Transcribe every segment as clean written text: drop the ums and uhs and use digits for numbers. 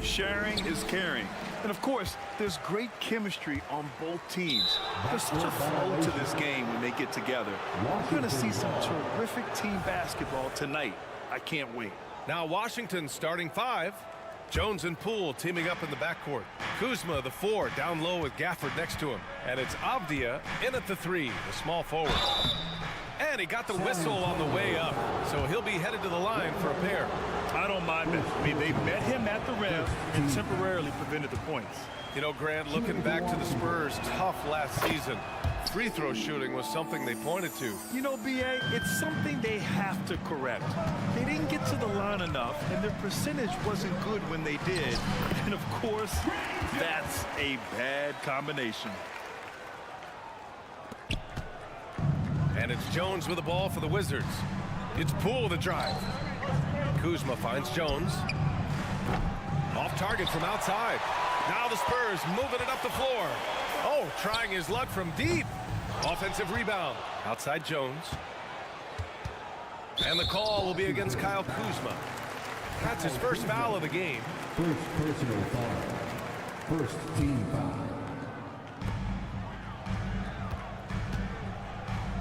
say, sharing is caring. And of course, there's great chemistry on both teams. There's such a flow to this game when they get together. We're going to see some terrific team basketball tonight. I can't wait. Now Washington starting 5. Jones and Poole teaming up in the backcourt. Kuzma, the 4, down low with Gafford next to him. And it's Avdia in at the 3, the small forward. And he got the whistle on the way up, so he'll be headed to the line for a pair. I don't mind it. I mean, they met him at the rim and temporarily prevented the points. You know, Grant, looking back to the Spurs' tough last season, free throw shooting was something they pointed to. You know, B.A., it's something they have to correct. They didn't get to the line enough, and their percentage wasn't good when they did. And, of course, that's a bad combination. And it's Jones with the ball for the Wizards. It's Poole the drive. Kuzma finds Jones. Off target from outside. Now the Spurs moving it up the floor. Oh, trying his luck from deep. Offensive rebound. Outside Jones. And the call will be against Kyle Kuzma. That's his first foul of the game. First personal foul. First team foul.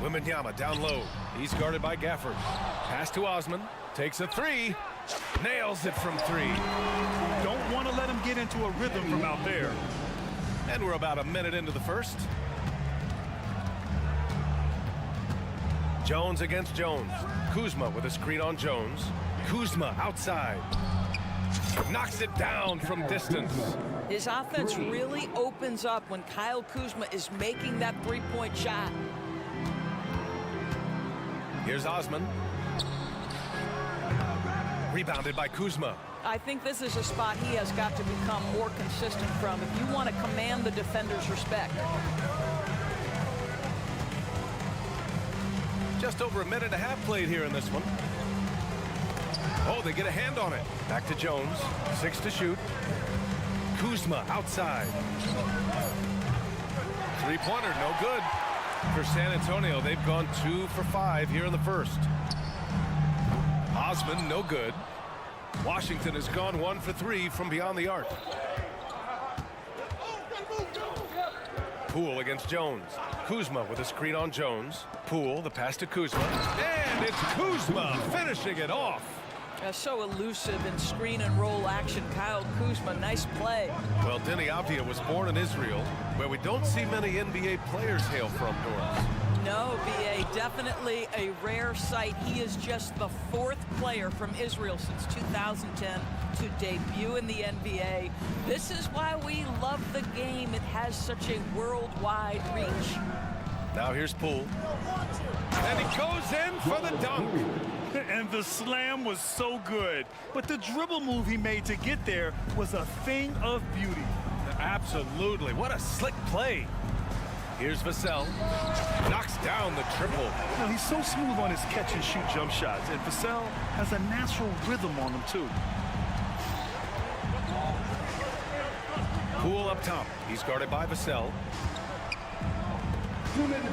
Wembanyama down low. He's guarded by Gafford. Pass to Osman. Takes a 3. Nails it from 3. Don't want to let him get into a rhythm from out there. And we're about a minute into the first. Jones against Jones. Kuzma with a screen on Jones. Kuzma outside. Knocks it down from distance. His offense really opens up when Kyle Kuzma is making that three-point shot. Here's Osman. Rebounded by Kuzma. I think this is a spot he has got to become more consistent from if you want to command the defender's respect. Just over a minute and a half played here in this one. Oh, they get a hand on it. Back to Jones. 6 to shoot. Kuzma outside. Three-pointer, no good. For San Antonio, they've gone 2 for 5 here in the first. Osman, no good. Washington has gone 1 for 3 from beyond the arc. Poole against Jones. Kuzma with a screen on Jones. Poole, the pass to Kuzma. And it's Kuzma finishing it off. So elusive in screen and roll action. Kyle Kuzma, nice play. Well, Denny Avdia was born in Israel, where we don't see many NBA players hail from, Doris. No, B.A., definitely a rare sight. He is just the 4th player from Israel since 2010 to debut in the NBA. This is why we love the game. It has such a worldwide reach. Now here's Poole. And he goes in for the dunk. And the slam was so good. But the dribble move he made to get there was a thing of beauty. Absolutely. What a slick play. Here's Vassell. Knocks down the triple. You know, he's so smooth on his catch-and-shoot jump shots. And Vassell has a natural rhythm on him, too. Poole up top. He's guarded by Vassell.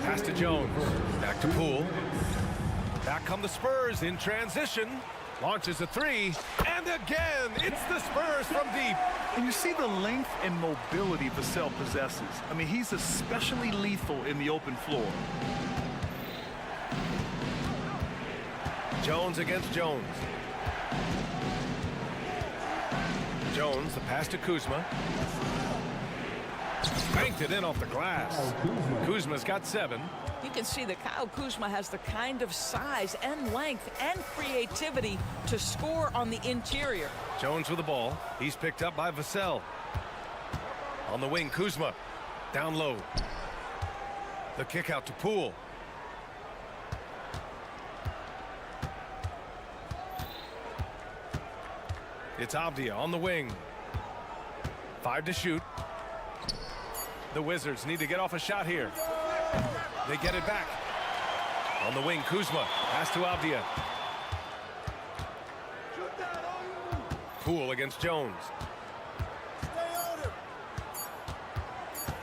Pass to Jones. Back to Poole. Back come the Spurs in transition. Launches a 3. And again, it's the Spurs from deep. And you see the length and mobility Vassell possesses. I mean, he's especially lethal in the open floor. Jones against Jones. Jones, the pass to Kuzma. Banked it in off the glass. Kuzma's got 7. You can see that Kyle Kuzma has the kind of size and length and creativity to score on the interior. Jones with the ball. He's picked up by Vassell. On the wing, Kuzma. Down low. The kick out to Poole. It's Avdia on the wing. 5 to shoot. The Wizards need to get off a shot here. They get it back. On the wing, Kuzma. Pass to Avdia. Poole against Jones.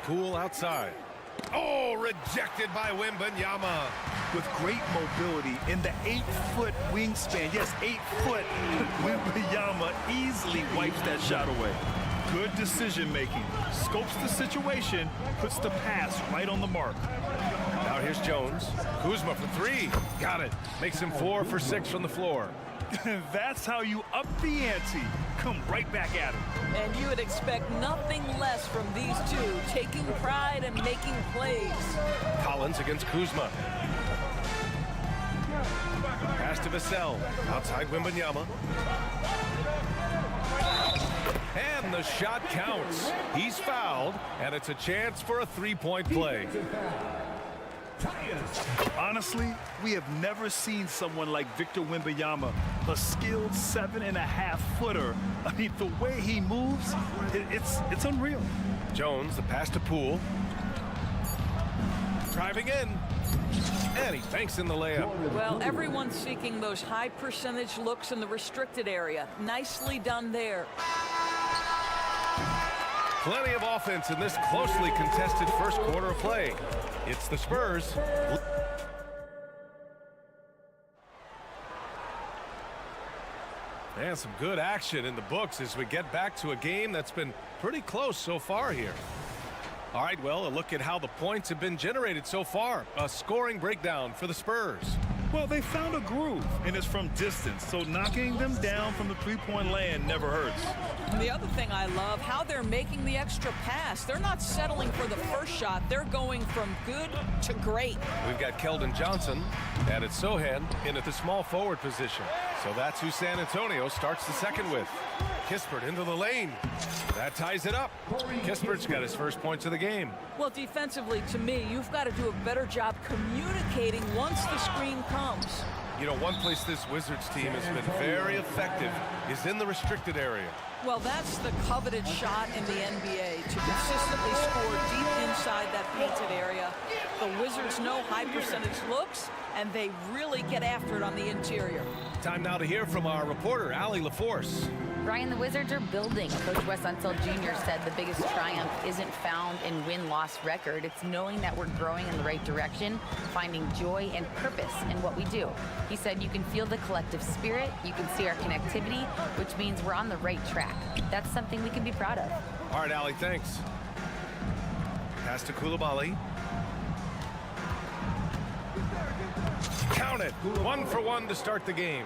Poole outside. Oh, rejected by Wembanyama. with great mobility in the 8-foot wingspan. Yes, 8 foot. Wembanyama easily wipes that shot away. Good decision making. Scopes the situation, puts the pass right on the mark. Now here's Jones. Kuzma for 3. Got it. Makes him 4 for 6 from the floor. That's how you up the ante. Come right back at him. And you would expect nothing less from these two, taking pride and making plays. Collins against Kuzma. Pass to Vassell. Outside Wembanyama. And the shot counts. He's fouled, and it's a chance for a 3-point play. Honestly, we have never seen someone like Victor Wembanyama, a skilled 7.5-footer. I mean, the way he moves, it's unreal. Jones, the pass to Poole. Driving in. And he banks in the layup. Well, everyone's seeking those high percentage looks in the restricted area. Nicely done there. Plenty of offense in this closely contested first quarter of play. It's the Spurs. And some good action in the books as we get back to a game that's been pretty close so far here. All right, well, a look at how the points have been generated so far. A scoring breakdown for the Spurs. Well, they found a groove, and it's from distance, so knocking them down from the three-point land never hurts. And the other thing I love, how they're making the extra pass. They're not settling for the first shot. They're going from good to great. We've got Keldon Johnson, and it's Sohan in at the small forward position. So that's who San Antonio starts the second with. Kispert into the lane. That ties it up. Kispert's got his first points of the game. Well, defensively, to me, you've got to do a better job communicating once the screen comes. You know, one place this Wizards team has been very effective is in the restricted area. Well, that's the coveted shot in the NBA, to consistently score deep inside that painted area. The Wizards know high percentage looks, and they really get after it on the interior. Time now to hear from our reporter, Allie LaForce. Brian, the Wizards are building. Coach Wes Unseld Jr. said the biggest triumph isn't found in win-loss record. It's knowing that we're growing in the right direction, finding joy and purpose in what we do. He said you can feel the collective spirit, you can see our connectivity, which means we're on the right track. That's something we can be proud of. All right, Allie, thanks. Pass to Coulibaly. Count it. 1 for 1 to start the game.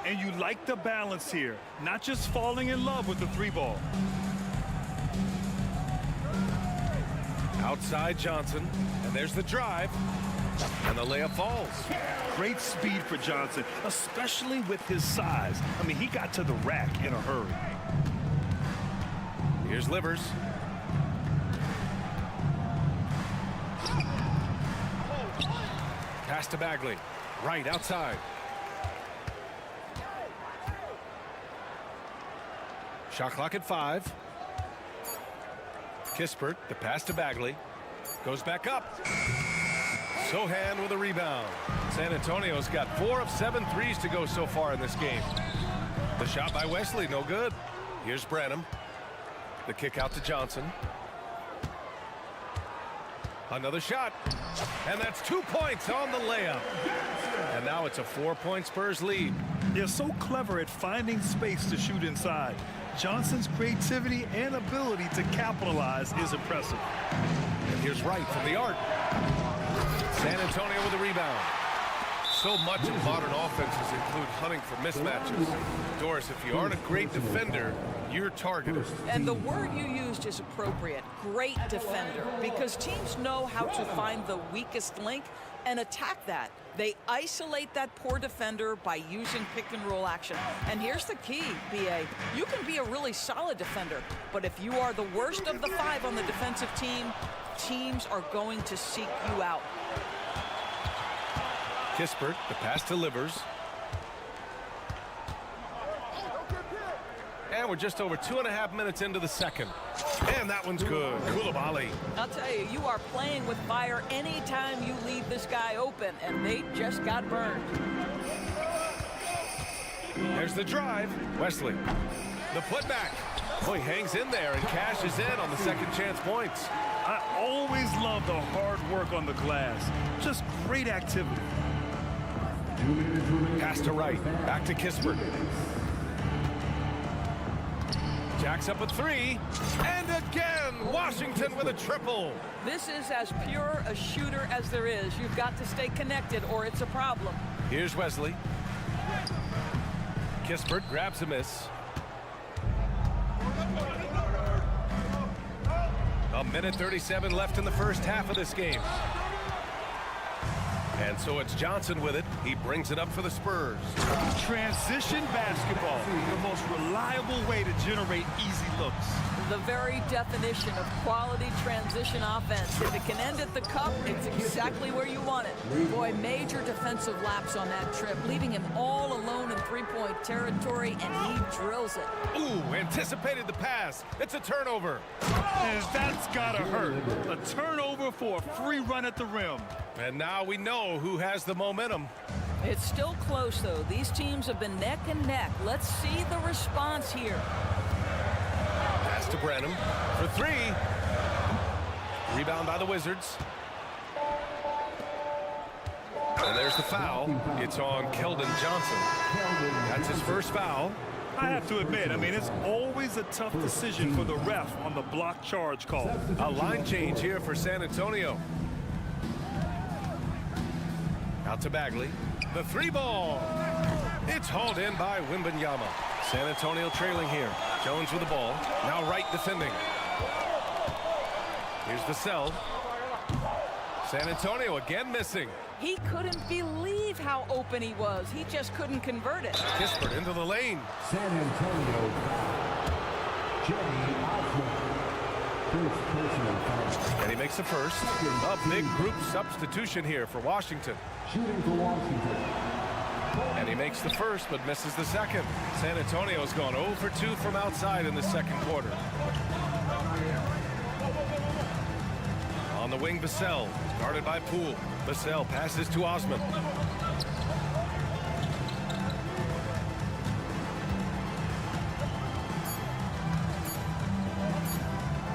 And you like the balance here, not just falling in love with the 3-ball. Outside Johnson, and there's the drive, and the layup falls. Great speed for Johnson, especially with his size. I mean, he got to the rack in a hurry. Here's Livers. Pass to Bagley, right outside. Shot clock at 5. Kispert, the pass to Bagley. Goes back up. Sohan with a rebound. San Antonio's got 4 of 7 threes to go so far in this game. The shot by Wesley, no good. Here's Venom. The kick out to Johnson. Another shot. And that's 2 points on the layup. And now it's a 4-point Spurs lead. They're so clever at finding space to shoot inside. Johnson's creativity and ability to capitalize is impressive. And here's Wright from the arc. San Antonio with a rebound. So much of modern offenses include hunting for mismatches. Doris, if you aren't a great defender, you're targeted. And the word you used is appropriate, great defender, because teams know how to find the weakest link and attack that. They isolate that poor defender by using pick-and-roll action. And here's the key, B.A. You can be a really solid defender, but if you are the worst of the 5 on the defensive team, teams are going to seek you out. Kispert, the pass to Livers. And we're just over 2.5 minutes into the second. And that one's good. Coulibaly. I'll tell you, you are playing with fire anytime you leave this guy open, and they just got burned. There's the drive. Wesley. The putback. Oh, he hangs in there and cashes in on the second chance points. I always love the hard work on the glass. Just great activity. Pass to right. Back to Kispert. Jacks up a three. And again, Washington with a triple. This is as pure a shooter as there is. You've got to stay connected or it's a problem. Here's Wesley. Kispert grabs a miss. A minute 37 left in the first half of this game. And so it's Johnson with it. He brings it up for the Spurs. Transition basketball, the most reliable way to generate easy looks. The very definition of quality transition offense. If it can end at the cup, it's exactly where you want it. Boy, major defensive lapse on that trip, leaving him all alone in three-point territory, and he drills it. Ooh, anticipated the pass. It's a turnover. And that's gotta hurt. A turnover for a free run at the rim. And now we know who has the momentum. It's still close, though. These teams have been neck and neck. Let's see the response here. Pass to Venom for three. Rebound by the Wizards. And there's the foul. It's on Keldon Johnson. That's his first foul. I have to admit, it's always a tough decision for the ref on the block charge call. A line change here for San Antonio. Out to Bagley. The three ball. It's hauled in by Wembanyama. San Antonio trailing here. Jones with the ball. Now right defending. Here's Vassell. San Antonio again missing. He couldn't believe how open he was. He just couldn't convert it. Kispert into the lane. San Antonio foul. Jimmy Osmond. First personal foul. And he makes the first. A big group substitution here for Washington. Shooting for Washington. And he makes the first but misses the second. San Antonio's gone 0 for 2 from outside in the second quarter. On the wing, Vassell, guarded by Poole. Vassell passes to Osmond.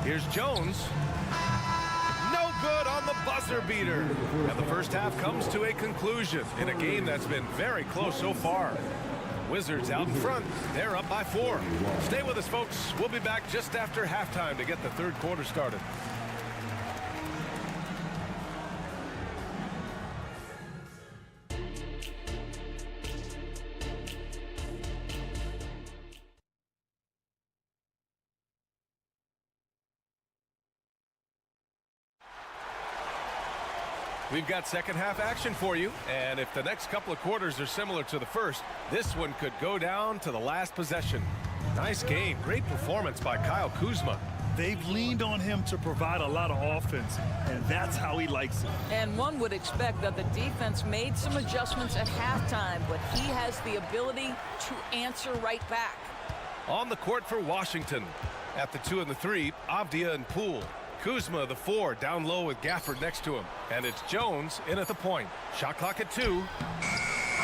Here's Jones. No good on the buzzer beater. And the first half comes to a conclusion in a game that's been very close so far. Wizards out in front. They're up by 4. Stay with us, folks. We'll be back just after halftime to get the third quarter started. We've got second half action for you, and if the next couple of quarters are similar to the first, this one could go down to the last possession. Nice game. Great performance by Kyle Kuzma. They've leaned on him to provide a lot of offense, and that's how he likes it. And one would expect that the defense made some adjustments at halftime, but he has the ability to answer right back. On the court for Washington. At the 2 and the 3, Avdia and Poole. Kuzma, the 4, down low with Gafford next to him. And it's Jones in at the point. Shot clock at 2.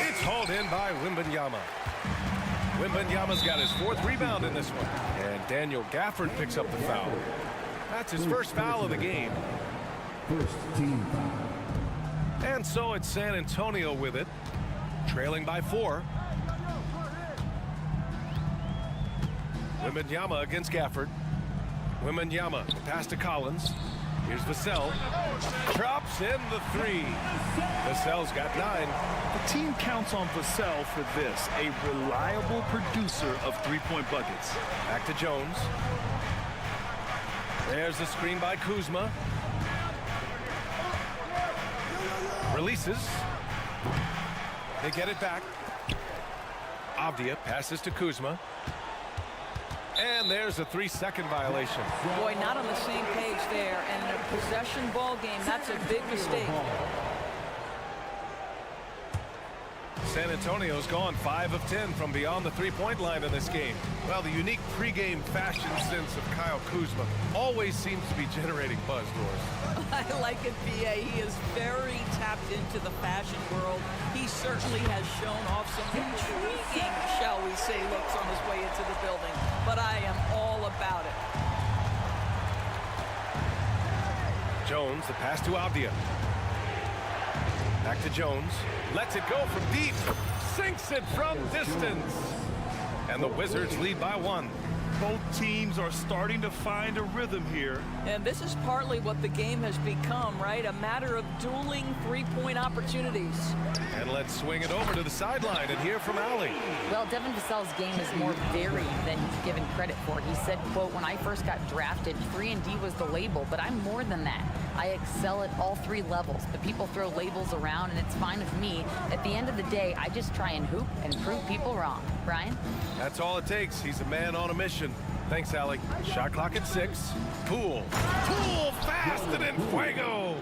It's hauled in by Wembanyama. Wembanyama's got his 4th rebound in this one. And Daniel Gafford picks up the foul. That's his first foul of the game. First team foul. And so it's San Antonio with it, trailing by 4. Wembanyama against Gafford. Wembanyama, pass to Collins. Here's Vassell. Drops in the 3. Vassell's got 9. The team counts on Vassell for this, a reliable producer of three-point buckets. Back to Jones. There's the screen by Kuzma. Releases. They get it back. Avdia passes to Kuzma. And there's a 3-second violation. Boy, not on the same page there. And in a possession ball game, that's a big mistake. San Antonio's gone 5 of 10 from beyond the three-point line in this game. Well, the unique pregame fashion sense of Kyle Kuzma always seems to be generating buzz, Doris. I like it, B.A. He is very tapped into the fashion world. He certainly has shown off some intriguing, shall we say, looks on his way into the building. But I am all about it. Jones, the pass to Avdia. Back to Jones. Lets it go from deep. Sinks it from distance. And the Wizards lead by 1. Both teams are starting to find a rhythm here. And this is partly what the game has become, right? A matter of dueling three-point opportunities. And let's swing it over to the sideline and hear from Allie. Well, Devin Vassell's game is more varied than he's given credit for. He said, quote, "When I first got drafted, 3-and-D was the label, but I'm more than that. I excel at all 3 levels, but people throw labels around, and it's fine with me. At the end of the day, I just try and hoop and prove people wrong." Brian? That's all it takes. He's a man on a mission. Thanks, Allie. Shot clock at 6. Poole. Poole fast and in fuego.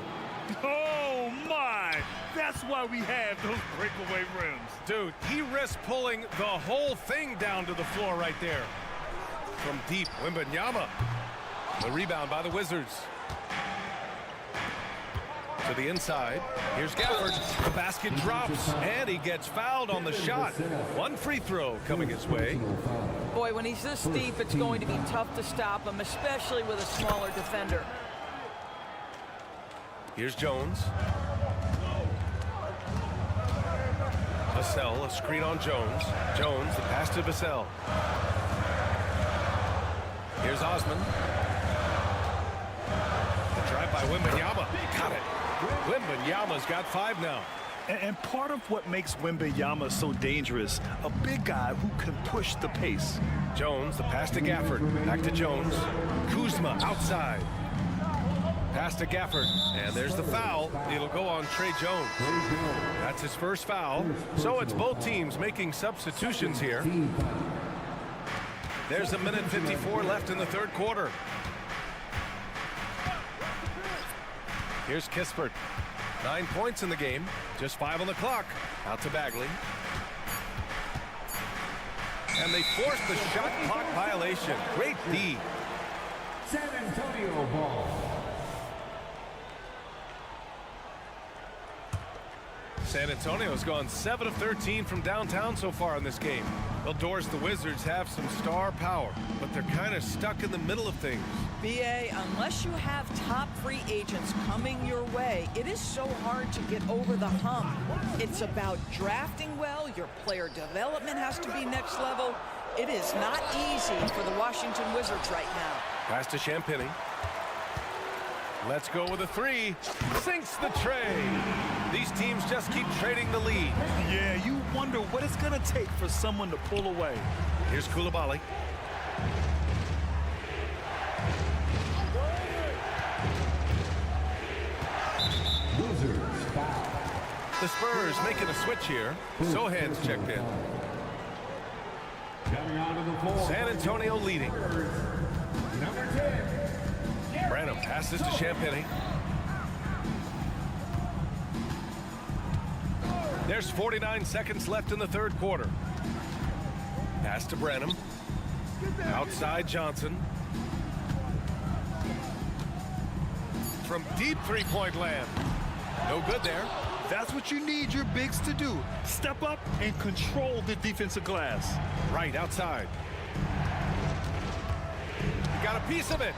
Oh, my. That's why we have those breakaway rims. Dude, he risked pulling the whole thing down to the floor right there. From deep, Wembanyama. The rebound by the Wizards. To the inside. Here's Gafford. The basket drops, and he gets fouled on the shot. 1 free throw coming his way. Boy, when he's this deep, it's going to be tough to stop him, especially with a smaller defender. Here's Jones. Vassell, a screen on Jones. Jones, the pass to Vassell. Here's Osman. The drive by Wembanyama. Got it. Wembanyama's got 5 now. And part of what makes Wembanyama so dangerous, a big guy who can push the pace. Jones, the pass to Gafford. Back to Jones. Kuzma outside. Pass to Gafford. And there's the foul. It'll go on Trey Jones. That's his first foul. So it's both teams making substitutions here. There's 1:54 left in the 3rd quarter. Here's Kispert. 9 points in the game. Just 5 on the clock. Out to Bagley. And they forced the shot clock violation. Great D. San Antonio ball. San Antonio's gone 7 of 13 from downtown so far in this game. Well, Doors, the Wizards have some star power, but they're kind of stuck in the middle of things. BA, unless you have top free agents coming your way, it is so hard to get over the hump. It's about drafting well. Your player development has to be next level. It is not easy for the Washington Wizards right now. Pass to Champagny. Let's go with a 3. Sinks the tray. These teams just keep trading the lead. Yeah, you wonder what it's going to take for someone to pull away. Here's Coulibaly. Wizards foul. The Spurs making a switch here. Sohan's checked in. Coming onto the floor. San Antonio leading. Number 10. Venom passes to Champagny. There's 49 seconds left in the 3rd quarter. Pass to Branham. Outside Johnson. From deep 3-point land. No good there. That's what you need your bigs to do. Step up and control the defensive glass. Right outside. Got a piece of it.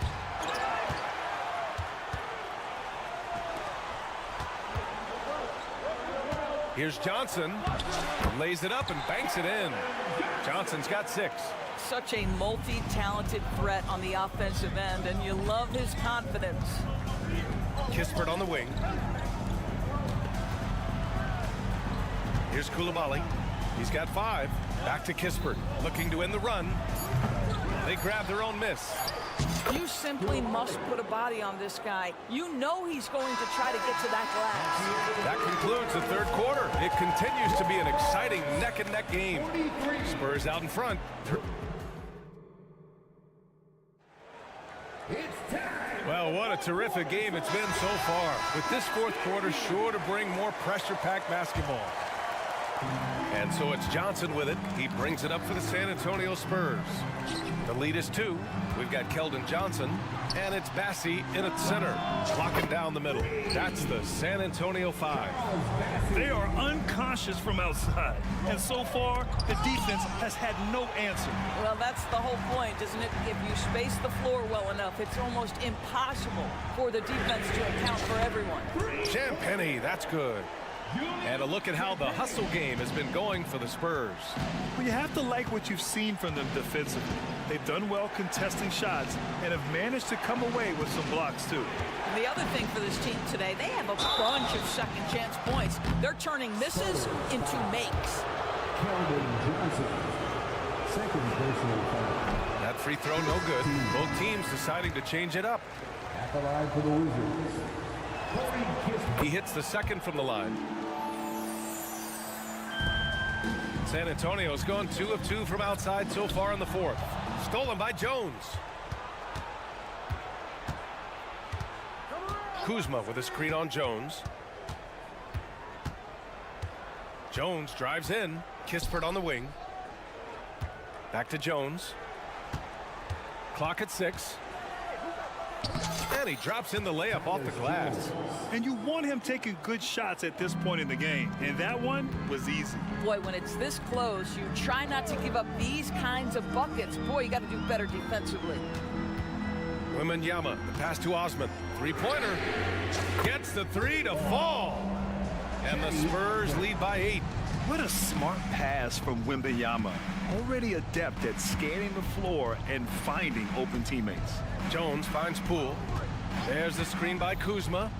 Here's Johnson. Lays it up and banks it in. Johnson's got 6. Such a multi-talented threat on the offensive end, and you love his confidence. Kispert on the wing. Here's Coulibaly. He's got 5. Back to Kispert. Looking to end the run. They grab their own miss. You simply must put a body on this guy. You know he's going to try to get to that glass. That concludes the 3rd quarter. It continues to be an exciting neck-and-neck game. Spurs out in front. Well, what a terrific game it's been so far. With this 4th quarter sure to bring more pressure-packed basketball. And so it's Johnson with it. He brings it up for the San Antonio Spurs. The lead is 2. We've got Keldon Johnson, and it's Bassie in at center, locking down the middle. That's the San Antonio 5. They are unconscious from outside, and so far, the defense has had no answer. Well, that's the whole point, isn't it? If you space the floor well enough, it's almost impossible for the defense to account for everyone. Champagny, that's good. And a look at how the hustle game has been going for the Spurs. Well, you have to like what you've seen from them defensively. They've done well contesting shots and have managed to come away with some blocks, too. And the other thing for this team today, they have a bunch of second chance points. They're turning misses into makes. Second personal foul. That free throw no good. Both teams deciding to change it up. At the line for the Wizards. He hits the second from the line. San Antonio's gone 2 of 2 from outside so far in the fourth. Stolen by Jones. Kuzma with a screen on Jones. Jones drives in. Kispert on the wing. Back to Jones. Clock at 6. And he drops in the layup off the glass. And you want him taking good shots at this point in the game. And that one was easy. Boy, when it's this close, you try not to give up these kinds of buckets. Boy, you got to do better defensively. Wembanyama, the pass to Osman. Three-pointer. Gets the three to fall. And the Spurs lead by 8. What a smart pass from Wembanyama. Already adept at scanning the floor and finding open teammates. Jones finds Poole. There's the screen by Kuzma.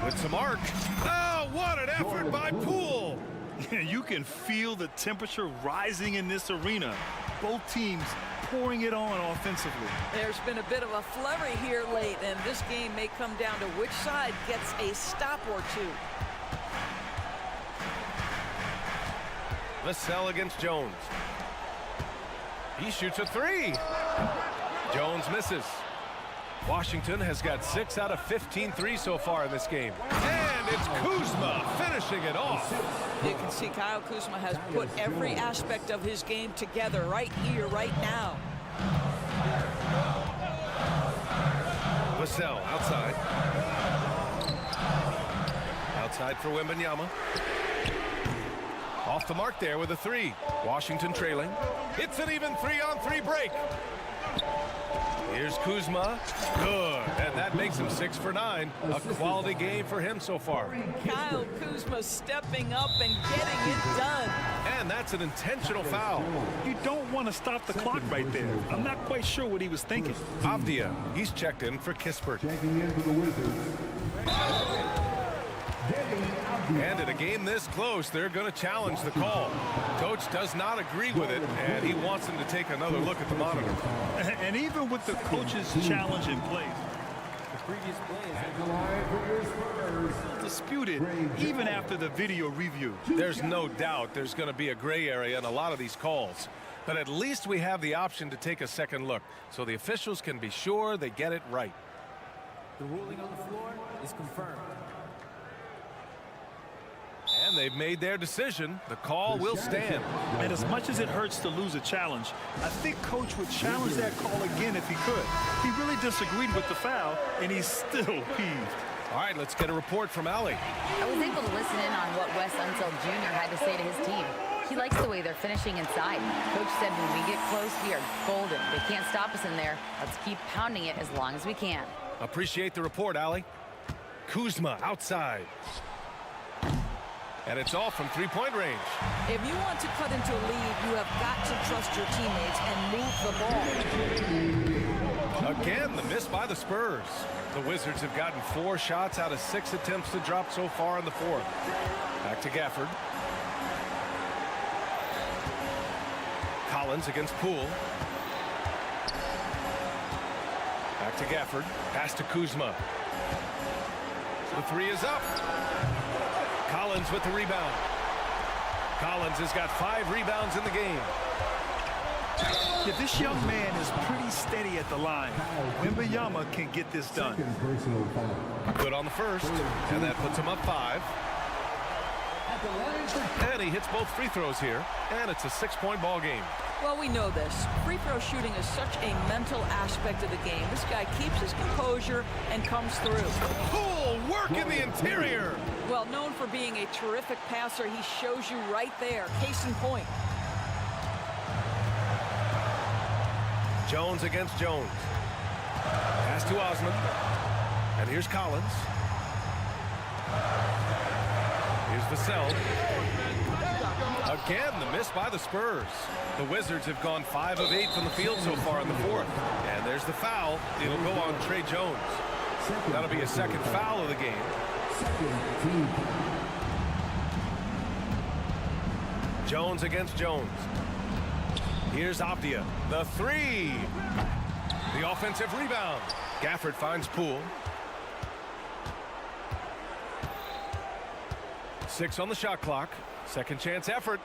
With some arc. Oh, what an effort by Poole. You can feel the temperature rising in this arena. Both teams pouring it on offensively. There's been a bit of a flurry here late, and this game may come down to which side gets a stop or two. Vassell against Jones. He shoots a three. Jones misses. Washington has got 6 out of 15 threes so far in this game. And it's Kuzma finishing it off. You can see Kyle Kuzma has put every aspect of his game together right here, right now. Vassell outside. Outside for Wembanyama. Off the mark there with a three. Washington trailing. It's an even 3-on-3 break. Here's Kuzma. Good. And that makes him 6 for 9. A quality game for him so far. Kyle Kuzma stepping up and getting it done. And that's an intentional foul. You don't want to stop the clock right there. I'm not quite sure what he was thinking. Avdia, he's checked in for Kispert. Checking in for the Wizards. And in a game this close, they're going to challenge the call. Coach does not agree with it, and he wants him to take another look at the monitor. And even with the coach's challenge in place, At the line for your Spurs. disputed even after the video review. There's no doubt there's going to be a gray area in a lot of these calls. But at least we have the option to take a second look, so the officials can be sure they get it right. The ruling on the floor is confirmed. And they've made their decision. The call will stand. And as much as it hurts to lose a challenge, I think Coach would challenge that call again if he could. He really disagreed with the foul, and he's still peeved. All right, let's get a report from Allie. I was able to listen in on what Wes Unseld Jr. had to say to his team. He likes the way they're finishing inside. Coach said when we get close, we are golden. They can't stop us in there. Let's keep pounding it as long as we can. Appreciate the report, Allie. Kuzma outside. And it's all from three-point range. If you want to cut into a lead, you have got to trust your teammates and move the ball. Again, the miss by the Spurs. The Wizards have gotten 4 shots out of 6 attempts to drop so far in the fourth. Back to Gafford. Collins against Poole. Back to Gafford. Pass to Kuzma. The three is up. Collins with the rebound. Collins has got 5 rebounds in the game. Yeah, this young man is pretty steady at the line. Wembanyama can get this done. Second personal foul. Good on the first, and that puts him up 5. And he hits both free throws here, and it's a 6-point ball game. Well, we know this. Free throw shooting is such a mental aspect of the game. This guy keeps his composure and comes through. Poole work in the interior. Well, known for being a terrific passer, he shows you right there. Case in point. Jones against Jones. Pass to Osman. And here's Collins. Here's Vassell. Again, the miss by the Spurs. The Wizards have gone 5 of 8 from the field so far in the fourth. And there's the foul. It'll go on Trey Jones. That'll be a second foul of the game. Jones against Jones. Here's Abdia. The three. The offensive rebound. Gafford finds Poole. 6 on the shot clock. Second chance effort.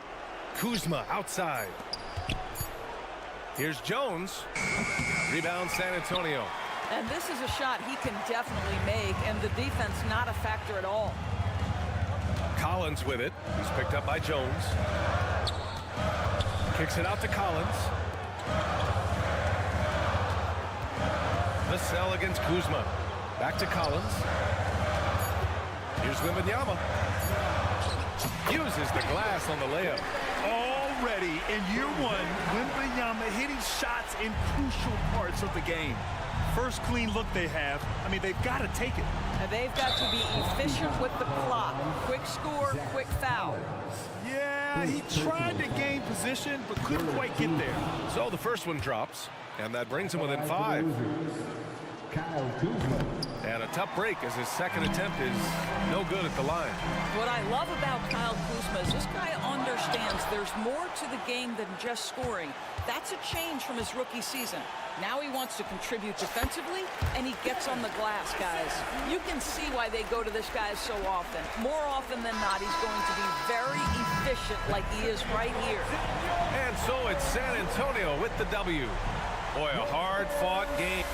Kuzma outside. Here's Jones. Rebound San Antonio. And this is a shot he can definitely make, and the defense not a factor at all. Collins with it. He's picked up by Jones. Kicks it out to Collins. Vassell against Kuzma. Back to Collins. Here's Wembanyama. Uses the glass on the layup. Already in year one, Wembanyama hitting shots in crucial parts of the game. First clean look they have. I mean, they've got to take it. And they've got to be efficient with the clock. Quick score, quick foul. Yeah, he tried to gain position, but couldn't quite get there. So the first one drops, and that brings him within 5. And a tough break as his second attempt is no good at the line. What I love about Kyle Kuzma is this guy understands there's more to the game than just scoring. That's a change from his rookie season. Now he wants to contribute defensively, and he gets on the glass, guys. You can see why they go to this guy so often. More often than not, he's going to be very efficient like he is right here. And so it's San Antonio with the W. Boy, a hard-fought game.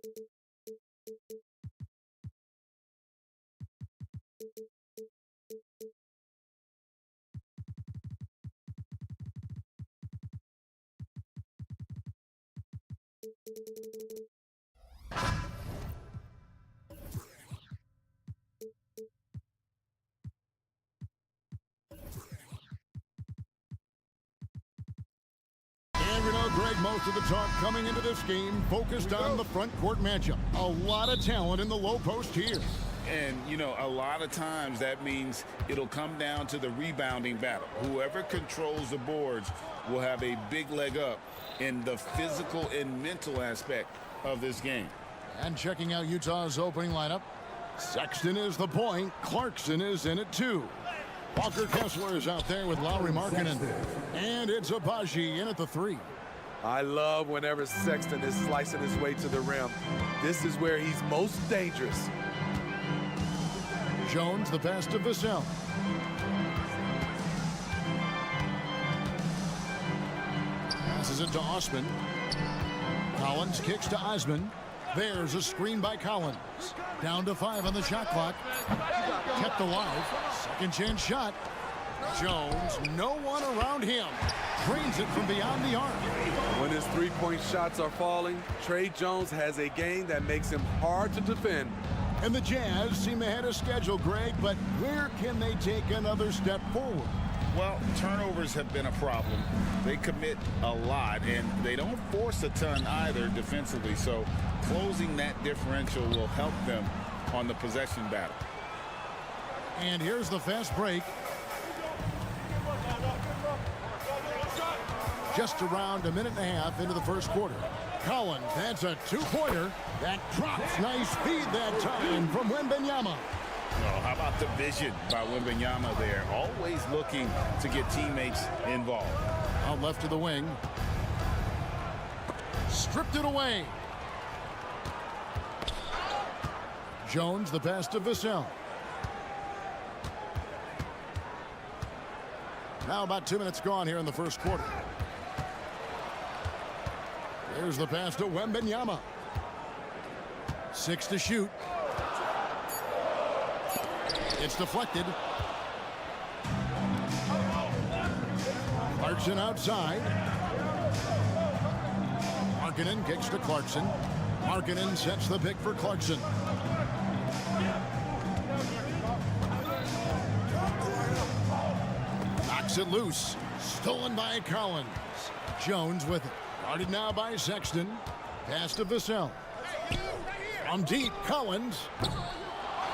And we know, Greg, most of the talk coming into this game focused on the front court matchup. A lot of talent in the low post here. And, you know, a lot of times that means it'll come down to the rebounding battle. Whoever controls the boards will have a big leg up in the physical and mental aspect of this game. And checking out Utah's opening lineup, Sexton is the point. Clarkson is in at 2. Walker Kessler is out there with Lauri Markkanen. And it's Abaji in at the 3. I love whenever Sexton is slicing his way to the rim. This is where he's most dangerous. Jones, the pass to Vassell. Passes it to Osman. Collins kicks to Osman. There's a screen by Collins. Down to 5 on the shot clock. Kept alive. Second chance shot. Jones, no one around him. Drains it from beyond the arc. When his three-point shots are falling, Tre Jones has a game that makes him hard to defend. And the Jazz seem ahead of schedule, Greg, but where can they take another step forward? Well, turnovers have been a problem. They commit a lot, and they don't force a ton either defensively, so closing that differential will help them on the possession battle. And here's the fast break. Just around a minute and a half into the first quarter. Collins, that's a two-pointer. That drops. Nice feed that time from Wembanyama. Oh, how about the vision by Wembanyama there? Always looking to get teammates involved. Out left to the wing. Stripped it away. Jones, the pass to Vassell. Now about 2 minutes gone here in the first quarter. There's the pass to Wembanyama. 6 to shoot. It's deflected. Clarkson outside. Markkanen kicks to Clarkson. Markkanen sets the pick for Clarkson. Knocks it loose. Stolen by Collins. Jones with it. Guarded now by Sexton. Pass to Vassell. From deep, Collins.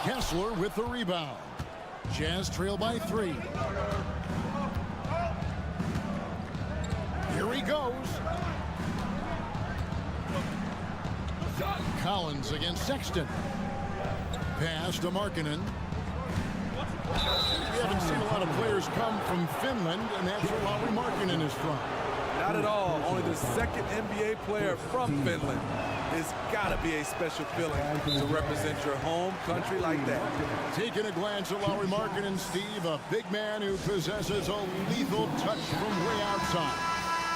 Kessler with the rebound. Jazz trail by 3. Here he goes. Collins against Sexton. Pass to Markkanen. We haven't seen a lot of players come from Finland, and that's where Lauri Markkanen is from. Not at all. Only the second NBA player from Finland. It's got to be a special feeling to represent your home country like that. Taking a glance at Lauri Markkanen, Steve, a big man who possesses a lethal touch from way outside.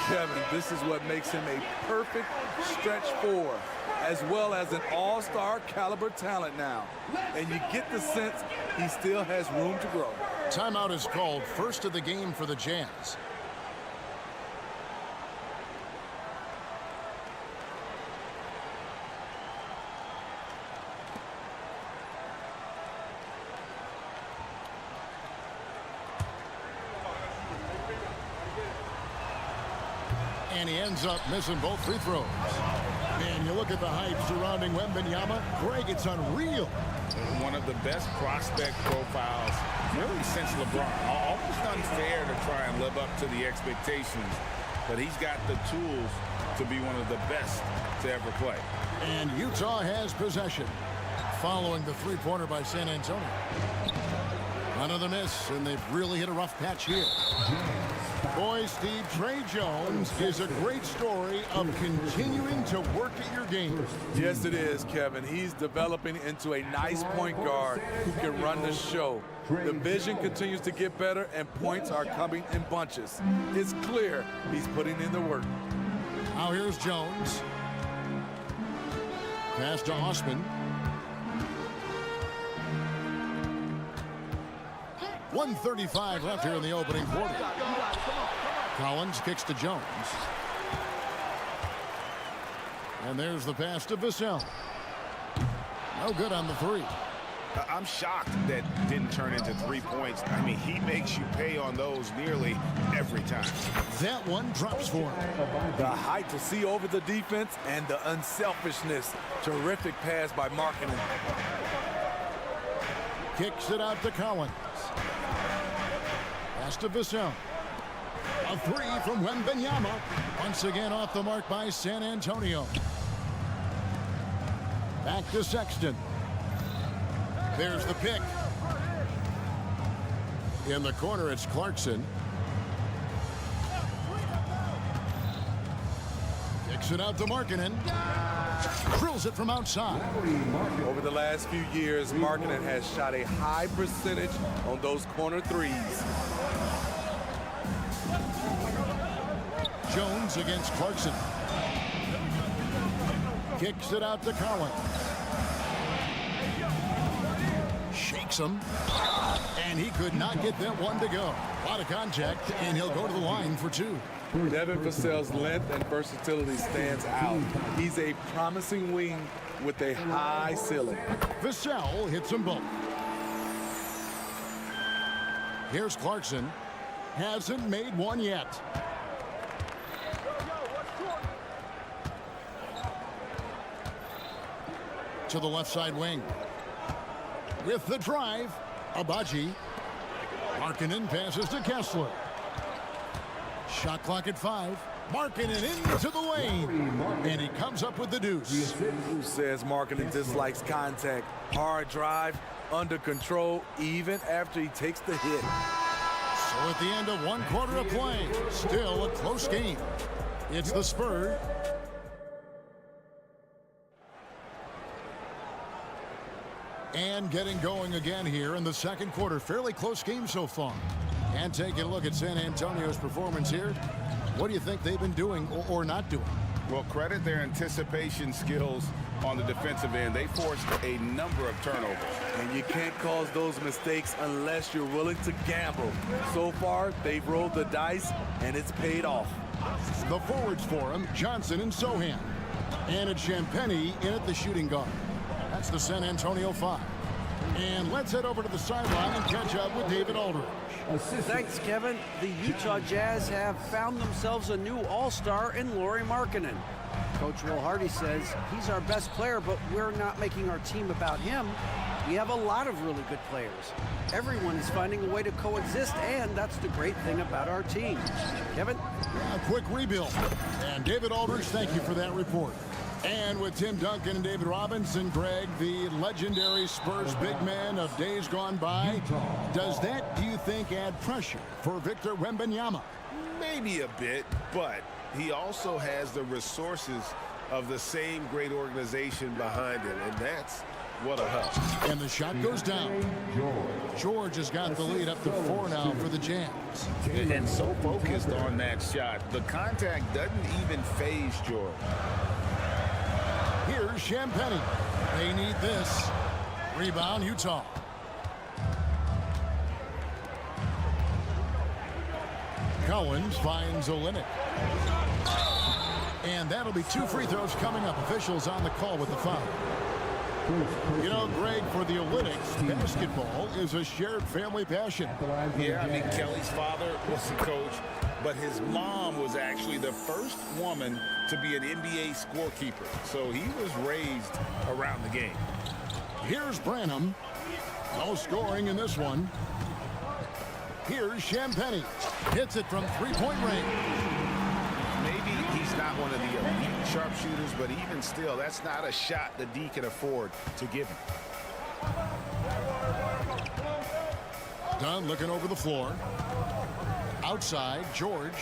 Kevin, this is what makes him a perfect stretch 4, as well as an all-star caliber talent now. And you get the sense he still has room to grow. Timeout is called. First of the game for the Jazz. And he ends up missing both free throws. And you look at the hype surrounding Wembanyama. Greg, it's unreal. One of the best prospect profiles really since LeBron. Almost unfair to try and live up to the expectations, but he's got the tools to be one of the best to ever play. And Utah has possession following the three-pointer by San Antonio. Another miss, and they've really hit a rough patch here. Boy, Steve, Tre Jones is a great story of continuing to work at your game. Yes, it is, Kevin. He's developing into a nice point guard who can run the show. The vision continues to get better, and points are coming in bunches. It's clear he's putting in the work. Now here's Jones. Pass to Osman. 1:35 left here in the opening quarter. Collins kicks to Jones. And there's the pass to Vassell. No good on the three. I'm shocked that didn't turn into 3 points. I mean, he makes you pay on those nearly every time. That one drops for him. The height to see over the defense and the unselfishness. Terrific pass by Markkanen. Kicks it out to Collins. Pass to Vassell. A three from Wembanyama. Once again off the mark by San Antonio. Back to Sexton. There's the pick. In the corner, it's Clarkson. Kicks it out to Markkanen. Drills it from outside. Over the last few years, Markkanen has shot a high percentage on those corner threes. Jones against Clarkson. Kicks it out to Collins. Shakes him. And he could not get that one to go. A lot of contact, and he'll go to the line for two. Devin Vassell's length and versatility stands out. He's a promising wing with a high ceiling. Vassell hits them both. Here's Clarkson. Hasn't made one yet. To the left side wing. With the drive, Abaji. Markkanen passes to Kessler. Shot clock at 5. Markkanen into the lane. And he comes up with the deuce. Who says Markkanen dislikes contact? Hard drive, under control, even after he takes the hit. So at the end of 1 quarter of play, still a close game. It's the Spurs. And getting going again here in the second quarter. Fairly close game so far. And taking a look at San Antonio's performance here. What do you think they've been doing or not doing? Well, credit their anticipation skills on the defensive end. They forced a number of turnovers. And you can't cause those mistakes unless you're willing to gamble. So far, they've rolled the dice, and it's paid off. The forwards for him, Johnson and Sohan. And it's Champagnie in at the shooting guard. That's the San Antonio 5. And let's head over to the sideline and catch up with David Aldridge. Thanks, Kevin. The Utah Jazz have found themselves a new all-star in Lauri Markkanen. Coach Will Hardy says he's our best player, but we're not making our team about him. We have a lot of really good players. Everyone is finding a way to coexist, and that's the great thing about our team. Kevin? A quick rebuild. And David Aldridge, thank you for that report. And with Tim Duncan and David Robinson, Greg, the legendary Spurs big man of days gone by, does that, do you think, add pressure for Victor Wembanyama? Maybe a bit, but he also has the resources of the same great organization behind him, and that's what a help. And the shot goes down. George has got the lead up to 4 now for the Jazz. And so focused on that shot. The contact doesn't even phase George. Here's Champagnie. They need this. Rebound, Utah. Collins finds Olynyk. And that'll be 2 free throws coming up. Officials on the call with the foul. You know, Greg, for the Olympics, basketball is a shared family passion. Yeah, I mean, Kelly's father was the coach, but his mom was actually the first woman to be an NBA scorekeeper. So he was raised around the game. Here's Branham. No scoring in this one. Here's Champagnie. Hits it from 3-point range. Maybe he's not one of the elite sharpshooters, but even still, that's not a shot that D can afford to give him. Dunn looking over the floor. Outside, George.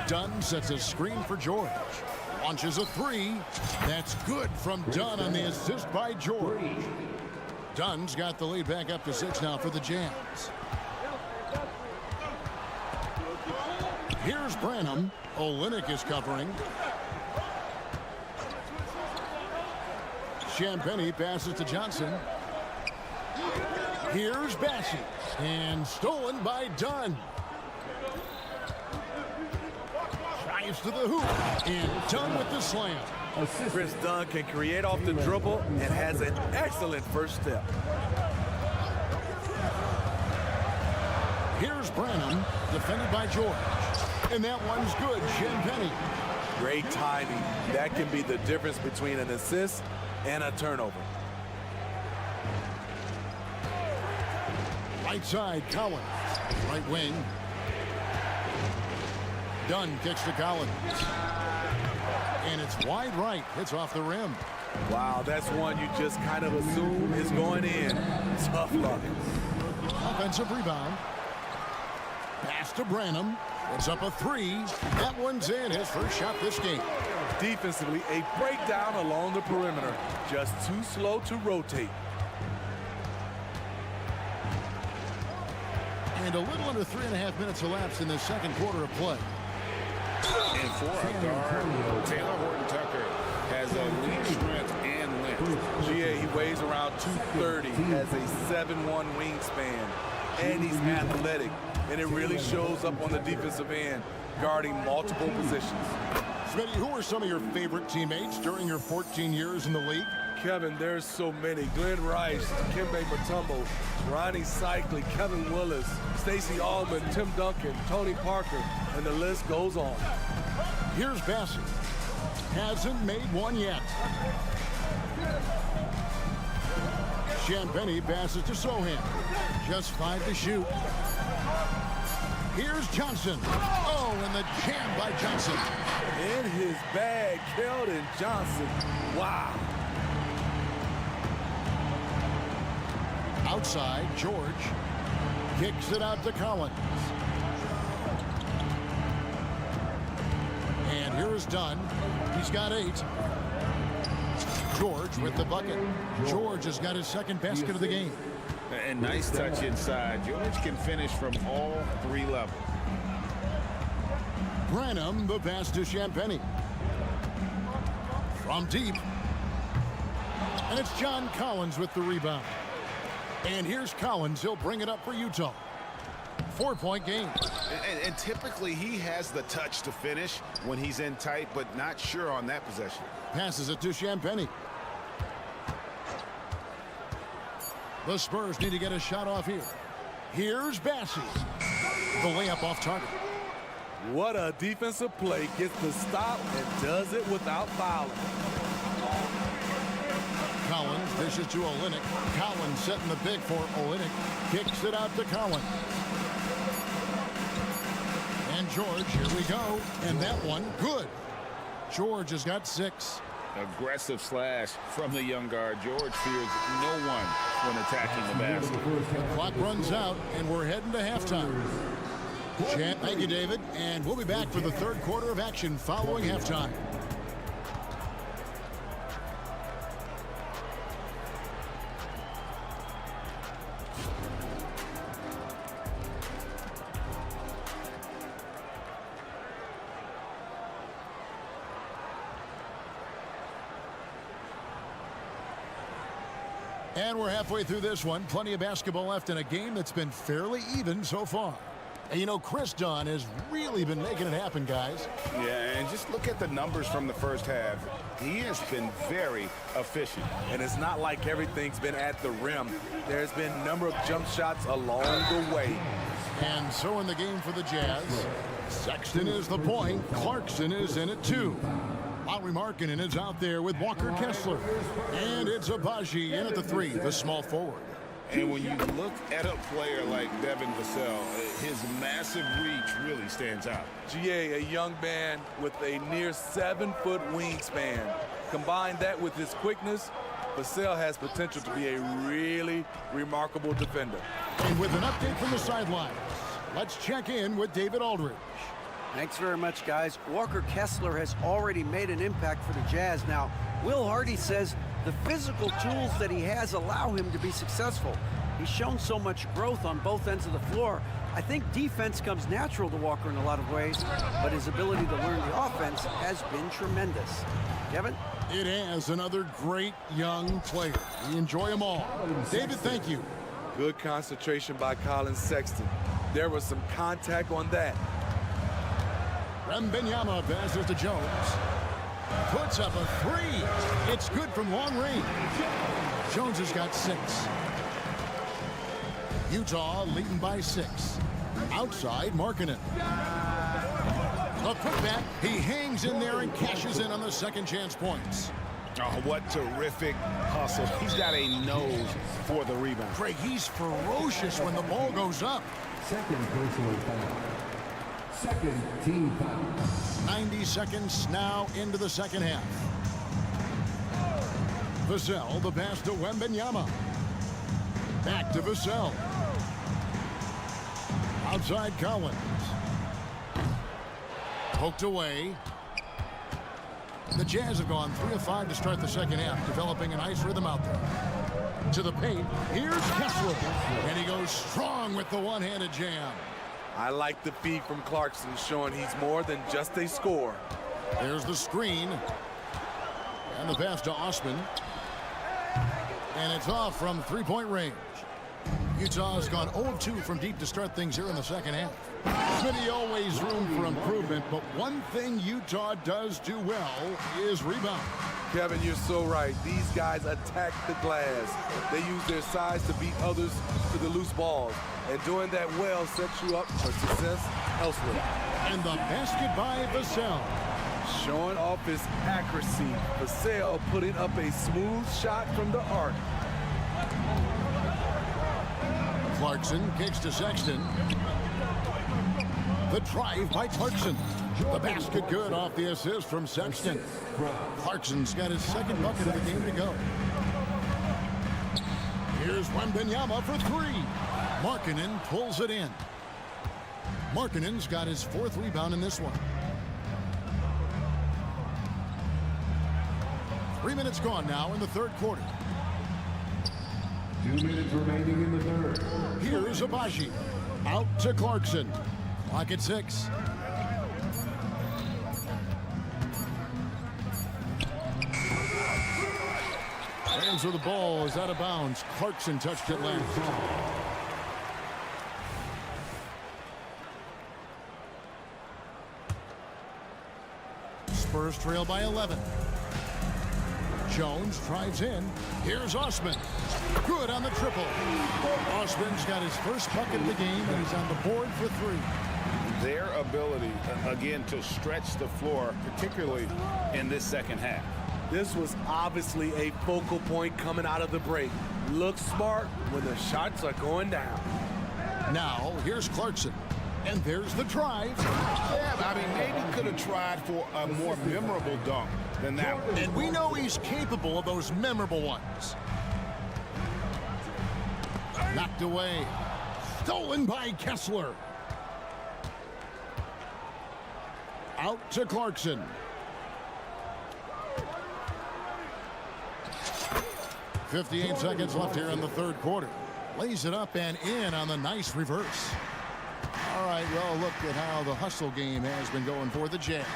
Dunn sets a screen for George. Launches a 3. That's good from Dunn on the assist by George. Dunn's got the lead back up to 6 now for the Jazz. Here's Branham. Olynyk is covering. Champagny passes to Johnson. Here's Bassey. And stolen by Dunn. Drives to the hoop. And Dunn with the slam. Chris Dunn can create off the dribble and has an excellent first step. Here's Branham, defended by George. And that one's good, Champagny. Great timing. That can be the difference between an assist and a turnover. Right side, Collins. Right wing. Dunn kicks to Collins. And it's wide right. Hits off the rim. Wow, that's one you just kind of assume is going in. Tough luck. Offensive rebound. Pass to Branham. It's up a three. That one's in. His first shot this game. Defensively, a breakdown along the perimeter. Just too slow to rotate. And a little under 3.5 minutes elapsed in the second quarter of play. And for a guard, Taylor Horton-Tucker has elite strength and length. GA, he weighs around 230, has a 7'1" wingspan, and he's athletic. And it really shows up on the defensive end, guarding multiple positions. Smitty, who are some of your favorite teammates during your 14 years in the league? Kevin, there's so many. Glenn Rice, Kembe Mutombo, Ronnie Cycli, Kevin Willis, Stacey Allman, Tim Duncan, Tony Parker, and the list goes on. Here's Bassey. Hasn't made one yet. Champagny passes to Sohan. Just 5 to shoot. Here's Johnson. Oh, and the jam by Johnson. In his bag, Keldon Johnson. Wow. Outside, George kicks it out to Collins. And here is Dunn. He's got 8. George with the bucket. George has got his second basket of the game. And nice touch inside. George can finish from all 3 levels. Branham, the pass to Champagny. From deep. And it's John Collins with the rebound. And here's Collins. He'll bring it up for Utah. 4-point game. And typically he has the touch to finish when he's in tight, but not sure on that possession. Passes it to Champagny. The Spurs need to get a shot off here. Here's Bassey. The layup off target. What a defensive play. Gets the stop and does it without fouling. Collins dishes to Olynyk. Collins setting the big for Olynyk. Kicks it out to Collins. And George, here we go. And that one, good. George has got 6. Aggressive slash from the young guard. George fears no one when attacking the basket. The clock runs out, and we're heading to halftime. Thank you, David. And we'll be back for the third quarter of action following halftime. And we're halfway through this one. Plenty of basketball left in a game that's been fairly even so far. And you know, Chris Dunn has really been making it happen, guys. Yeah, and just look at the numbers from the first half. He has been very efficient. And it's not like everything's been at the rim. There's been a number of jump shots along the way. And so in the game for the Jazz, Sexton is the point. Clarkson is in it too. Lauri Markkanen is out there with Walker Kessler. And it's Abaji in at the 3, the small forward. And when you look at a player like Devin Vassell, his massive reach really stands out. GA, a young man with a near 7-foot wingspan. Combine that with his quickness, Vassell has potential to be a really remarkable defender. And with an update from the sidelines, let's check in with David Aldridge. Thanks very much, guys. Walker Kessler has already made an impact for the Jazz. Now, Will Hardy says the physical tools that he has allow him to be successful. He's shown so much growth on both ends of the floor. I think defense comes natural to Walker in a lot of ways, but his ability to learn the offense has been tremendous. Kevin? It has another great young player. We enjoy them all. David, thank you. Good concentration by Colin Sexton. There was some contact on that. Wembanyama passes to Jones. Puts up a three. It's good from long range. Jones has got 6. Utah leading by 6. Outside, Markkanen. A putback. He hangs in there and cashes in on the second chance points. Oh, what terrific hustle. He's got a nose for the rebound. Craig, he's ferocious when the ball goes up. Second personal foul. Second team foul. 90 seconds now into the second half. Vassell, the pass to Wembanyama. Back to Vassell. Outside Collins. Poked away. The Jazz have gone 3 of 5 to start the second half, developing a nice rhythm out there. To the paint. Here's Kessler. And he goes strong with the one-handed jam. I like the feed from Clarkson, showing he's more than just a scorer. There's the screen. And the pass to Osman. And it's off from three-point range. Utah has gone 0 of 2 from deep to start things here in the second half. Smitty, always room for improvement, but one thing Utah does do well is rebound. Kevin, you're so right. These guys attack the glass. They use their size to beat others to the loose balls. And doing that well sets you up for success elsewhere. And the basket by Vassell. Showing off his accuracy. Vassell putting up a smooth shot from the arc. Clarkson kicks to Sexton. The drive by Clarkson. The basket good off the assist from Sexton. Clarkson's got his second bucket of the game to go. Here's Wembanyama for 3. Markkanen pulls it in. Markkanen's got his 4th rebound in this one. 3 minutes gone now in the third quarter. 2 minutes remaining in the third. Here's Abaji. Out to Clarkson. Clock at 6. Hands of the ball is out of bounds. Clarkson touched it last. Spurs trail by 11. Jones drives in. Here's Osman. Good on the triple. Osman's got his first bucket of the game, and he's on the board for 3. Their ability, again, to stretch the floor, particularly in this second half. This was obviously a focal point coming out of the break. Looks smart when the shots are going down. Now, here's Clarkson. And there's the drive. Yeah, I mean, maybe could have tried for a more memorable dunk than that one. And we know he's capable of those memorable ones. Knocked away. Stolen by Kessler. Out to Clarkson. .58 seconds left here in the third quarter. Lays it up and in on the nice reverse. All right, well, look at how the hustle game has been going for the Jazz.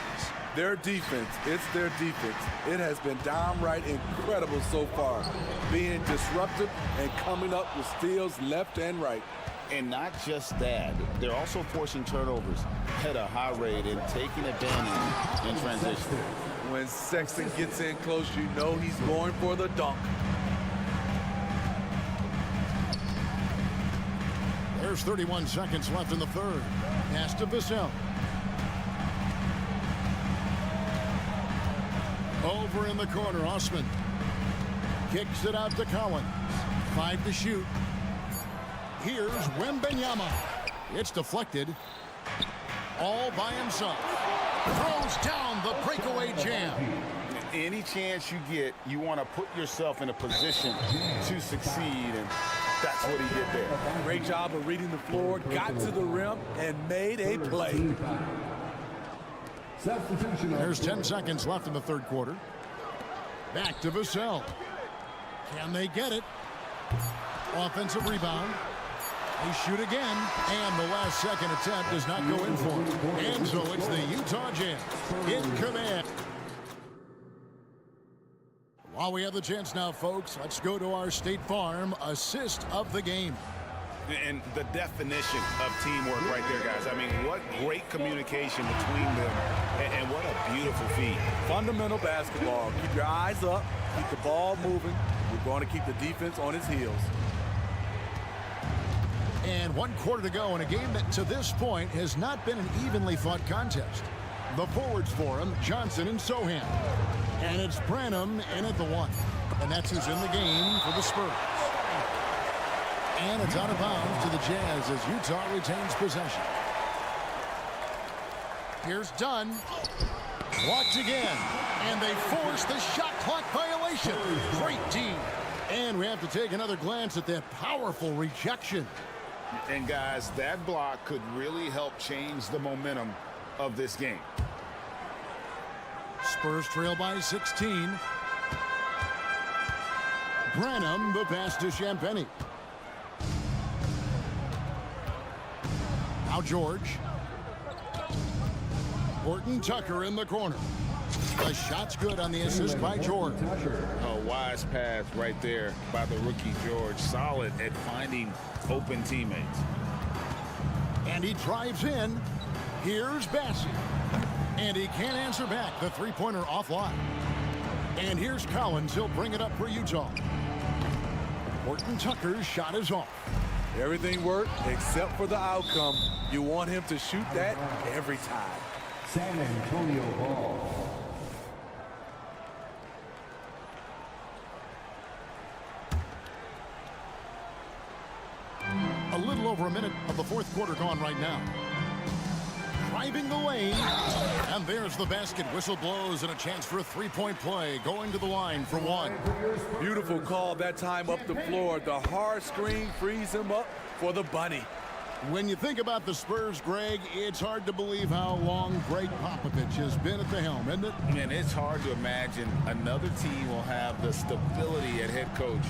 Their defense, it's their defense. It has been downright incredible so far. Being disruptive and coming up with steals left and right. And not just that, they're also forcing turnovers at a high rate and taking advantage in transition. When Sexton gets in close, you know he's going for the dunk. There's 31 seconds left in the third. Pass to Vassell. Over in the corner, Osman. Kicks it out to Collins. 5 to shoot. Here's Wembanyama. It's deflected. All by himself. Throws down the breakaway jam. Any chance you get, you want to put yourself in a position to succeed, and that's what he did there. Great job of reading the floor, got to the rim, and made a play. There's 10 seconds left in the third quarter. Back to Vassell. Can they get it? Offensive rebound. They shoot again, and the last second attempt does not go in for it. And so it's the Utah Jazz in command. While we have the chance now, folks, let's go to our State Farm assist of the game. And the definition of teamwork right there, guys. I mean, what great communication between them, and what a beautiful feed. Fundamental basketball. Keep your eyes up, keep the ball moving. We're going to keep the defense on its heels. And 1 quarter to go in a game that to this point has not been an evenly fought contest. The forwards for him, Johnson and Sohan. And it's Venom in at the 1. And that's who's in the game for the Spurs. And it's out of bounds to the Jazz as Utah retains possession. Here's Dunn. Blocked again. And they force the shot clock violation. Great team. And we have to take another glance at that powerful rejection. And guys, that block could really help change the momentum of this game. Spurs trail by 16. Venom, the pass to Champagny. Now George. Horton Tucker in the corner. The shot's good on the assist by George. A wise pass right there by the rookie George. Solid at finding open teammates. And he drives in. Here's Bassey. And he can't answer back. The three-pointer offline. And here's Collins. He'll bring it up for Utah. Horton Tucker's shot is off. Everything worked except for the outcome. You want him to shoot that every time. San Antonio ball. A little over a minute of the fourth quarter gone right now. Driving the lane. And there's the basket. Whistle blows and a chance for a three-point play. Going to the line for 1. Beautiful call that time up the floor. The hard screen frees him up for the bunny. When you think about the Spurs, Greg, it's hard to believe how long Greg Popovich has been at the helm, isn't it? And it's hard to imagine another team will have the stability at head coach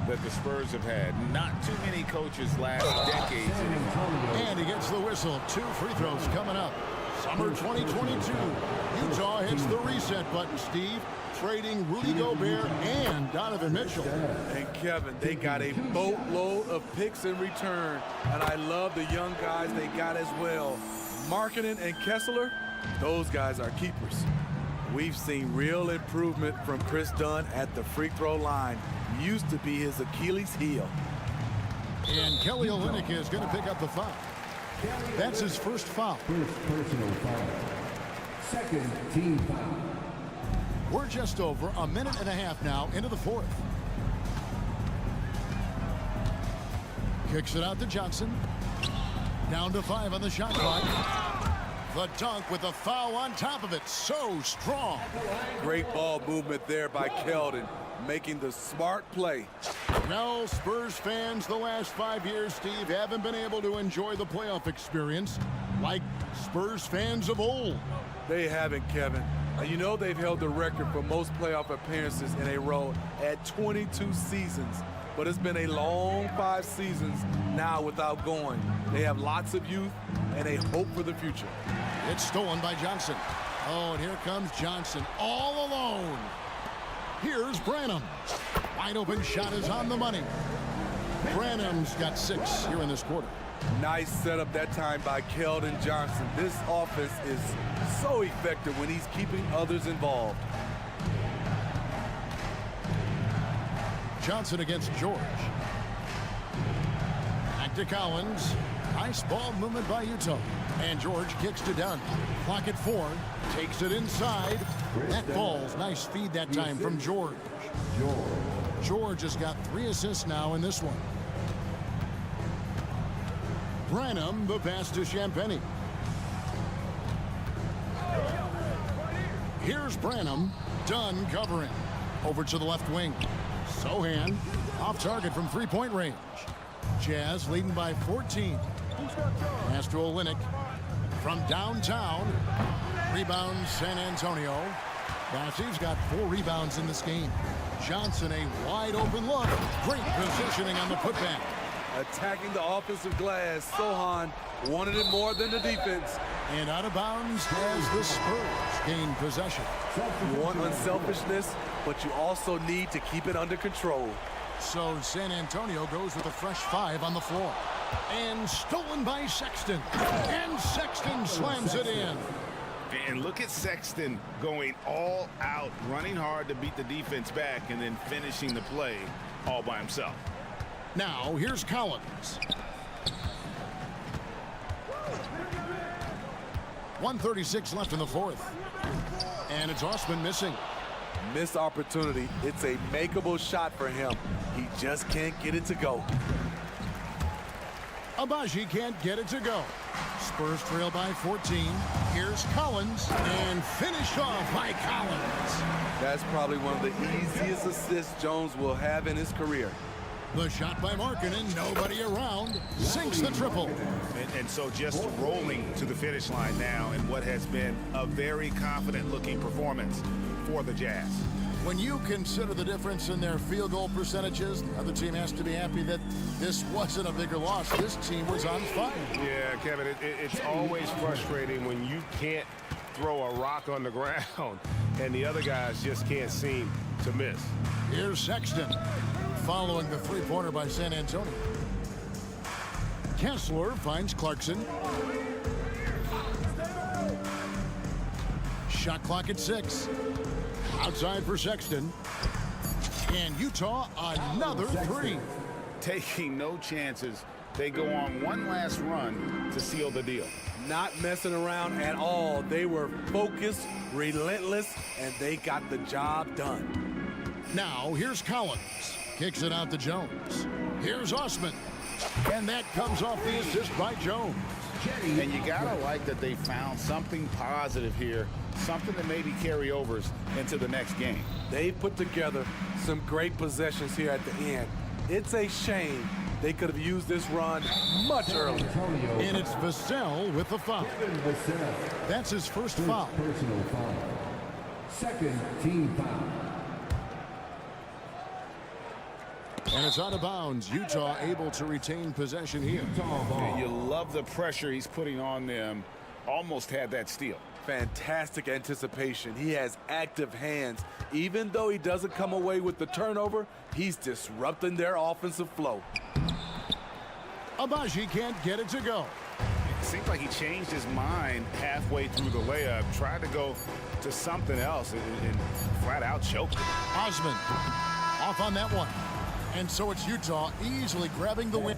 that the Spurs have had. Not too many coaches last decades anymore. And he gets the whistle. 2 free throws coming up. Summer 2022. Utah hits the reset button, Steve, trading Rudy Gobert and Donovan Mitchell. And Kevin, they got a boatload of picks in return. And I love the young guys they got as well. Markkanen and Kessler, those guys are keepers. We've seen real improvement from Chris Dunn at the free throw line. Used to be his Achilles heel. And Kelly Olynyk is going to pick up the foul. That's his first foul. First personal foul. Second team foul. We're just over a minute and a half now into the fourth. Kicks it out to Johnson. Down to 5 on the shot clock. The dunk with a foul on top of it. So strong. Great ball movement there by Keldon, making the smart play. Now, Spurs fans the last 5 years, Steve, haven't been able to enjoy the playoff experience like Spurs fans of old. They haven't, Kevin. You know they've held the record for most playoff appearances in a row at 22 seasons. But it's been a long 5 seasons now without going. They have lots of youth and a hope for the future. It's stolen by Johnson. Oh, and here comes Johnson all alone. Here's Venom. Wide open shot is on the money. Venom's got 6 here in this quarter. Nice setup that time by Keldon Johnson. This offense is so effective when he's keeping others involved. Johnson against George. Back to Collins. Nice ball movement by Utah. And George kicks to Dunn. Clock at 4. Takes it inside. That falls. Nice feed that time from George. George has got 3 assists now in this one. Venom, the pass to Champagny. Here's Venom. Dunn covering. Over to the left wing. Sohan off target from 3-point range. Jazz leading by 14. Pass to Olynyk from downtown. Rebound San Antonio. Bassey's got 4 rebounds in this game. Johnson, a wide open look. Great positioning on the putback. Attacking the offensive glass, Sohan wanted it more than the defense. And out of bounds as the Spurs gain possession. You want unselfishness, but you also need to keep it under control. So San Antonio goes with a fresh 5 on the floor. And stolen by Sexton. And Sexton slams it in. And look at Sexton going all out, running hard to beat the defense back, and then finishing the play all by himself. Now, here's Collins. 1:36 left in the fourth. And it's Osman missing. Missed opportunity. It's a makeable shot for him. He just can't get it to go. Agbaji can't get it to go. Spurs trail by 14. Here's Collins, and finished off by Collins. That's probably one of the easiest assists Jones will have in his career. The shot by Markkanen, nobody around, sinks the triple. And so just rolling to the finish line now in what has been a very confident-looking performance for the Jazz. When you consider the difference in their field goal percentages, the other team has to be happy that this wasn't a bigger loss. This team was on fire. Yeah, Kevin, it's always frustrating when you can't throw a rock on the ground and the other guys just can't seem to miss. Here's Sexton following the three-pointer by San Antonio. Kessler finds Clarkson. Shot clock at 6. Outside for Sexton. And Utah, another 3. Taking no chances. They go on one last run to seal the deal. Not messing around at all. They were focused, relentless, and they got the job done. Now, here's Collins. Kicks it out to Jones. Here's Osman. And that comes off the assist by Jones. And you gotta like that they found something positive here, something that maybe carry overs into the next game. They put together some great possessions here at the end. It's a shame they could have used this run much earlier. And it's Vassell with the foul. That's his first foul. Personal foul. Second team foul. And it's out of bounds. Utah able to retain possession here. And you love the pressure he's putting on them. Almost had that steal. Fantastic anticipation. He has active hands. Even though he doesn't come away with the turnover, he's disrupting their offensive flow. Agbaji can't get it to go. It seems like he changed his mind halfway through the layup, tried to go to something else, and flat out choked it. Osman off on that one. And so it's Utah easily grabbing the win.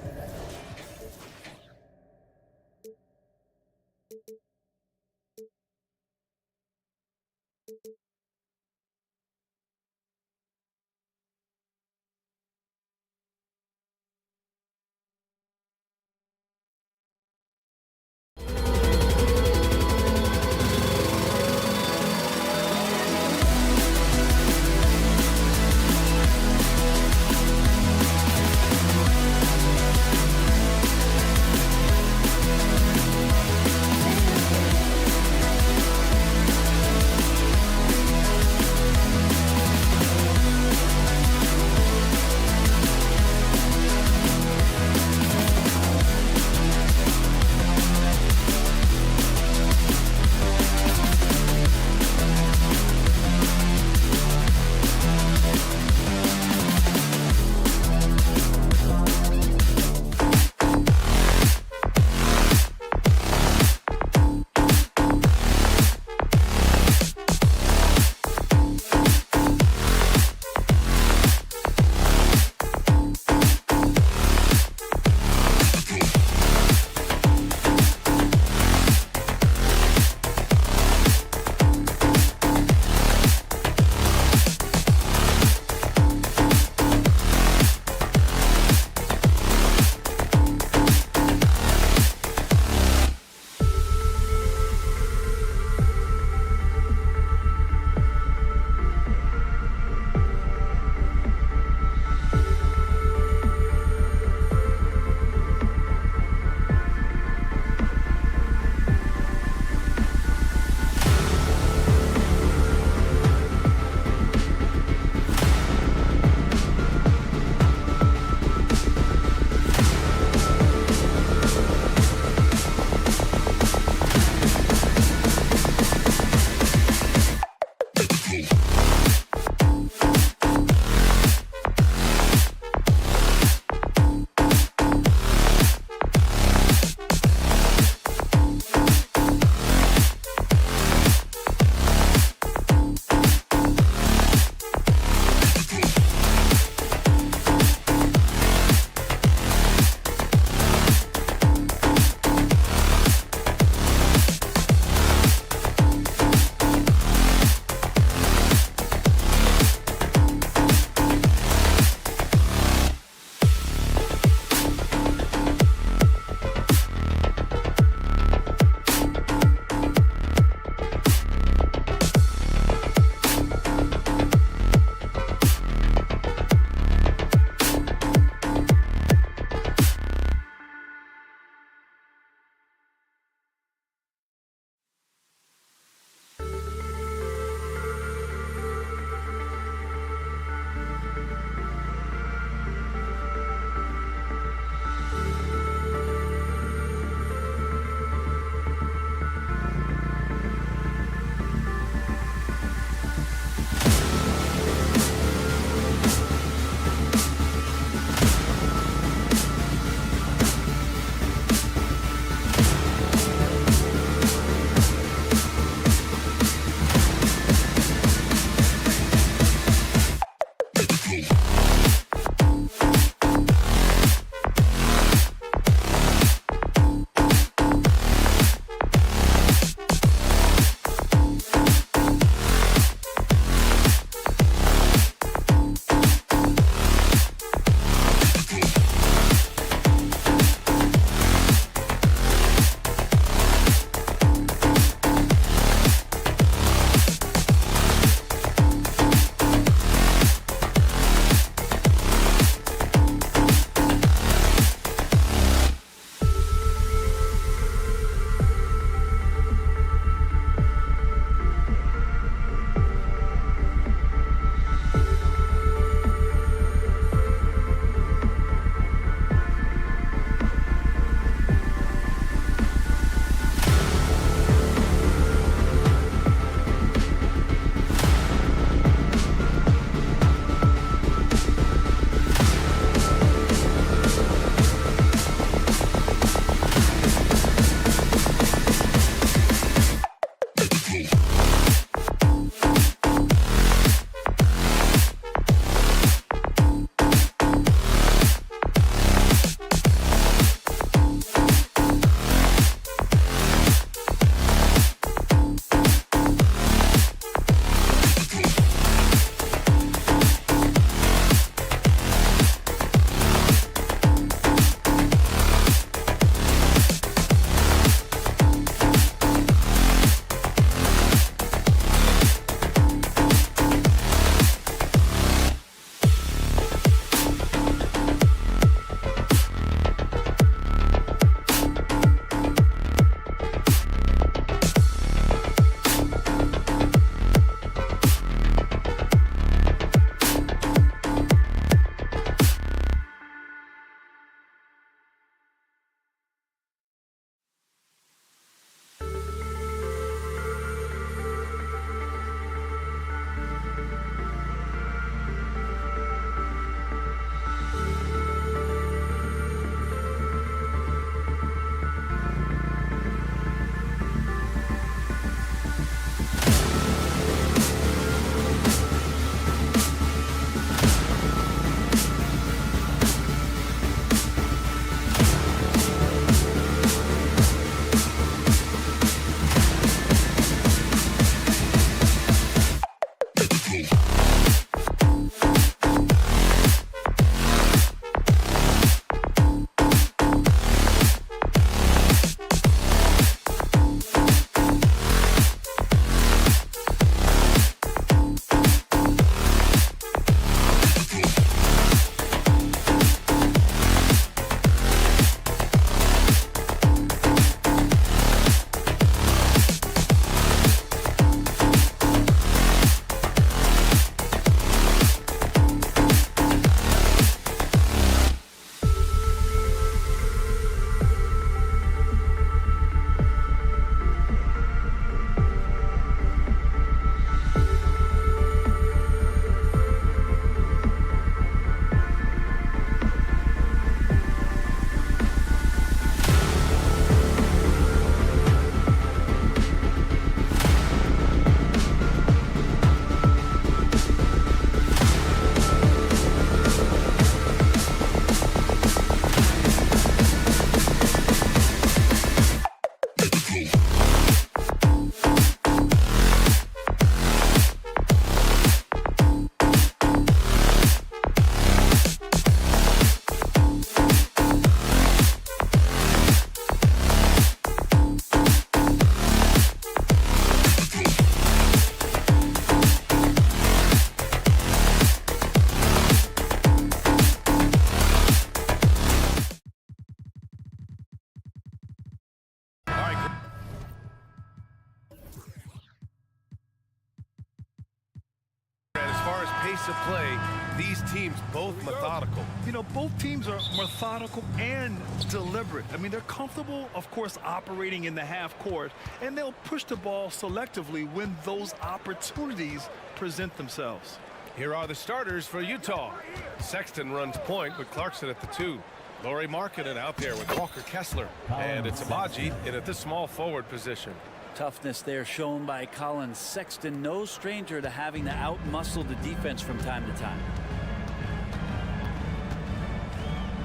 of play. These teams both methodical. You know, both teams are methodical and deliberate. I mean, they're comfortable, of course, operating in the half court, and they'll push the ball selectively when those opportunities present themselves. Here are the starters for Utah. Sexton runs point with Clarkson at the 2. Lauri Markkanen out there with Walker Kessler. And it's Abaji in at the small forward position. Toughness there shown by Colin Sexton. No stranger to having to outmuscle the defense from time to time.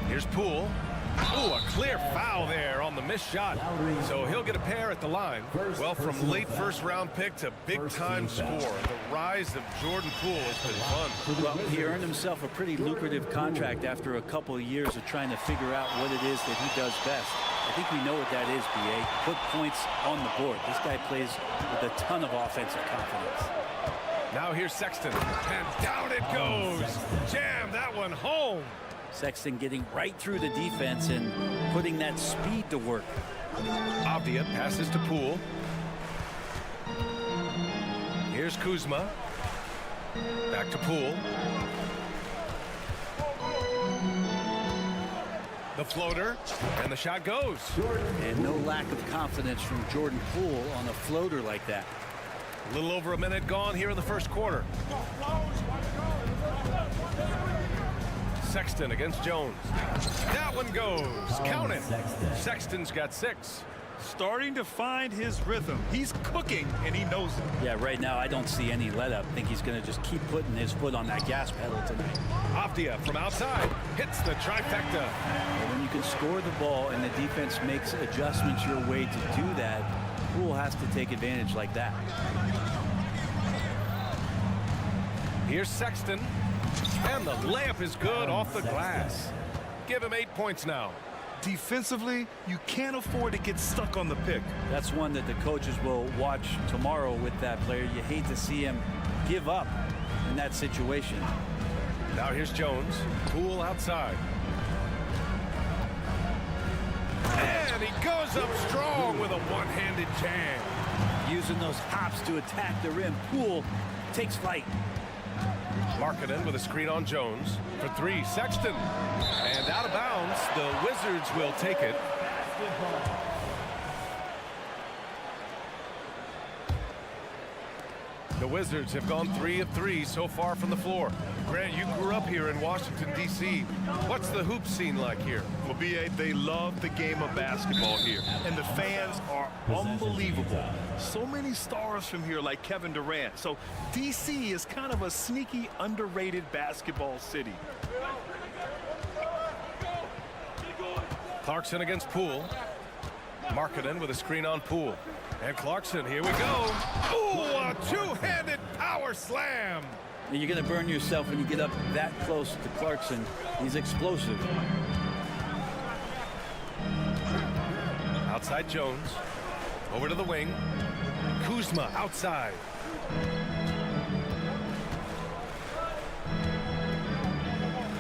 Here's Poole. Ooh, a clear foul there on the missed shot. So he'll get a pair at the line. Well, from late first-round pick to big-time score, the rise of Jordan Poole has been fun. Well, he earned himself a pretty lucrative contract after a couple of years of trying to figure out what it is that he does best. I think we know what that is, B.A. Put points on the board. This guy plays with a ton of offensive confidence. Now here's Sexton, and down it goes. Jam that one home. Sexton getting right through the defense and putting that speed to work. Avdia passes to Poole. Here's Kuzma. Back to Poole. The floater, and the shot goes. And no lack of confidence from Jordan Poole on a floater like that. A little over a minute gone here in the first quarter. Sexton against Jones. That one goes. Count it. Sexton's got 6. Starting to find his rhythm. He's cooking, and he knows it. Yeah, right now I don't see any let up. I think he's going to just keep putting his foot on that gas pedal tonight. Avdia from outside hits the trifecta. And when you can score the ball and the defense makes adjustments your way to do that, Poole has to take advantage like that. Here's Sexton. And the layup is good off the glass. Give him 8 points now. Defensively, you can't afford to get stuck on the pick. That's one that the coaches will watch tomorrow with that player. You hate to see him give up in that situation. Now here's Jones. Poole outside. And he goes up strong with a one-handed jam. Using those hops to attack the rim. Poole takes flight. Markkanen with a screen on Jones for 3. Sexton. And out of bounds. The Wizards will take it. The Wizards have gone 3 of 3 so far from the floor. Grant, you grew up here in Washington, D.C. What's the hoop scene like here? Well, B.A., they love the game of basketball here, and the fans are unbelievable. So many stars from here like Kevin Durant. So D.C. is kind of a sneaky, underrated basketball city. Clarkson against Poole. Markkanen with a screen on Poole. And Clarkson, here we go. Ooh, a two-handed power slam. You're going to burn yourself when you get up that close to Clarkson. He's explosive. Outside Jones. Over to the wing. Kuzma outside.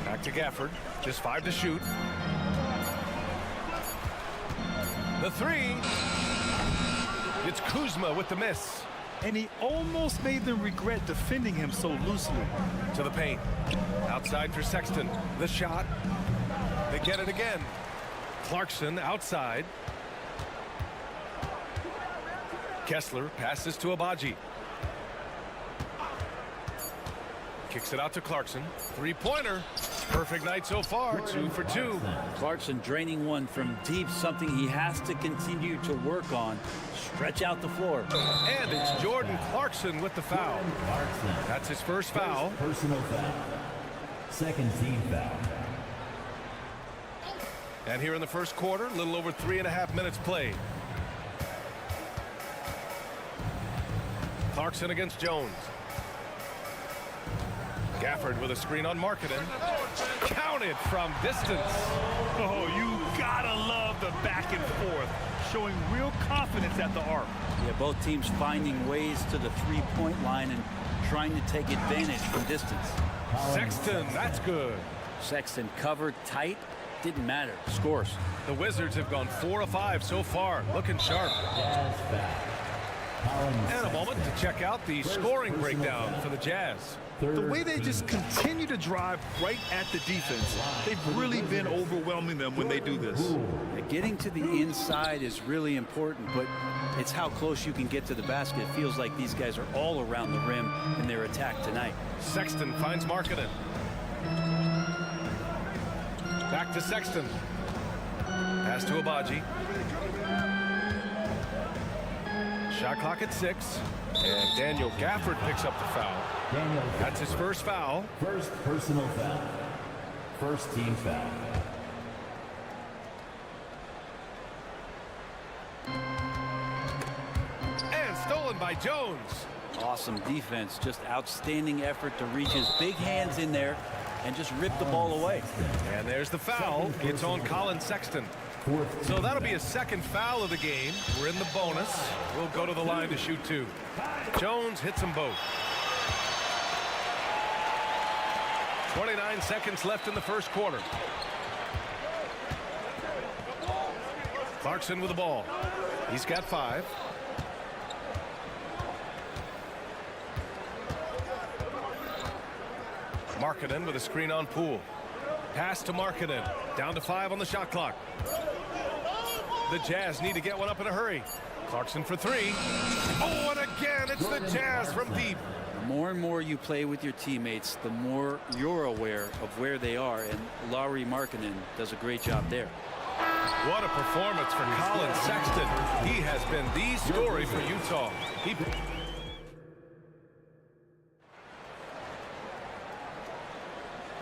Back to Gafford. Just 5 to shoot. The 3. It's Kuzma with the miss. And he almost made them regret defending him so loosely. To the paint. Outside for Sexton. The shot. They get it again. Clarkson outside. Kessler passes to Abaji. Kicks it out to Clarkson. 3-pointer. Perfect night so far. 2 for 2. Clarkson draining one from deep, something he has to continue to work on. Stretch out the floor. And it's Jordan Clarkson with the foul. That's his first foul. Personal foul. Second team foul. And here in the first quarter, a little over 3.5 minutes played. Clarkson against Jones. Gafford with a screen on Markkanen. Counted from distance. Oh, you gotta love the back and forth. Showing real confidence at the arc. Yeah, both teams finding ways to the three-point line and trying to take advantage from distance. Sexton, that's good. Sexton covered tight. Didn't matter. Scores. The Wizards have gone 4 of 5 so far. Looking sharp. And a moment to check out the scoring breakdown for the Jazz. The way they just continue to drive right at the defense, they've really been overwhelming them when they do this. Getting to the inside is really important, but it's how close you can get to the basket. It feels like these guys are all around the rim in their attack tonight. Sexton finds Markkanen. Back to Sexton. Pass to Abaji. Shot clock at 6. And Daniel Gafford picks up the foul. That's his first foul. First personal foul. First team foul. And stolen by Jones. Awesome defense. Just outstanding effort to reach his big hands in there and just rip the ball away. And there's the foul. It's on Colin Sexton. So that'll be a second foul of the game. We're in the bonus. We'll go to the line to shoot 2. Jones hits them both. 29 seconds left in the first quarter. Clarkson with the ball. He's got 5. Markkanen with a screen on Poole. Pass to Markkanen. Down to 5 on the shot clock. The Jazz need to get one up in a hurry. Clarkson for 3. Oh, and again, it's the Jazz from deep. The more and more you play with your teammates, the more you're aware of where they are, and Lauri Markkanen does a great job there. What a performance for Colin Sexton. He has been the story for Utah.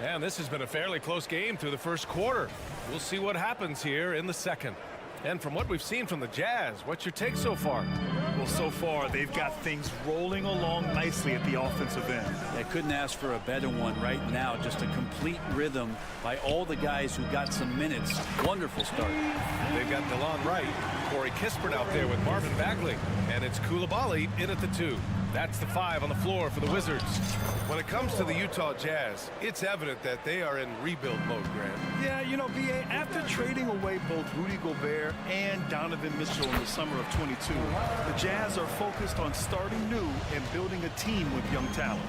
And this has been a fairly close game through the first quarter. We'll see what happens here in the second. And from what we've seen from the Jazz, what's your take so far? Well, so far, they've got things rolling along nicely at the offensive end. I couldn't ask for a better one right now. Just a complete rhythm by all the guys who got some minutes. Wonderful start. They've got DeLon Wright, Corey Kispert out there with Marvin Bagley, and it's Coulibaly in at the 2. That's the 5 on the floor for the Wizards. When it comes to the Utah Jazz, it's evident that they are in rebuild mode, Grant. Yeah, you know, B.A., after trading away both Rudy Gobert and Donovan Mitchell in the summer of 22, the Jazz are focused on starting new and building a team with young talent.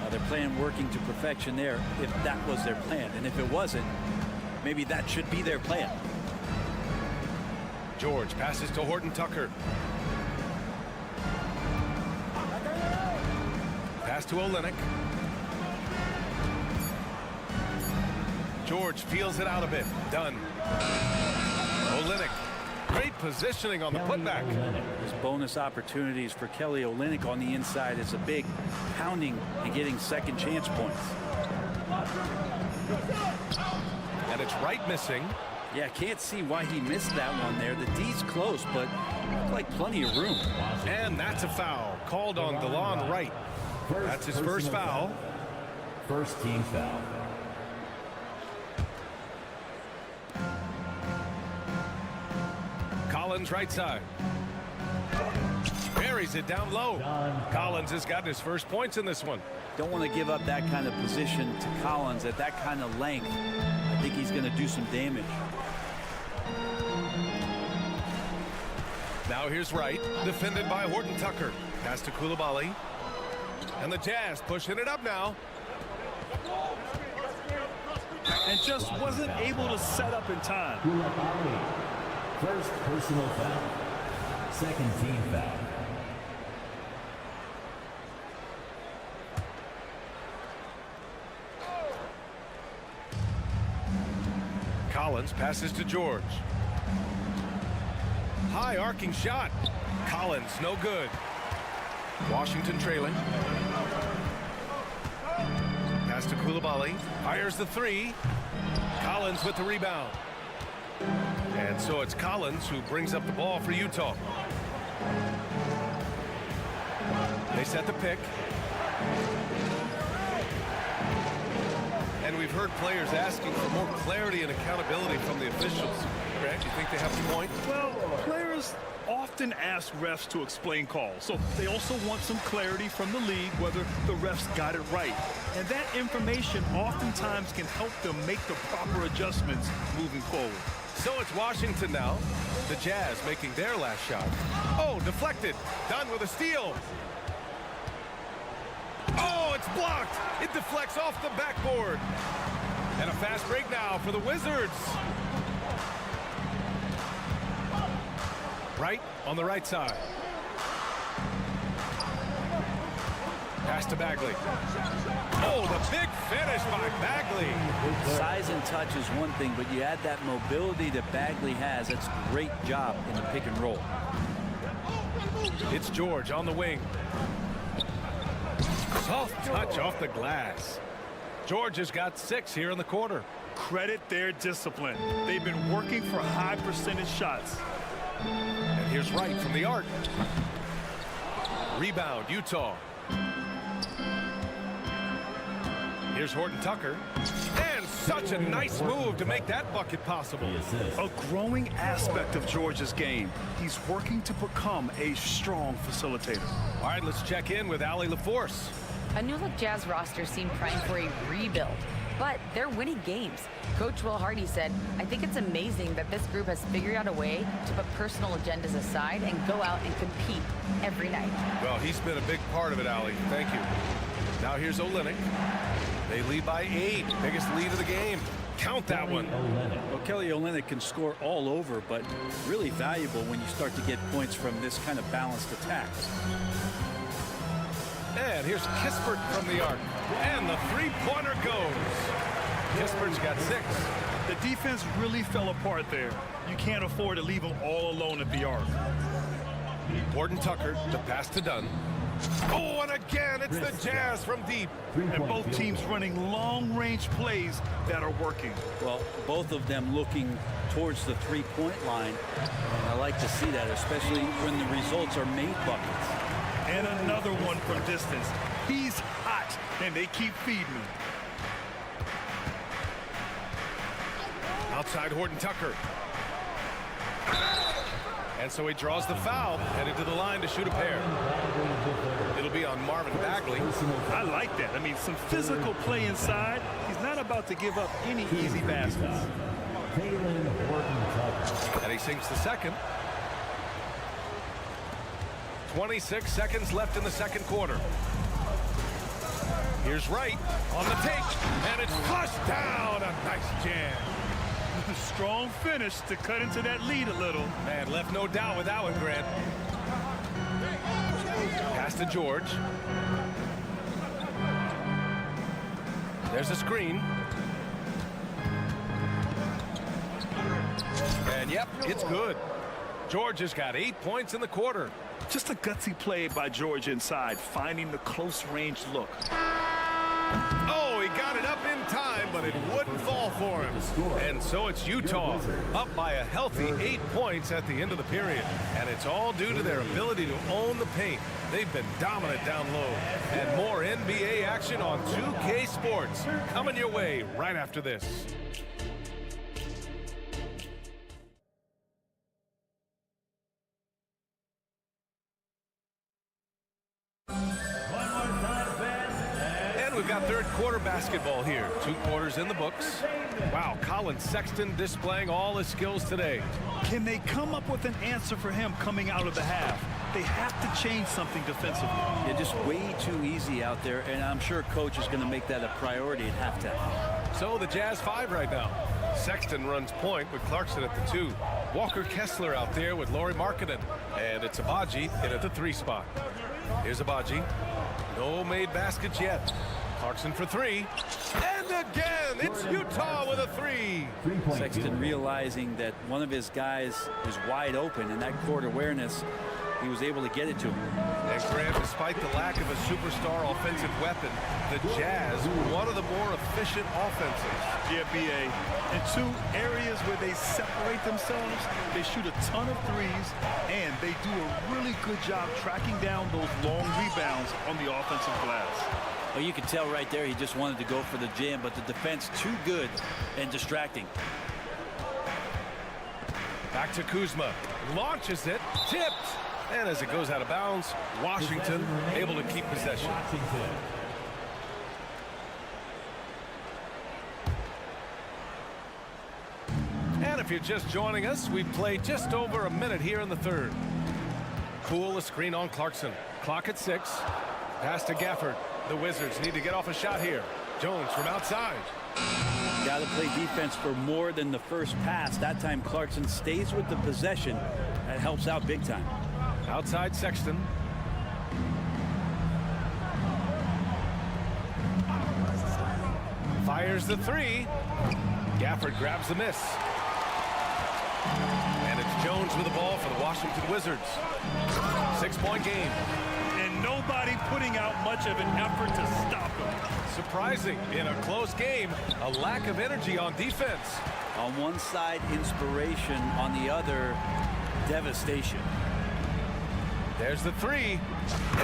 Their plan working to perfection there, if that was their plan. And if it wasn't, maybe that should be their plan. George passes to Horton Tucker. Pass to Olynyk. George feels it out a bit. Done. Olynyk. Great positioning on the putback. There's bonus opportunities for Kelly Olynyk on the inside. It's a big pounding and getting second chance points. And it's Wright missing. Yeah, can't see why he missed that one there. The D's close, but like plenty of room. And that's a foul called on DeLon Wright. That's his first foul. First team foul. Collins right side. Buries it down low. Collins has gotten his first points in this one. Don't want to give up that kind of position to Collins at that kind of length. I think he's going to do some damage. Now here's Wright, defended by Horton Tucker. Pass to Coulibaly. And the Jazz pushing it up now. And just wasn't able to set up in time. First personal foul. Second team foul. Collins passes to George. High arcing shot. Collins, no good. Washington trailing. Pass to Coulibaly. Fires the 3. Collins with the rebound. And so it's Collins who brings up the ball for Utah. They set the pick. And we've heard players asking for more clarity and accountability from the officials. Grant, you think they have the point? Well, players often ask refs to explain calls, so they also want some clarity from the league whether the refs got it right. And that information oftentimes can help them make the proper adjustments moving forward. So it's Washington now. The Jazz making their last shot. Oh, deflected. Done with a steal. Oh, it's blocked. It deflects off the backboard. And a fast break now for the Wizards. Right on the right side. Pass to Bagley. Oh, the big finish by Bagley. Size and touch is one thing, but you add that mobility that Bagley has. That's a great job in the pick and roll. It's George on the wing. Soft touch off the glass. George has got 6 here in the quarter. Credit their discipline. They've been working for high percentage shots. And here's Wright from the arc. Rebound, Utah. Here's Horton Tucker. And such a nice move to make that bucket possible. A growing aspect of George's game. He's working to become a strong facilitator. All right, let's check in with Allie LaForce. A new-look Jazz roster seemed primed for a rebuild, but they're winning games. Coach Will Hardy said, "I think it's amazing that this group has figured out a way to put personal agendas aside and go out and compete every night." Well, he's been a big part of it, Allie. Thank you. Now here's Olynyk. They lead by 8. Biggest lead of the game. Count that one. Well, Kelly Olynyk can score all over, but really valuable when you start to get points from this kind of balanced attack. And here's Kispert from the arc. And the three-pointer goes. Kispert's got 6. The defense really fell apart there. You can't afford to leave them all alone at the arc. Horton Tucker, the pass to Dunn. Oh, and again, it's the Jazz from deep. And both teams running long-range plays that are working. Well, both of them looking towards the three-point line. And I like to see that, especially when the results are made buckets. And another one from distance. He's hot, and they keep feeding him. Outside Horton Tucker. And so he draws the foul, headed to the line to shoot a pair. It'll be on Marvin Bagley. I like that. I mean, some physical play inside. He's not about to give up any easy baskets. And he sinks the second. 26 seconds left in the second quarter. Here's Wright on the take, and it's flushed down. A nice jam. Strong finish to cut into that lead a little. Man, left no doubt with that one, Grant. Pass to George. There's a screen. And yep, it's good. George has got 8 points in the quarter. Just a gutsy play by George inside, finding the close range look. Oh, he got it up in time, but it wouldn't fall for him. And so it's Utah, up by a healthy 8 points at the end of the period. And it's all due to their ability to own the paint. They've been dominant down low. And more NBA action on 2K Sports coming your way right after this. We've got third quarter basketball here. 2 quarters in the books. Wow, Colin Sexton displaying all his skills today. Can they come up with an answer for him coming out of the half? They have to change something defensively. Yeah, just way too easy out there, and I'm sure coach is going to make that a priority at halftime. So the Jazz 5 right now. Sexton runs point with Clarkson at the 2. Walker Kessler out there with Lauri Markkanen. And it's Abaji in at the 3 spot. Here's Abaji. No made baskets yet. Clarkson for 3. And again, it's Utah with a 3. Sexton realizing that one of his guys is wide open, and that court awareness, he was able to get it to him. And Grant, despite the lack of a superstar offensive weapon, the Jazz were one of the more efficient offenses. Yeah, B.A. In 2 areas where they separate themselves, they shoot a ton of threes, and they do a really good job tracking down those long rebounds on the offensive glass. Well, you can tell right there he just wanted to go for the jam, but the defense too good and distracting. Back to Kuzma. Launches it. Tipped. And as it goes out of bounds, Washington able to keep possession. And if you're just joining us, we've played just over a minute here in the third. Poole, a screen on Clarkson. Clock at 6. Pass to Gafford. The Wizards need to get off a shot here. Jones from outside. Got to play defense for more than the first pass. That time Clarkson stays with the possession. That helps out big time. Outside Sexton. Fires the 3. Gafford grabs the miss. And it's Jones with the ball for the Washington Wizards. 6-point game. And nobody putting out much of an effort to stop him. Surprising in a close game, a lack of energy on defense. On one side, inspiration. On the other, devastation. There's the 3.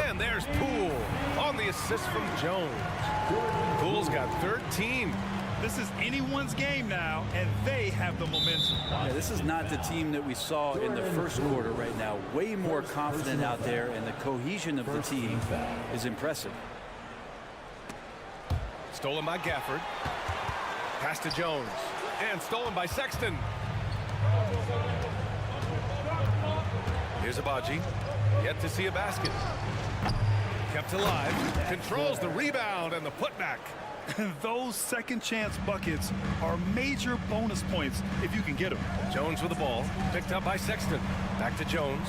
And there's Poole on the assist from Jones. Poole's got 13. This is anyone's game now, and they have the momentum. Yeah, this is not the team that we saw in the first quarter right now. Way more confident out there, and the cohesion of the team is impressive. Stolen by Gafford. Pass to Jones. And stolen by Sexton. Here's Abaji. Yet to see a basket. Kept alive. Controls the rebound and the putback. Those second chance buckets are major bonus points if you can get them. Jones with the ball. Picked up by Sexton. Back to Jones.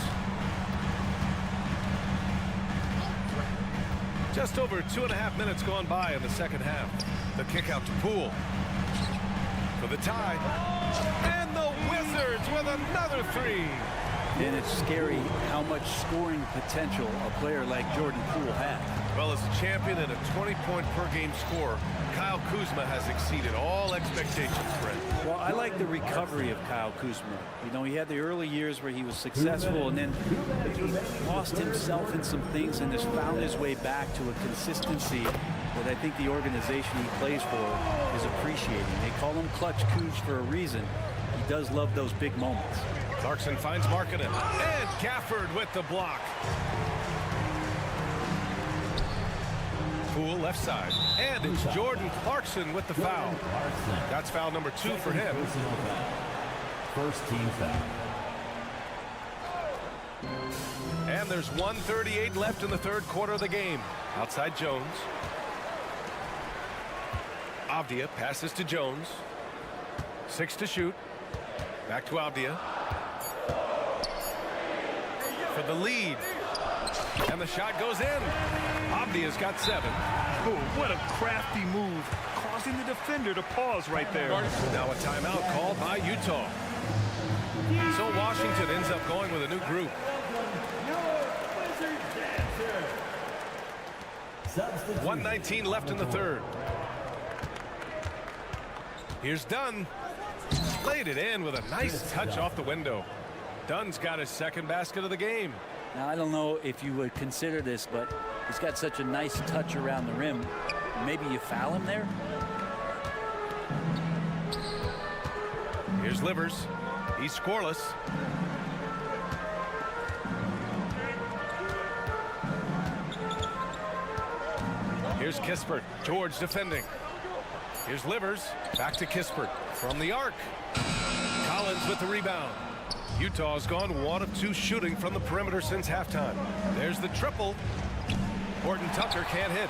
Just over 2.5 minutes gone by in the second half. The kick out to Poole. For the tie. And the Wizards with another 3. And it's scary how much scoring potential a player like Jordan Poole has. Well, as a champion and a 20-point-per-game scorer, Kyle Kuzma has exceeded all expectations, Brent. Well, I like the recovery of Kyle Kuzma. You know, he had the early years where he was successful, and then he lost himself in some things and has found his way back to a consistency that I think the organization he plays for is appreciating. They call him Clutch Kuz for a reason. He does love those big moments. Clarkson finds Markkanen. And Gafford with the block. Poole left side. And it's Jordan Clarkson with the foul. That's foul number 2 for him. First team foul. And there's 1:38 left in the third quarter of the game. Outside Jones. Avdia passes to Jones. 6 to shoot. Back to Avdia. For the lead. And the shot goes in. Avdia's got 7. Oh, what a crafty move, causing the defender to pause right there. Now a timeout called by Utah. So Washington ends up going with a new group. 1:19 left in the third. Here's Dunn. Laid it in with a nice touch off the window. Dunn's got his second basket of the game. Now, I don't know if you would consider this, but he's got such a nice touch around the rim. Maybe you foul him there? Here's Livers. He's scoreless. Here's Kispert. George defending. Here's Livers. Back to Kispert. From the arc. Collins with the rebound. Utah's gone 1 of 2 shooting from the perimeter since halftime. There's the triple. Horton Tucker can't hit.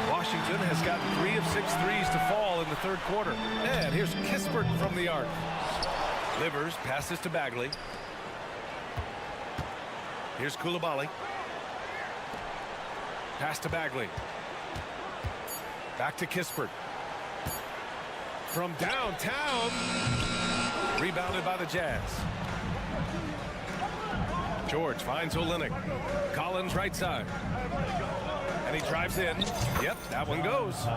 Washington has gotten 3 of 6 threes to fall in the third quarter. And here's Kispert from the arc. Livers passes to Bagley. Here's Coulibaly. Pass to Bagley. Back to Kispert. From downtown. Rebounded by the Jazz. George finds Olynyk. Collins right side. And he drives in. Yep, that one goes.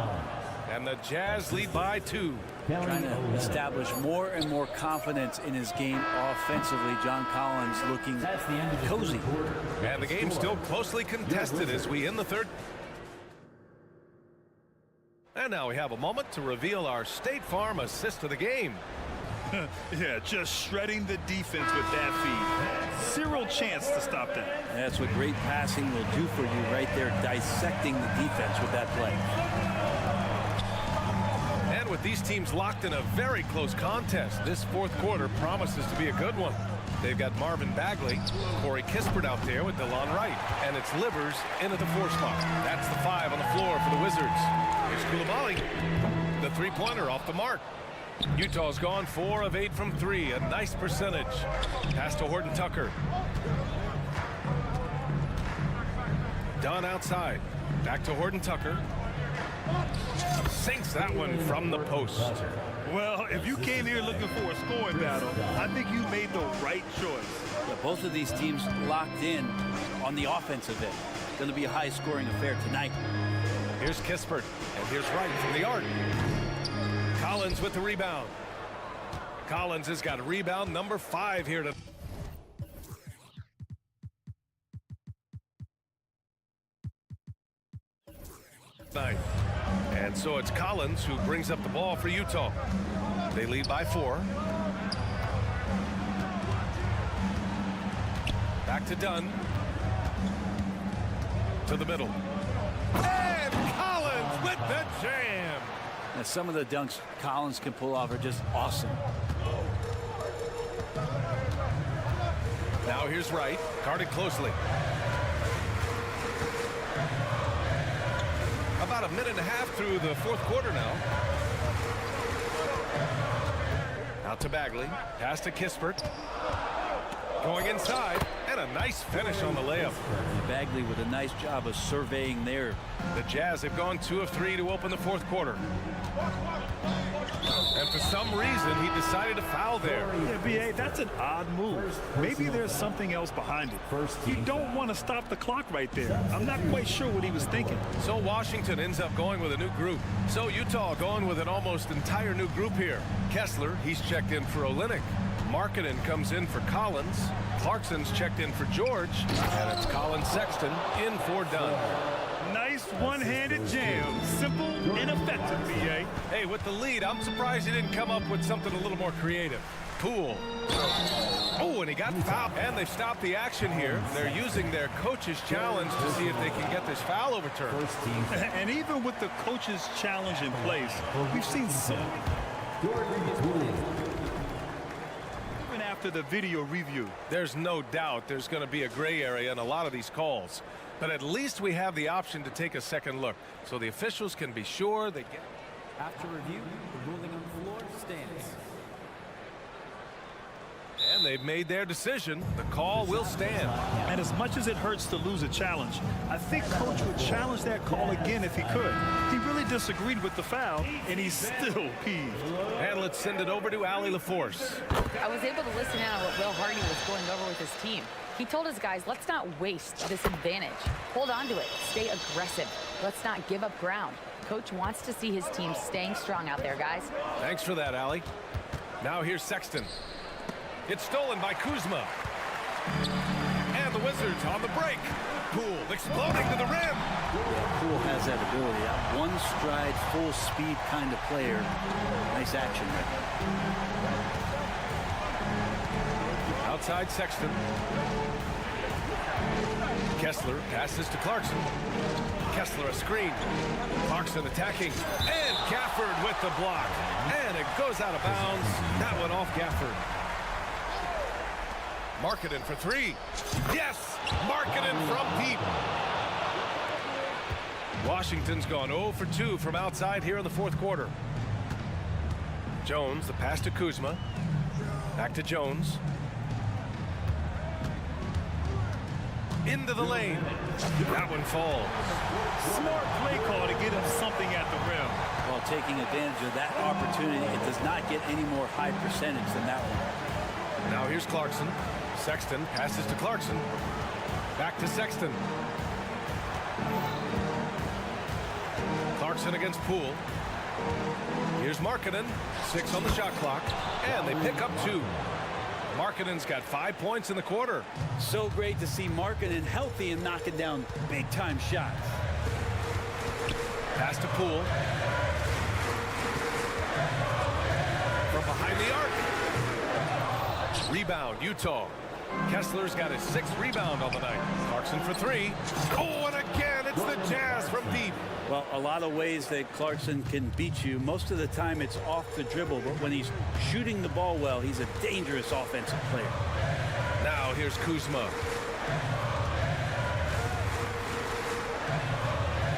And the Jazz lead by 2. Trying to establish more and more confidence in his game offensively. John Collins looking cozy. And the game's still closely contested as we end the third. And now we have a moment to reveal our State Farm assist of the game. Yeah, just shredding the defense with that feed. Zero chance to stop that. That's what great passing will do for you right there, dissecting the defense with that play. And And with these teams locked in a very close contest, this fourth quarter promises to be a good one. They've got Marvin Bagley, Corey Kispert out there with DeLon Wright, and it's Livers in at the 4 spot. That's the 5 on the floor for the Wizards. Here's Koulibaly. The three-pointer off the mark. Utah's gone 4 of 8 from 3, a nice percentage. Pass to Horton Tucker. Dunn outside. Back to Horton Tucker. Sinks that one from the post. Well, if you came here looking for a scoring battle, I think you made the right choice. Yeah, both of these teams locked in on the offensive end. It's going to be a high-scoring affair tonight. Here's Kispert, and here's Wright from the arc. Collins with the rebound. Collins has got rebound number 5 here tonight. And so it's Collins who brings up the ball for Utah. They lead by 4. Back to Dunn. To the middle. And Collins with the jam. Now, some of the dunks Collins can pull off are just awesome. Now here's Wright, guarded closely. About a minute and a half through the fourth quarter now. Out to Bagley, pass to Kispert. Going inside, and a nice finish on the layup. Bagley with a nice job of surveying there. The Jazz have gone 2 of 3 to open the fourth quarter. And for some reason, he decided to foul there. Yeah, B.A., that's an odd move. Maybe there's something else behind it. You don't want to stop the clock right there. I'm not quite sure what he was thinking. So Washington ends up going with a new group. So Utah going with an almost entire new group here. Kessler, he's checked in for Olynyk. Markkanen comes in for Collins. Clarkson's checked in for George. And it's Colin Sexton in for Dunn. Nice one-handed jam. Simple and effective, B.A. Hey, with the lead, I'm surprised he didn't come up with something a little more creative. Poole. Oh, and he got fouled. And they've stopped the action here. They're using their coach's challenge to see if they can get this foul overturned. And even with the coach's challenge in place, we've seen some. Even after the video review. There's no doubt there's going to be a gray area in a lot of these calls. But at least we have the option to take a second look, so the officials can be sure they get. After review, the ruling on the floor stands. And they've made their decision. The call will stand. And as much as it hurts to lose a challenge, I think Coach would challenge that call again if he could. He really disagreed with the foul, and he's still peeved. And let's send it over to Allie LaForce. I was able to listen in on what Will Hardy was going over with his team. He told his guys, let's not waste this advantage. Hold on to it. Stay aggressive. Let's not give up ground. Coach wants to see his team staying strong out there, guys. Thanks for that, Allie. Now here's Sexton. It's stolen by Kuzma. And the Wizards on the break. Poole exploding to the rim. Yeah, Poole has that ability. That one stride, full speed kind of player. Nice action there. Outside Sexton. Kessler passes to Clarkson. Kessler a screen. Clarkson attacking. And Gafford with the block. And it goes out of bounds. That one off Gafford. Markkanen for 3. Yes! Markkanen from deep. Washington's gone 0 for 2 from outside here in the fourth quarter. Jones, the pass to Kuzma. Back to Jones. Into the lane. That one falls. Smart play call to get him something at the rim. While taking advantage of that opportunity, it does not get any more high percentage than that one. Now here's Clarkson. Sexton passes to Clarkson. Back to Sexton. Clarkson against Poole. Here's Markkanen. 6 on the shot clock. And they pick up 2. Markkanen's got 5 points in the quarter. So great to see Markkanen healthy and knocking down big-time shots. Pass to Poole. From behind the arc. Rebound, Utah. Kessler's got his 6th rebound on the night. Clarkson for 3. Oh, and again, hits the Jazz from deep. Well, a lot of ways that Clarkson can beat you. Most of the time it's off the dribble, but when he's shooting the ball well, he's a dangerous offensive player. Now here's Kuzma.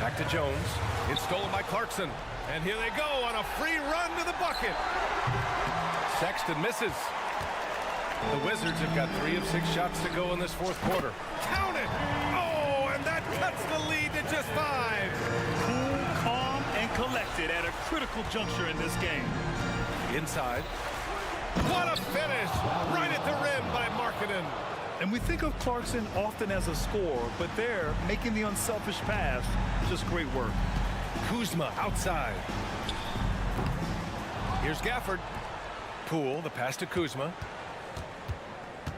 Back to Jones. It's stolen by Clarkson. And here they go on a free run to the bucket. Sexton misses. The Wizards have got 3 of 6 shots to go in this fourth quarter. Count it! Oh, and that cuts the lead to just 5. Cool, calm, and collected at a critical juncture in this game. Inside. What a finish! Right at the rim by Markkanen. And we think of Clarkson often as a scorer, but there, making the unselfish pass, just great work. Kuzma outside. Here's Gafford. Poole, the pass to Kuzma.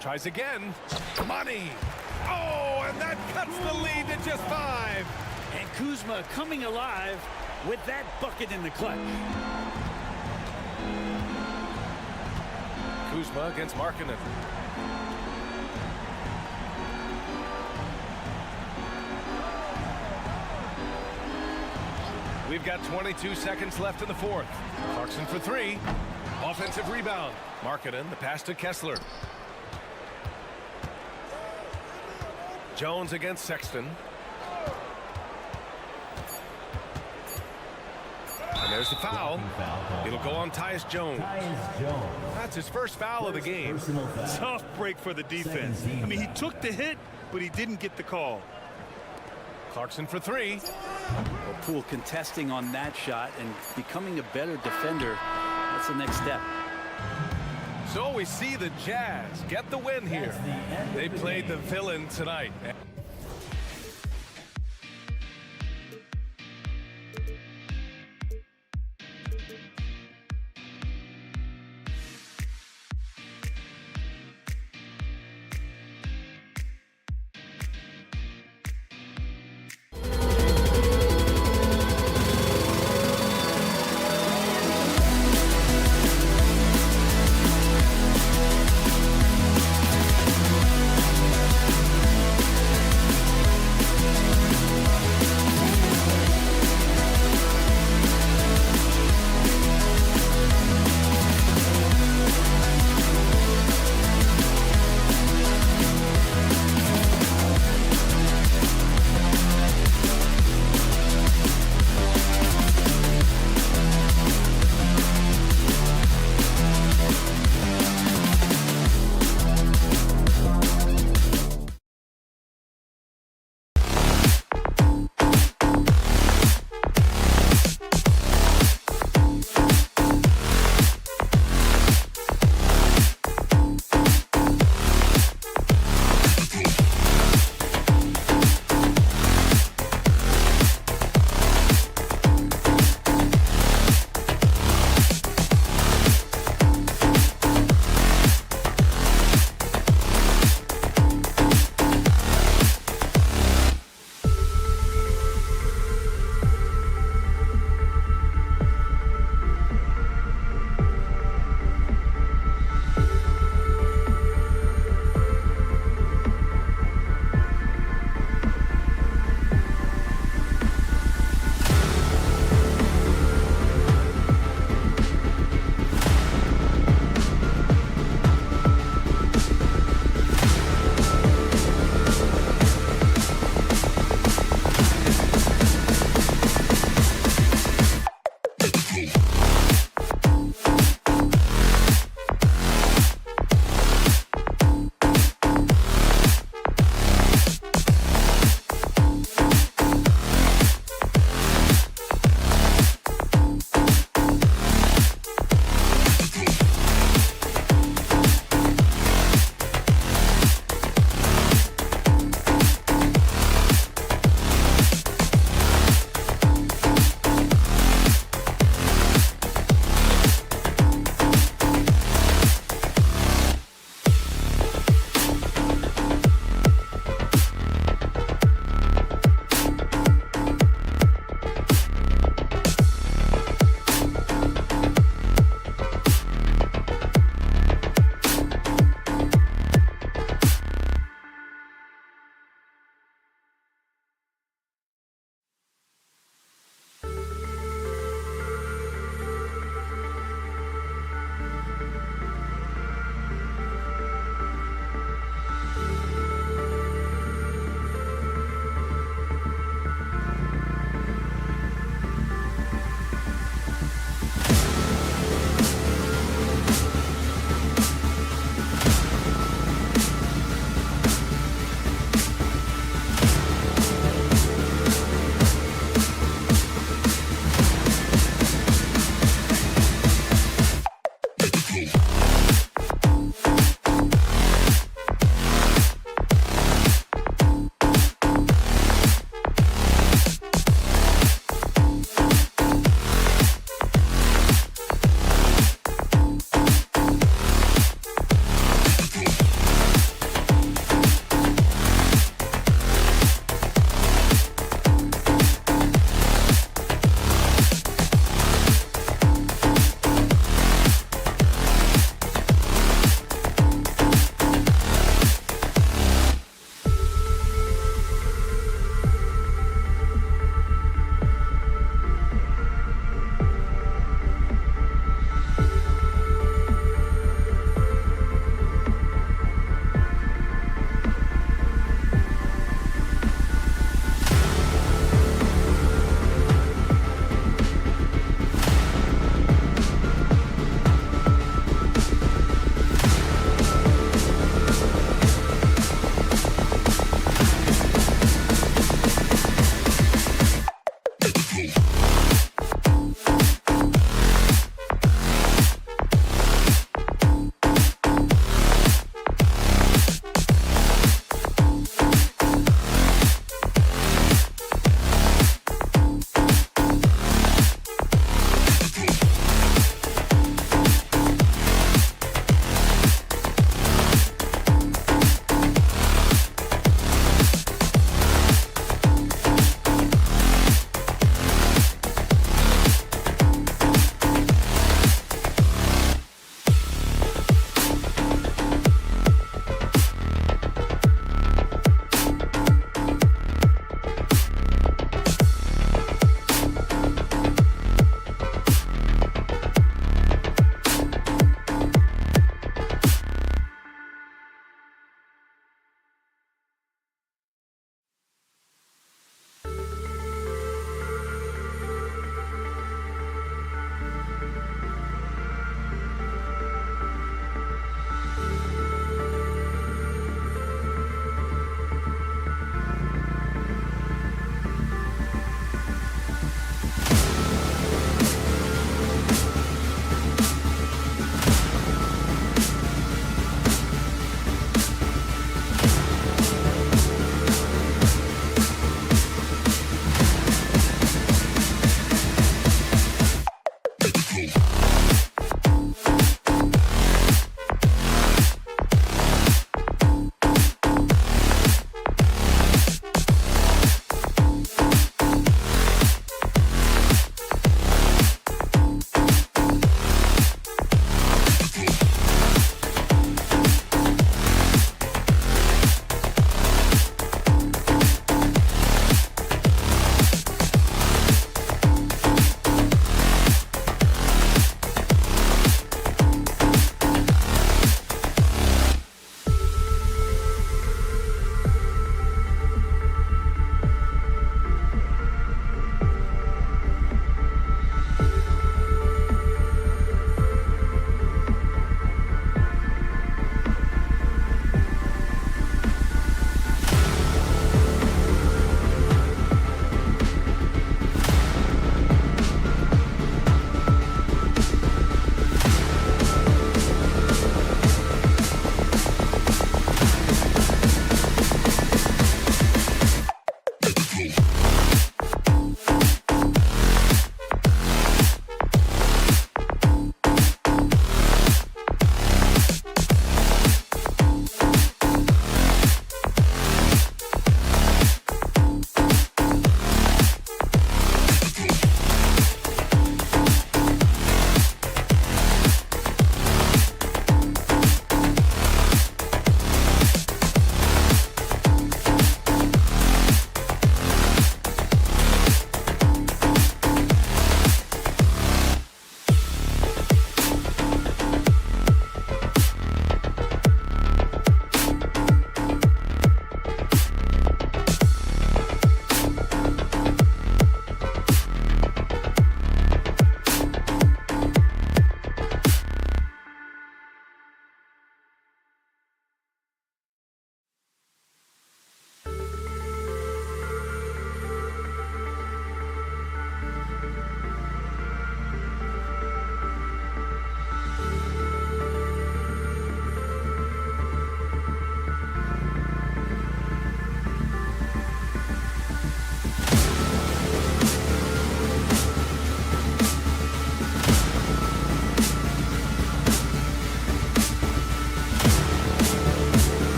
Tries again. Money. Oh, and that cuts the lead to just 5. And Kuzma coming alive with that bucket in the clutch. Kuzma against Markkanen. We've got 22 seconds left in the fourth. Clarkson for 3. Offensive rebound. Markkanen, the pass to Kessler. Jones against Sexton. And there's the foul. It'll go on Tyus Jones. That's his first foul of the game. Tough break for the defense. I mean, he took the hit, but he didn't get the call. Clarkson for 3. Well, Poole contesting on that shot and becoming a better defender. That's the next step. So we see the Jazz get the win here. They played the villain tonight.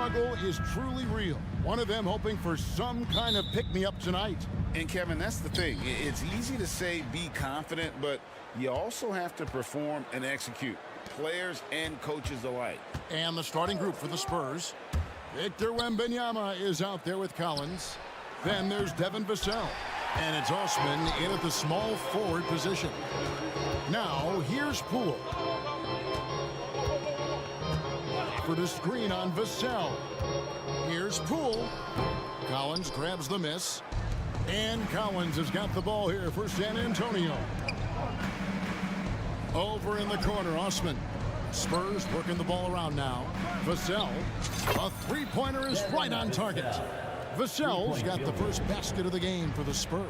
struggle is truly real. One of them hoping for some kind of pick-me-up tonight. And Kevin, that's the thing. It's easy to say be confident, but you also have to perform and execute. Players and coaches alike. And the starting group for the Spurs. Victor Wembanyama is out there with Collins. Then there's Devin Vassell. And it's Osman in at the small forward position. Now, here's Poole. For the screen on Vassell. Here's Poole. Collins grabs the miss. And Collins has got the ball here for San Antonio. Over in the corner, Osman. Spurs working the ball around now. Vassell. A three-pointer is right on target. Vassell's got the first basket of the game for the Spurs.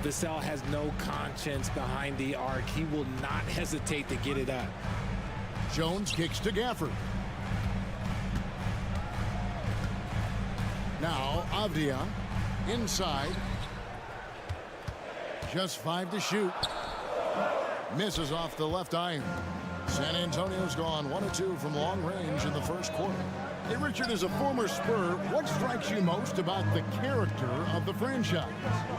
Vassell has no conscience behind the arc. He will not hesitate to get it up. Jones kicks to Gafford. Now Avdia inside. Just 5 to shoot. Misses off the left iron. San Antonio's gone 1 of 2 from long range in the first quarter. Hey, Richard, as a former Spur, what strikes you most about the character of the franchise?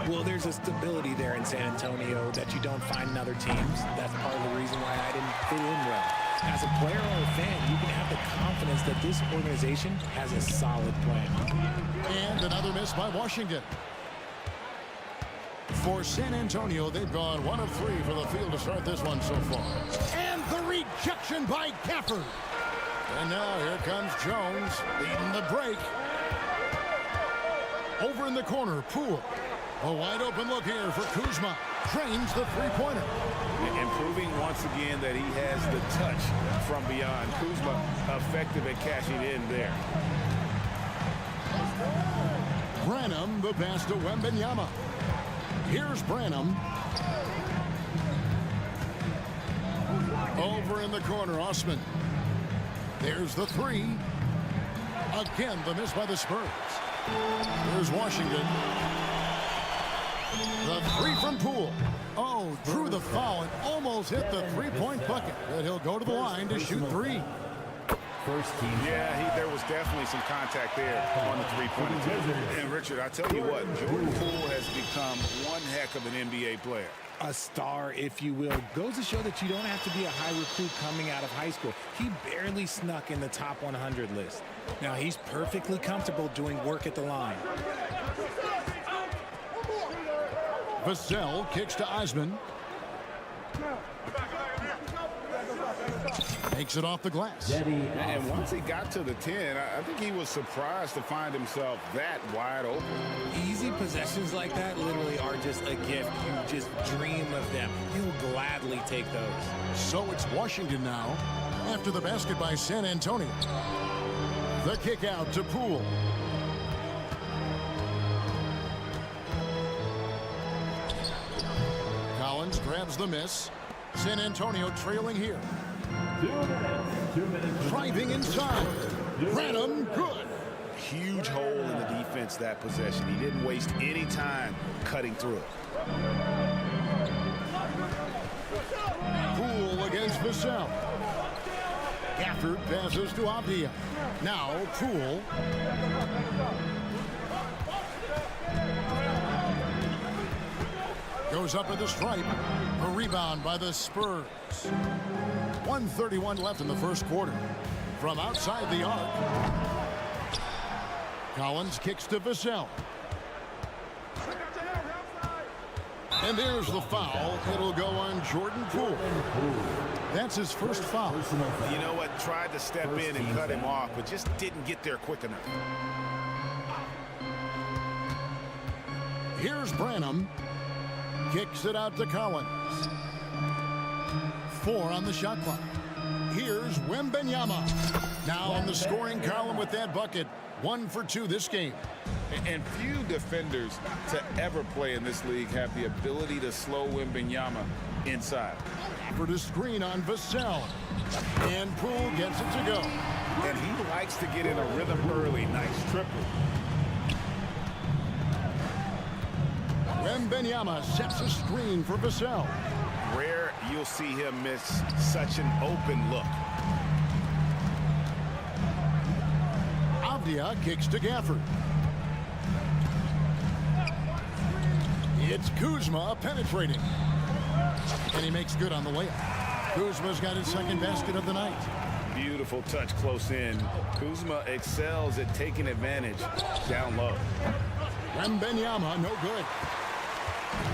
Well, there's a stability there in San Antonio that you don't find in other teams. That's part of the reason why I didn't fit in well. As a player or a fan, you can have the confidence that this organization has a solid plan. And another miss by Washington. For San Antonio, they've gone 1 of 3 for the field to start this one so far. And the rejection by Gafford. And now here comes Jones leading the break. Over in the corner, Poole. A wide open look here for Kuzma. Trains the three-pointer. And proving once again that he has the touch from beyond. Kuzma effective at cashing in there. Branham, the pass to Wembanyama. Here's Branham. Over in the corner, Osman. There's the three. Again, the miss by the Spurs. Here's Washington. The three from Poole. Oh, drew the foul and almost hit the three-point bucket. But he'll go to the line to shoot 3. First team. Yeah, there was definitely some contact there on the three-pointer. And Richard, I tell you what, Jordan Poole has become one heck of an NBA player. A star, if you will. Goes to show that you don't have to be a high recruit coming out of high school. He barely snuck in the top 100 list. Now, he's perfectly comfortable doing work at the line. Vassell kicks to Eisman. Makes it off the glass. And once he got to the 10, I think he was surprised to find himself that wide open. Easy possessions like that literally are just a gift. You just dream of them. You'll gladly take those. So it's Washington now after the basket by San Antonio. The kick out to Poole. Collins grabs the miss. San Antonio trailing here. 2 minutes. Driving inside. Branham, good. Huge hole in the defense that possession. He didn't waste any time cutting through it. Poole against Vassell. Gafford passes to Avdia. Now Poole. Goes up at the stripe. A rebound by the Spurs. 1:31 left in the first quarter. From outside the arc. Collins kicks to Vassell. And there's the foul. It'll go on Jordan Poole. That's his first foul. You know what? Tried to step in and cut him off, but just didn't get there quick enough. Here's Branham. Kicks it out to Collins. 4 on the shot clock. Here's Wembanyama. Now on the scoring column with that bucket. 1 for 2 this game. And few defenders to ever play in this league have the ability to slow Wembanyama inside. For the screen on Vassell. And Poole gets it to go. And he likes to get in a rhythm early. Nice triple. Wembanyama sets a screen for Vassell. Rare you'll see him miss such an open look. Avdia kicks to Gafford. It's Kuzma penetrating. And he makes good on the layup. Kuzma's got his second basket of the night. Beautiful touch close in. Kuzma excels at taking advantage down low. Wembanyama, no good.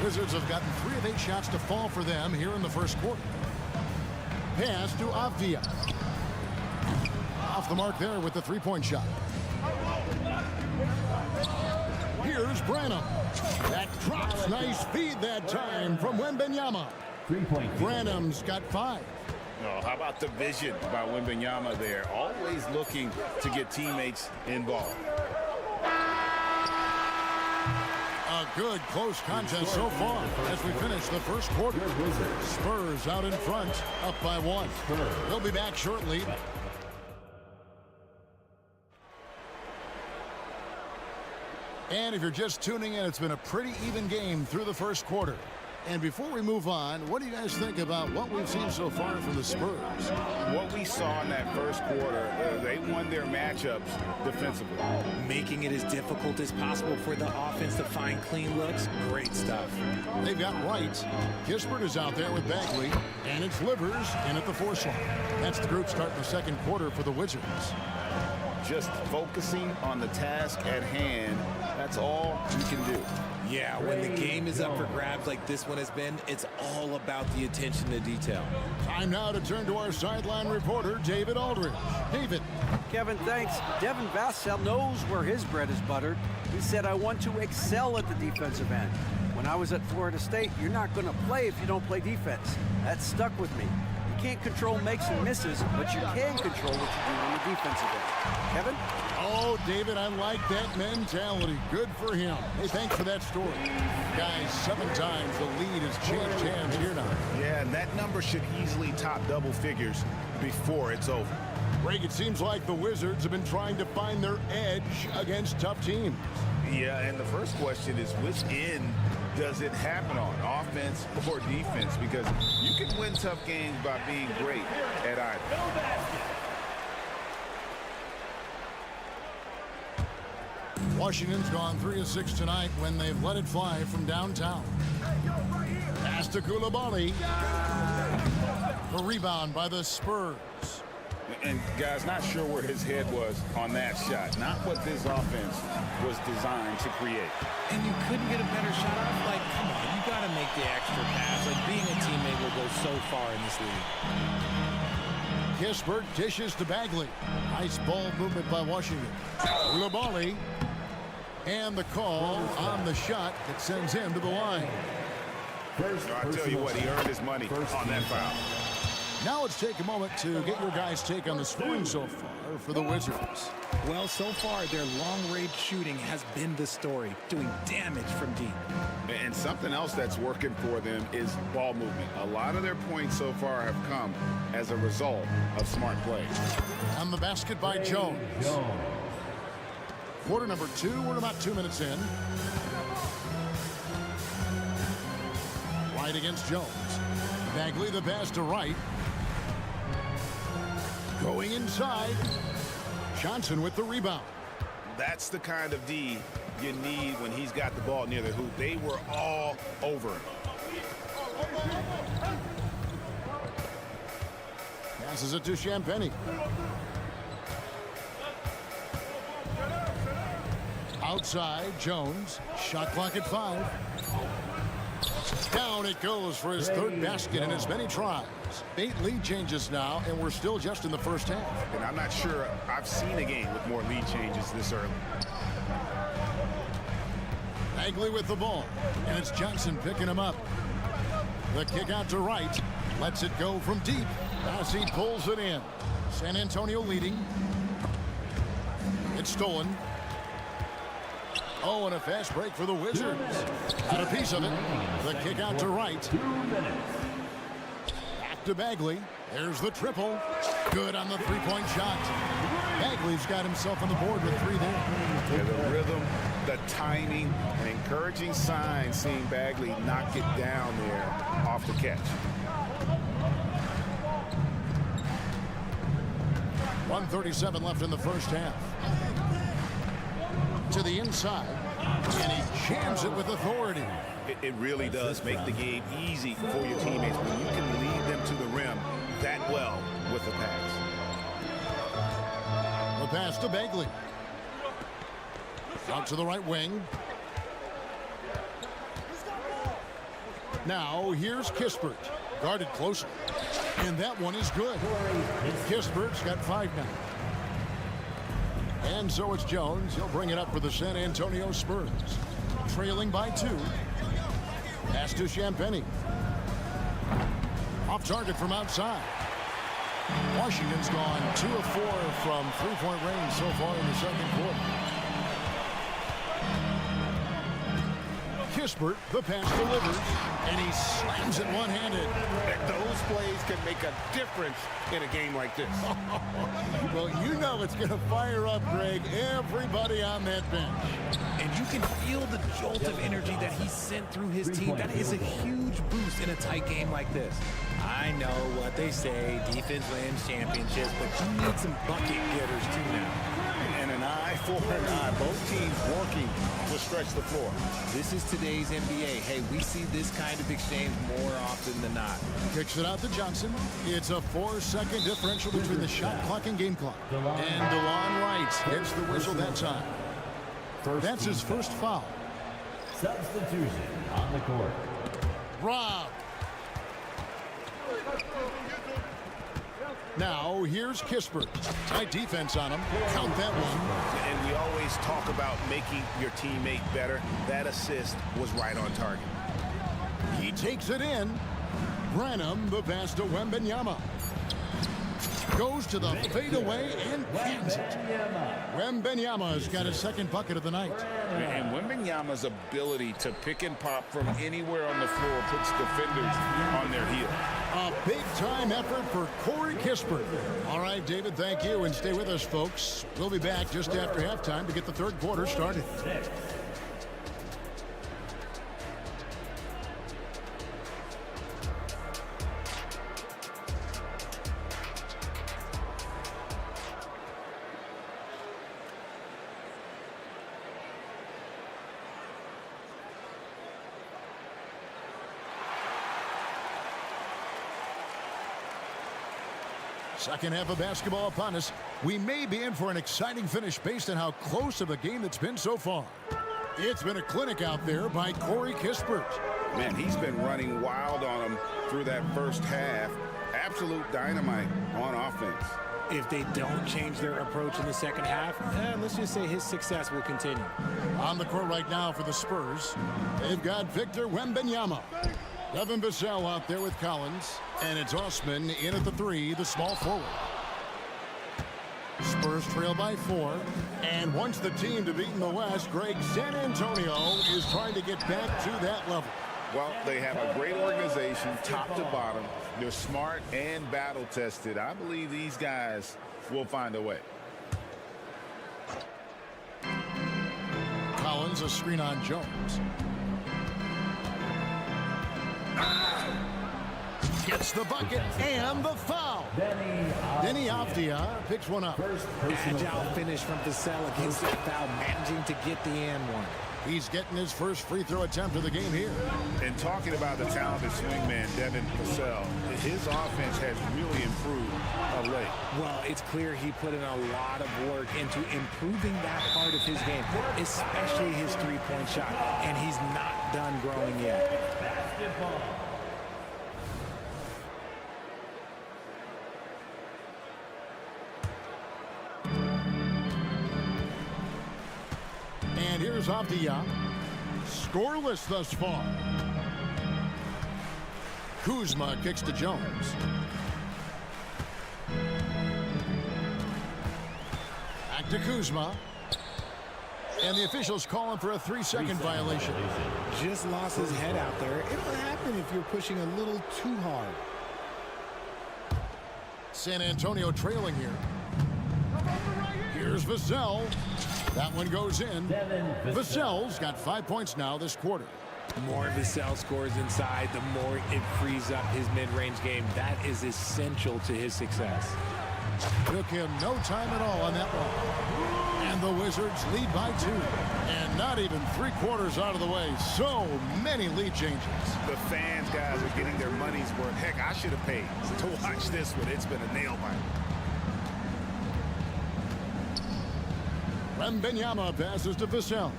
Wizards have gotten 3 of 8 shots to fall for them here in the first quarter. Pass to Avdia. Off the mark there with the three-point shot. Here's Venom. That drops. Nice feed that time from Wembanyama. 3-point. Branham's got 5. Oh, how about the vision by Wembanyama there? Always looking to get teammates involved. A good close contest so far as we finish the first quarter. Spurs out in front, up by 1. They'll be back shortly. And if you're just tuning in, it's been a pretty even game through the first quarter. And before we move on, what do you guys think about what we've seen so far from the Spurs? What we saw in that first quarter, they won their matchups defensively. Making it as difficult as possible for the offense to find clean looks. Great stuff. They've got Wright. Kispert is out there with Bagley. And it's Livers in at the 4 slot. That's the group starting the second quarter for the Wizards. Just focusing on the task at hand, that's all you can do. Yeah, when the game is up for grabs like this one has been, it's all about the attention to detail. Time now to turn to our sideline reporter, David Aldridge. David. Kevin, thanks. Devin Vassell knows where his bread is buttered. He said, I want to excel at the defensive end. When I was at Florida State, you're not going to play if you don't play defense. That stuck with me. You can't control makes and misses, but you can control what you do on the defensive end. Kevin? Oh, David, I like that mentality. Good for him. Hey, thanks for that story. Guys, 7 times the lead has changed hands here now. Yeah, and that number should easily top double figures before it's over. Greg, it seems like the Wizards have been trying to find their edge against tough teams. Yeah, and the first question is, which end does it happen on, offense or defense? Because you can win tough games by being great at either. Washington's gone 3 of 6 tonight when they've let it fly from downtown. Pass to Coulibaly. The rebound by the Spurs. And guys, not sure where his head was on that shot. Not what this offense was designed to create. And you couldn't get a better shot off? Like, come on, you got to make the extra pass. Like, being a teammate will go so far in this league. Kispert dishes to Bagley. Nice ball movement by Washington. Coulibaly. And the call on the shot that sends him to the line. I tell you what, he earned his money on that foul. Now let's take a moment to get your guys' take on the scoring so far for the Wizards. Well, so far, their long-range shooting has been the story, doing damage from deep. And something else that's working for them is ball movement. A lot of their points so far have come as a result of smart play. On the basket by Jones. Quarter number 2, we're about 2 minutes in. Wright against Jones. Bagley the pass to Wright. Going inside. Johnson with the rebound. That's the kind of D you need when he's got the ball near the hoop. They were all over him. Passes it to Champagny. Outside, Jones. Shot clock at 5. Down it goes for his 3rd basket in as many tries. 8 lead changes now, and we're still just in the first half. And I'm not sure I've seen a game with more lead changes this early. Bagley with the ball, and it's Johnson picking him up. The kick out to Wright. Lets it go from deep. As he pulls it in. San Antonio leading. It's stolen. Oh, and a fast break for the Wizards. Got a piece of it. The kick out to Wright. Back to Bagley. There's the triple. Good on the 3-point shot. Bagley's got himself on the board with 3 there. Yeah, the rhythm, the timing, an encouraging sign seeing Bagley knock it down there off the catch. 1:37 left in the first half. to the inside, and he jams it with authority. It really does make the game easy for your teammates when you can lead them to the rim that well with the pass. The pass to Bagley. Out to the right wing. Now here's Kispert. Guarded closely. And that one is good. Kispert's got 5 now. And so it's Jones. He'll bring it up for the San Antonio Spurs. Trailing by 2. Pass to Champagny. Off target from outside. Washington's gone 2 of 4 from three-point range so far in the second quarter. Kispert, the pass delivers, and he slams it one-handed. Those plays can make a difference in a game like this. Well, you know it's going to fire up, Greg, everybody on that bench. And you can feel the jolt of energy that he sent through his team. That is a huge boost in a tight game like this. I know what they say, defense wins championships, but you need some bucket getters too now. And an eye for an eye. Both teams working to stretch the floor. This is today's NBA. Hey, we see this kind of exchange more often than not. Kicks it out to Johnson. It's a 4-second differential between the shot clock and game clock. And DeLon Wright hits the whistle that time. That's his first foul. Substitution on the court. Rob. Now here's Kispert. Tight defense on him. Count that one. And we always talk about making your teammate better. That assist was right on target. He takes it in. Venom, the pass to Wembanyama. Goes to the fadeaway and cans it. Wembanyama's got his second bucket of the night. And Wembanyama's ability to pick and pop from anywhere on the floor puts defenders on their heel. A big-time effort for Corey Kispert. All right, David, thank you, and stay with us, folks. We'll be back just after halftime to get the third quarter started. Second half of basketball upon us. We may be in for an exciting finish based on how close of a game it's been so far. It's been a clinic out there by Corey Kispert. Man, he's been running wild on him through that first half. Absolute dynamite on offense. If they don't change their approach in the second half, let's just say his success will continue. On the court right now for the Spurs, they've got Victor Wembanyama. Devin Vassell out there with Collins. And it's Osman in at the 3, the small forward. Spurs trail by 4. And wants the team to beat in the West, Greg, San Antonio is trying to get back to that level. Well, they have a great organization, top to bottom. They're smart and battle-tested. I believe these guys will find a way. Collins, a screen on Jones. Gets the bucket and the foul. Denny Avdia picks one up. Agile finish from Vassell against that foul, managing to get the and one. He's getting his first free throw attempt of the game here. And talking about the talented swingman, Devin Vassell, his offense has really improved of late. Well, it's clear he put in a lot of work into improving that part of his game, especially his three-point shot, and he's not done growing yet. Basketball. And here's Avdia. Scoreless thus far. Kuzma kicks to Jones. Back to Kuzma. And the officials calling for a 3-second violation. Just lost his head out there. It'll happen if you're pushing a little too hard. San Antonio trailing here. Here's Vassell. That one goes in. Vassell's got 5 points now this quarter. More Vassell scores inside, the more it frees up his mid-range game. That is essential to his success. Took him no time at all on that one. And the Wizards lead by 2. And not even 3/4 out of the way. So many lead changes. The fans, guys, are getting their money's worth. Heck, I should have paid to watch this one. It's been a nail biter. Wembanyama passes to Vassell.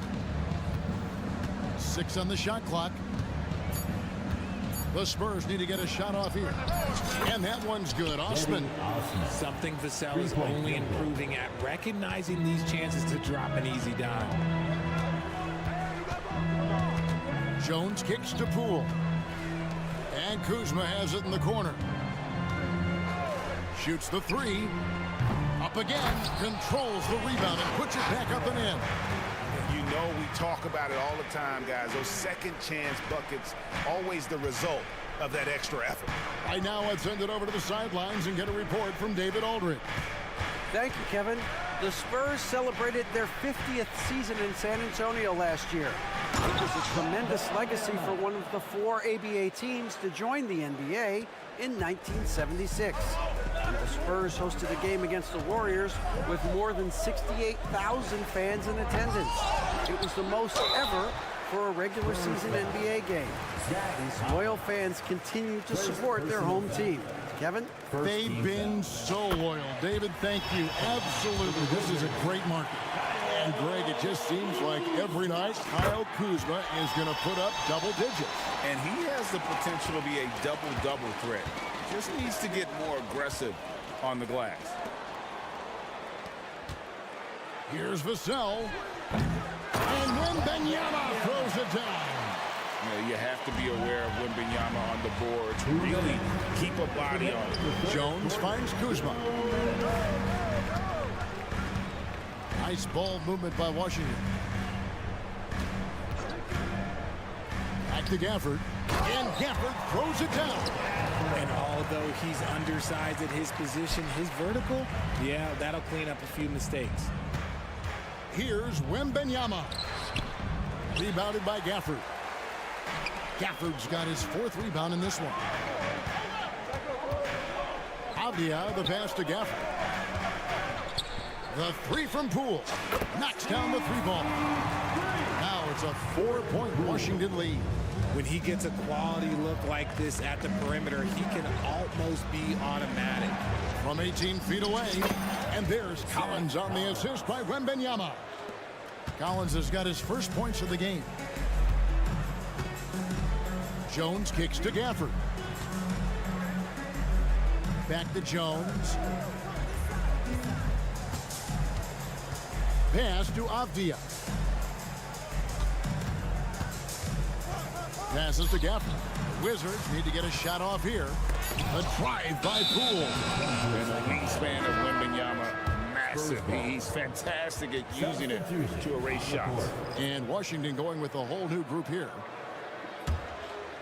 6 on the shot clock. The Spurs need to get a shot off here. And that one's good. Osman. Something Vassell is only improving at, recognizing these chances to drop an easy dime. Jones kicks to Poole. And Kuzma has it in the corner. Shoots the 3. Up again. Controls the rebound and puts it back up and in. You know we talk about it all the time, guys. Those second chance buckets, always the result of that extra effort. Right now, let's send it over to the sidelines and get a report from David Aldridge. Thank you, Kevin. The Spurs celebrated their 50th season in San Antonio last year. It was a tremendous legacy for one of the 4 ABA teams to join the NBA in 1976. And the Spurs hosted a game against the Warriors with more than 68,000 fans in attendance. It was the most ever for a regular season NBA game. These loyal fans continue to support their home team. Kevin? They've been so loyal. David, thank you. Absolutely. This is a great market. And Greg, it just seems like every night Kyle Kuzma is going to put up double digits. And he has the potential to be a double-double threat. Just needs to get more aggressive on the glass. Here's Vassell. And Wembanyama throws it down. You have to be aware of Wembanyama on the boards. Really keep a body on it. Jones finds Kuzma. Nice ball movement by Washington. Back to Gafford. And Gafford throws it down. And although he's undersized at his position, his vertical, yeah, that'll clean up a few mistakes. Here's Wembanyama. Rebounded by Gafford. Gafford's got his 4th rebound in this one. Avdia, the pass to Gafford. The 3 from Poole. Knocks down the 3-ball. Now it's a 4-point Washington lead. When he gets a quality look like this at the perimeter, he can almost be automatic. From 18 feet away, and there's Collins on the assist by Wembanyama. Collins has got his first points of the game. Jones kicks to Gafford. Back to Jones. Pass to Avdia. Passes to Gafford. Wizards need to get a shot off here. A drive by Poole. And the wingspan of Wembanyama, massive. He's fantastic at using it to erase shots. And Washington going with a whole new group here.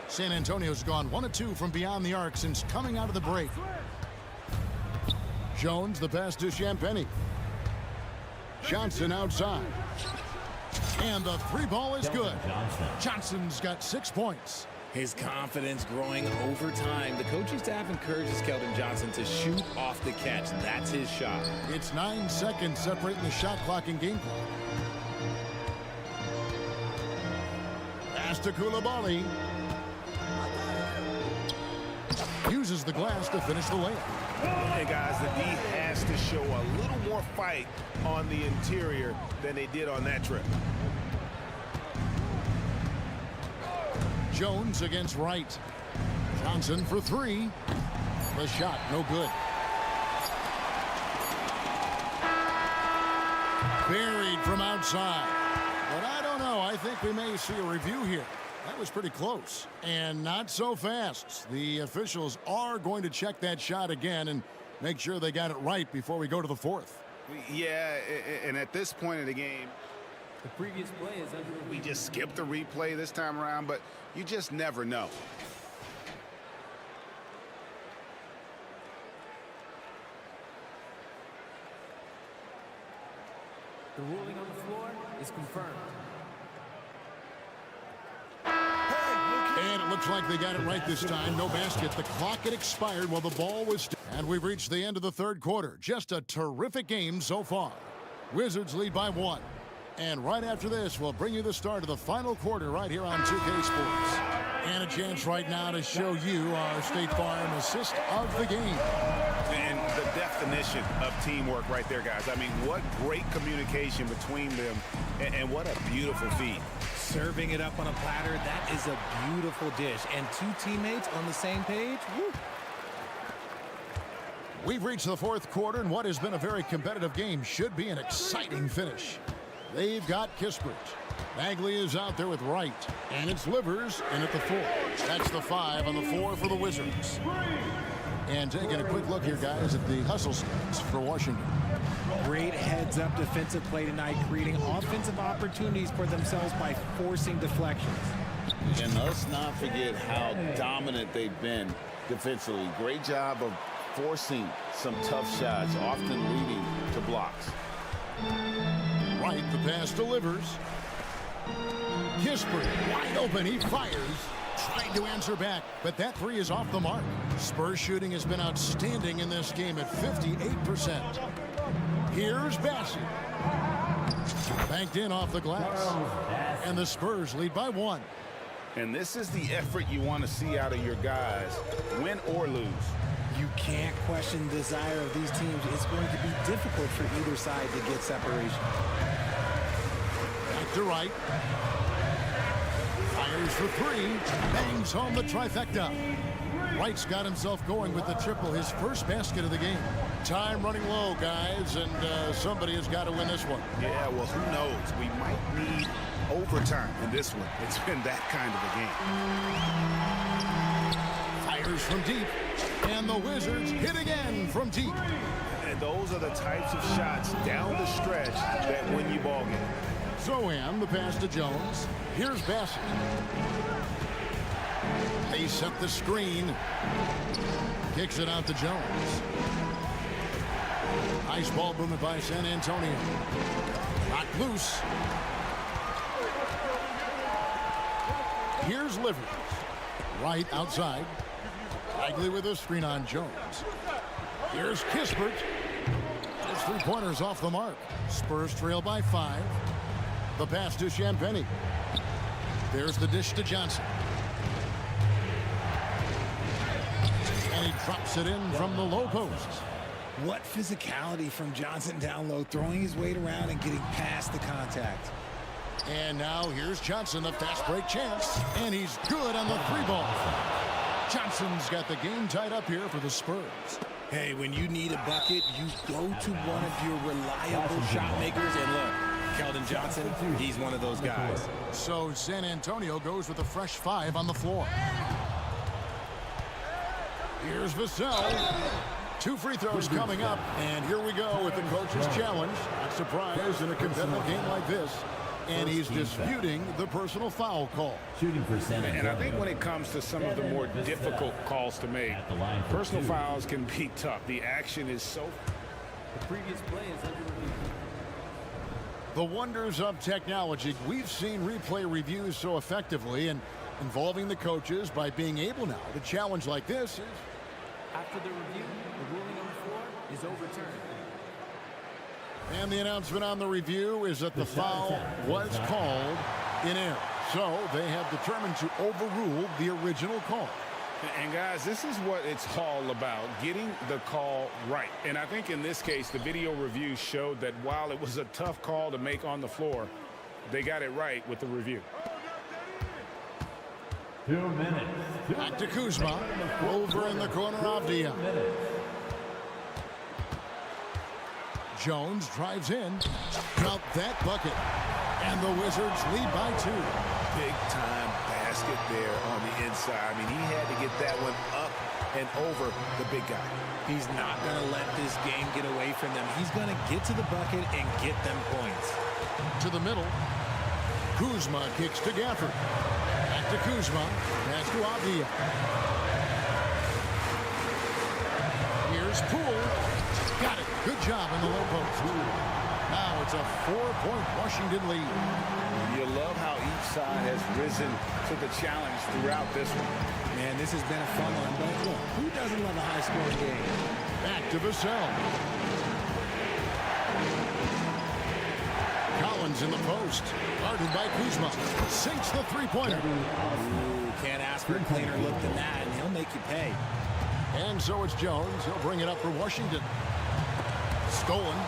San Antonio's gone 1 of 2 from beyond the arc since coming out of the break. Jones, the pass to Champagnie. Johnson outside. And the 3-ball is good. Johnson's got 6 points. His confidence growing over time. The coaching staff encourages Keldon Johnson to shoot off the catch. That's his shot. It's 9 seconds separating the shot clock and game clock. Pass to Coulibaly. Uses the glass to finish the layup. Hey guys, the D has to show a little more fight on the interior than they did on that trip. Jones against Wright. Johnson for 3. The shot, no good. Buried from outside. But I don't know. I think we may see a review here. That was pretty close. And not so fast. The officials are going to check that shot again and make sure they got it right before we go to the 4th. Yeah, and at this point in the game, the previous play is under review. We just skipped the replay this time around, but you just never know. The ruling on the floor is confirmed. And it looks like they got it right this time. No basket. The clock had expired while the ball was... And we've reached the end of the 3rd quarter. Just a terrific game so far. Wizards lead by 1. And right after this, we'll bring you the start of the final quarter right here on 2K Sports. And a chance right now to show you our State Farm assist of the game. And the definition of teamwork right there, guys. I mean, what great communication between them, and what a beautiful feed. Serving it up on a platter, that is a beautiful dish. And 2 teammates on the same page, woo. We've reached the 4th quarter, and what has been a very competitive game should be an exciting finish. They've got Kispert. Bagley is out there with Wright, and it's Livers in at the 4. That's the 5 on the 4 for the Wizards. And taking a quick look here, guys, at the hustle stats for Washington. Great heads-up defensive play tonight, creating offensive opportunities for themselves by forcing deflections. And let's not forget how dominant they've been defensively. Great job of forcing some tough shots, often leading to blocks. Wright, the pass delivers. Kispert, wide open, he fires. Trying to answer back, but that 3 is off the mark. Spurs shooting has been outstanding in this game at 58%. Here's Bassett. Banked in off the glass. And the Spurs lead by 1. And this is the effort you want to see out of your guys, win or lose. You can't question the desire of these teams. It's going to be difficult for either side to get separation. Back to Wright. Fires for 3. Bangs home the trifecta. Wright's got himself going with the triple, his first basket of the game. Time running low, guys, and somebody has got to win this one. Yeah, well, who knows? We might need overtime in this one. It's been that kind of a game. Fires from deep, and the Wizards hit again from deep. And those are the types of shots down the stretch that win you ball game. Zohan, the pass to Jones. Here's Bassett. They set the screen. Kicks it out to Jones. Nice ball movement by San Antonio. Not loose. Here's Livers. Right outside. Bagley with a screen on Jones. Here's Kispert. His 3-pointers off the mark. Spurs trail by 5. The pass to Champagny. There's the dish to Johnson. And he drops it in from the low post. What physicality from Johnson down low, throwing his weight around and getting past the contact. And now here's Johnson, the fast break chance. And he's good on the 3-ball. Johnson's got the game tied up here for the Spurs. Hey, when you need a bucket, you go to one of your reliable shot makers. And look, Keldon Johnson, he's one of those guys. So San Antonio goes with a fresh 5 on the floor. Here's Vassell. 2 free throws coming up. And here we go with the coach's challenge. Not surprised in a competitive game like this. And he's disputing the personal foul call. Shooting for San Antonio. And I think when it comes to some of the more difficult calls to make, personal fouls can be tough. The action is so... The previous play is under review. The wonders of technology. We've seen replay reviews so effectively and involving the coaches by being able now to challenge like this. After the review, the ruling on the floor is overturned. And the announcement on the review is that the foul was called in error. So they have determined to overrule the original call. And guys, this is what it's all about, getting the call right. And I think in this case, the video review showed that while it was a tough call to make on the floor, they got it right with the review. 2 minutes. Back to Kuzma. Over in the corner of Dia. Jones drives in. Count that bucket. And the Wizards lead by 2. Big time basket there on the inside. I mean, he had to get that one up and over the big guy. He's not going to let this game get away from them. He's going to get to the bucket and get them points. To the middle. Kuzma kicks to Gafford. Back to Kuzma. Pass to Avdia. Here's Poole. Got it. Good job in the low post. Now it's a 4-point Washington lead. You love how each side has risen to the challenge throughout this one. Man, this has been a fun one, but look, who doesn't love a high-scoring game? Back to Vassell. Collins in the post. Guarded by Kuzma. Sinks the three-pointer. Ooh, can't ask for a cleaner look than that, and he'll make you pay. And so it's Jones. He'll bring it up for Washington. Stolen.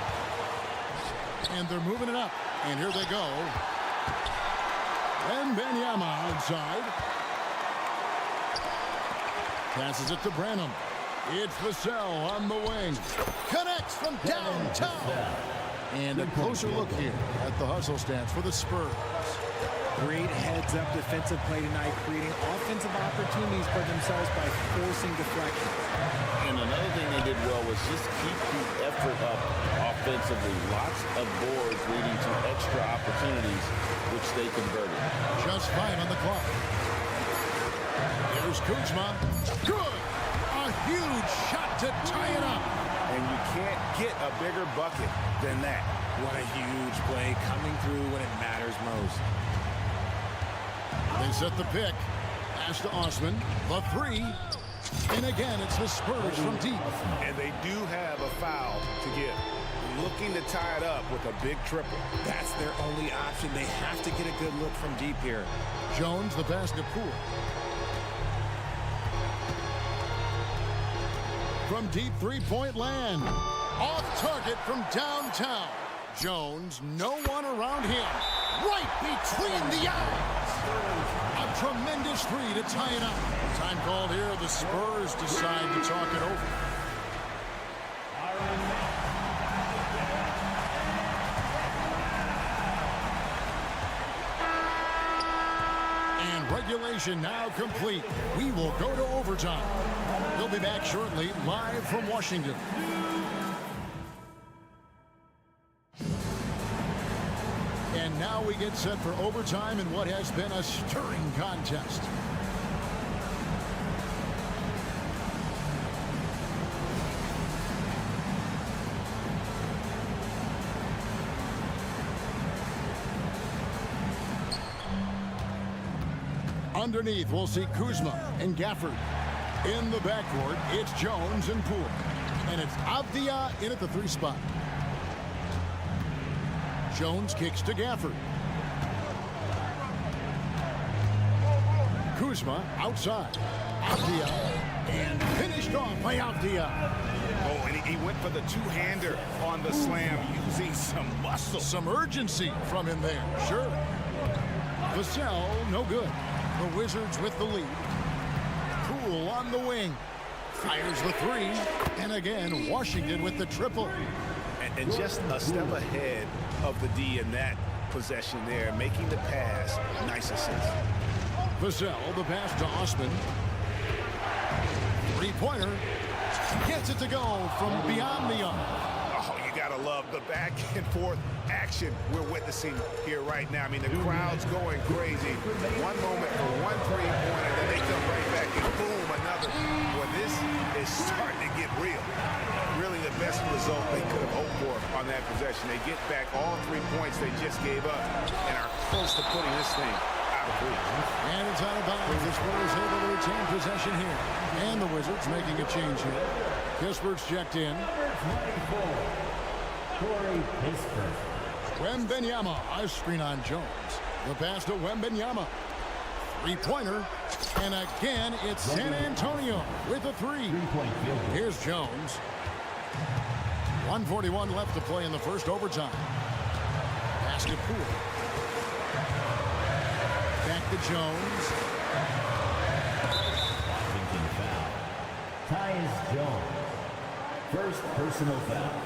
And they're moving it up. And here they go. And Benyama outside. Passes it to Branham. It's Vassell on the wing. Connects from downtown. And a closer look here at the hustle stance for the Spurs. Great heads-up defensive play tonight, creating offensive opportunities for themselves by forcing deflection. And another thing they did well was just keep the effort up offensively. Lots of boards leading to extra opportunities, which they converted. Just 5 on the clock. Here's Kuzma. Good! A huge shot to tie it up. And you can't get a bigger bucket than that. What a huge play coming through when it matters most. They set the pick. Pass to Osman. The three. And again, it's the Spurs from deep. And they do have a foul to give. Looking to tie it up with a big triple. That's their only option. They have to get a good look from deep here. Jones, the pass to Poole. From deep three-point land. Off target from downtown. Jones, no one around him. Right between the eyes. A tremendous three to tie it up. Time called here. The Spurs decide to talk it over. And regulation now complete. We will go to overtime. We'll be back shortly, live from Washington. And now we get set for overtime in what has been a stirring contest. Underneath, we'll see Kuzma and Gafford. In the backcourt, it's Jones and Poole. And it's Avdia in at the three spot. Jones kicks to Gafford. Kuzma outside. Avdia. And finished off by Avdia. Oh, and he went for the two-hander on the slam, using some muscle. Some urgency from him there, sure. Vassell, no good. The Wizards with the lead. Poole on the wing. Fires the three. And again, Washington with the triple. And just a step ahead of the D in that possession there, making the pass. Nice assist. Vassell, the pass to Osman. Three-pointer. Gets it to go from beyond the arc. Oh, you gotta love the back and forth action we're witnessing here right now. I mean, the crowd's going crazy. One moment for one three-pointer, then they come right back and boom, another. Well, this is starting to get real. Really the best result they could have hoped for on that possession. They get back all 3 points they just gave up and are close to putting this thing out of reach. And it's out of bounds. The Spurs able to retain possession here. And the Wizards making a change here. Kispert's checked in. Wembenyama, a screen on Jones. The pass to Wembenyama. Three-pointer. And again, it's San Antonio with a three. Here's Jones. 1:41 left to play in the first overtime. Basket Poole. Back to Jones. Washington foul. Tyus Jones. First personal foul.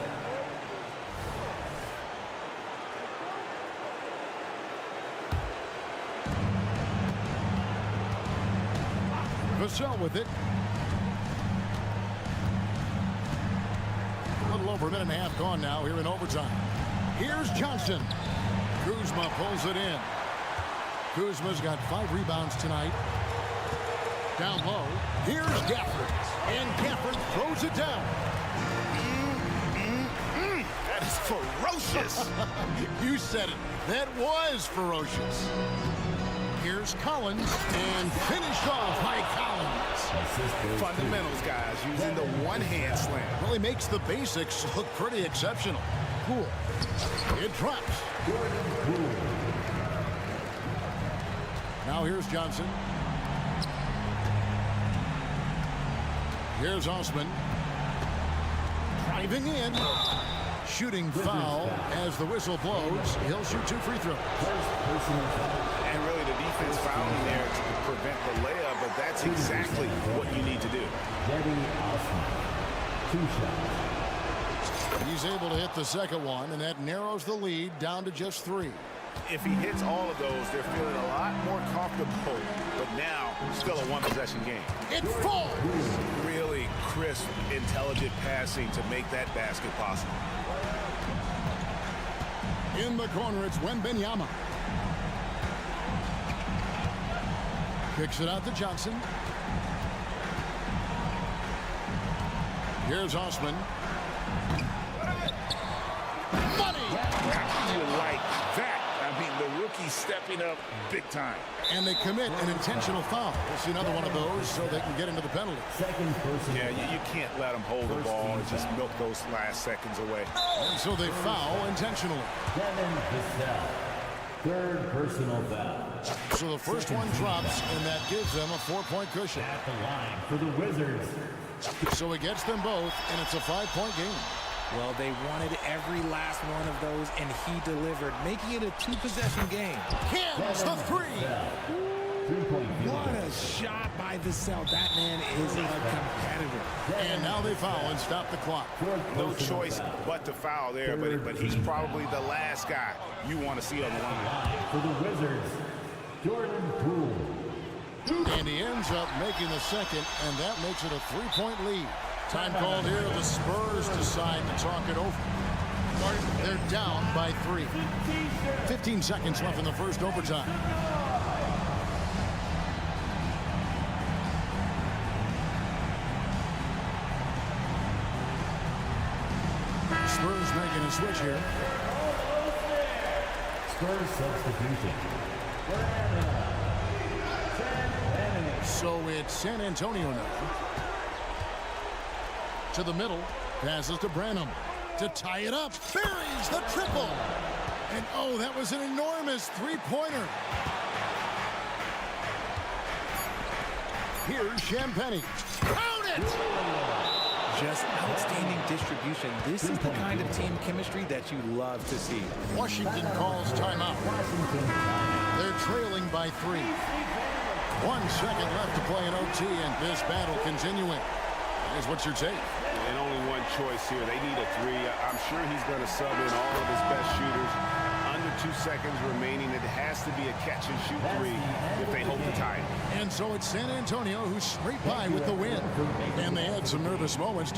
Vassell with it. A little over a minute and a half gone now here in overtime. Here's Johnson. Kuzma pulls it in. Kuzma's got 5 rebounds tonight. Down low. Here's Gafford. And Gafford throws it down. That is ferocious. You said it. That was ferocious. Here's Collins, and finished off by Collins. Fundamentals, guys, using the one-hand slam. Really makes the basics look pretty exceptional. Poole. It drops. Now here's Johnson. Here's Osman. Driving in. Shooting foul as the whistle blows. He'll shoot 2 free throws. And really the defense fouling there to prevent the layup, but that's exactly what you need to do. 2 shots. He's able to hit the second one, and that narrows the lead down to just 3. If he hits all of those, they're feeling a lot more comfortable, but now still a one-possession game. It falls! Really crisp, intelligent passing to make that basket possible. In the corner, it's Wembanyama. Kicks it out to Johnson. Here's Osman. Money! How do you like that? I mean, the rookie stepping up big time. And they commit an intentional foul. We'll see another one of those so they can get into the penalty. Yeah, you can't let them hold the ball and just milk those last seconds away. And so they foul intentionally. Third personal foul. So the first one drops, and that gives them a 4-point cushion. At the line for the Wizards. So it gets them both, and it's a 5-point game. Well, they wanted every last one of those, and he delivered, making it a 2-possession game. Hits the 3. What a shot by Vassell. That man is a competitor. And now they foul and stop the clock. No choice but to foul there, but he's probably the last guy you want to see on the line. For the Wizards, Jordan Poole. And he ends up making the second, and that makes it a 3-point lead. Time called here. The Spurs decide to talk it over. They're down by 3. 15 seconds left in the first overtime. Spurs making a switch here. Spurs substitution. So it's San Antonio now. To the middle. Passes to Venom. To tie it up. Buries the triple. And oh, that was an enormous 3-pointer. Here's Champagnie. Count it! Just outstanding distribution. This is the kind of team chemistry that you love to see. Washington calls timeout. They're trailing by 3. 1 second left to play in OT, and this battle continuing. Guys, what's your take? And only one choice here. They need a 3. I'm sure he's going to sub in all of his best shooters. Under 2 seconds remaining. It has to be a catch-and-shoot 3 if they hope to tie it. And so it's San Antonio who's straight by with the win. And they had some nervous moments.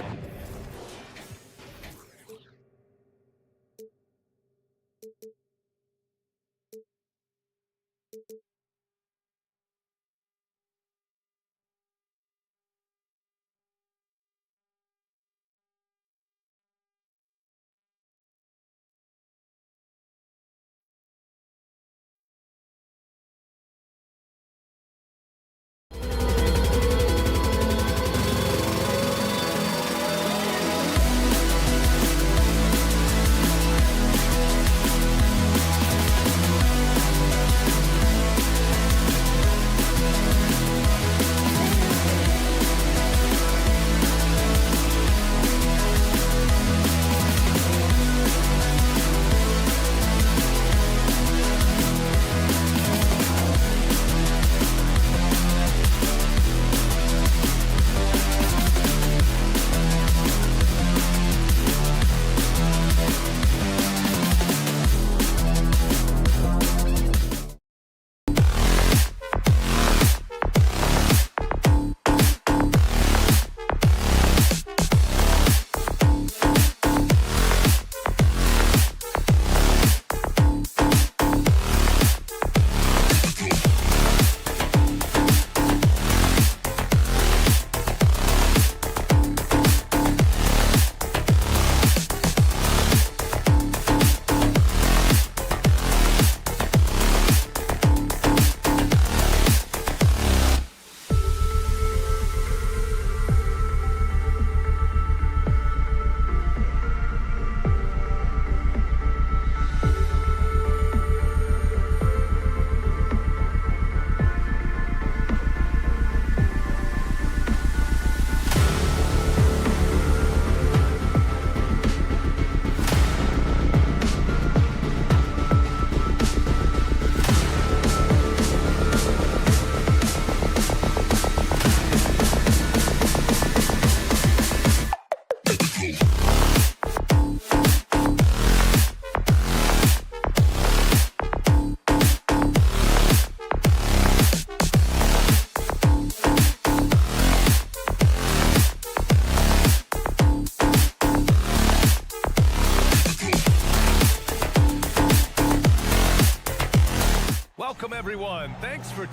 Welcome, everyone. Thanks for...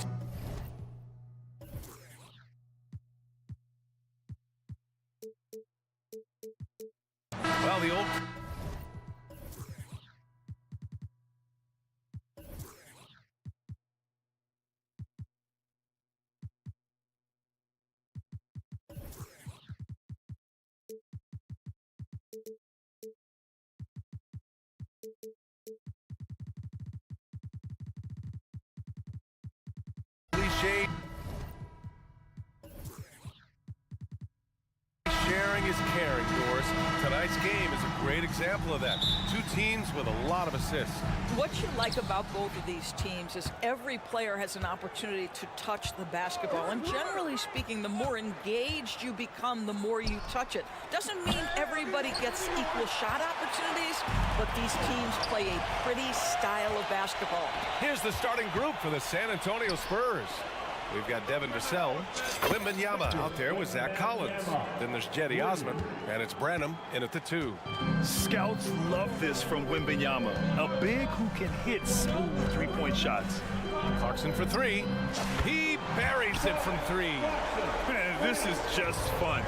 Well, the old... Cliche. Sharing is caring, Doris. Tonight's game is a great example of that. Two teams with a lot of assists. What you like about both of these teams is every player has an opportunity to touch the basketball. And generally speaking, the more engaged you become, the more you touch it. Doesn't mean everybody gets equal shot opportunities, but these teams play a pretty style of basketball. Here's the starting group for the San Antonio Spurs. We've got Devin Vassell, Wembanyama out there with Zach Collins. Then there's Jetty Osman, and it's Venom in at the 2. Scouts love this from Wembanyama, a big who can hit smooth three-point shots. Clarkson for 3. He buries it from 3. Man, this is just fun.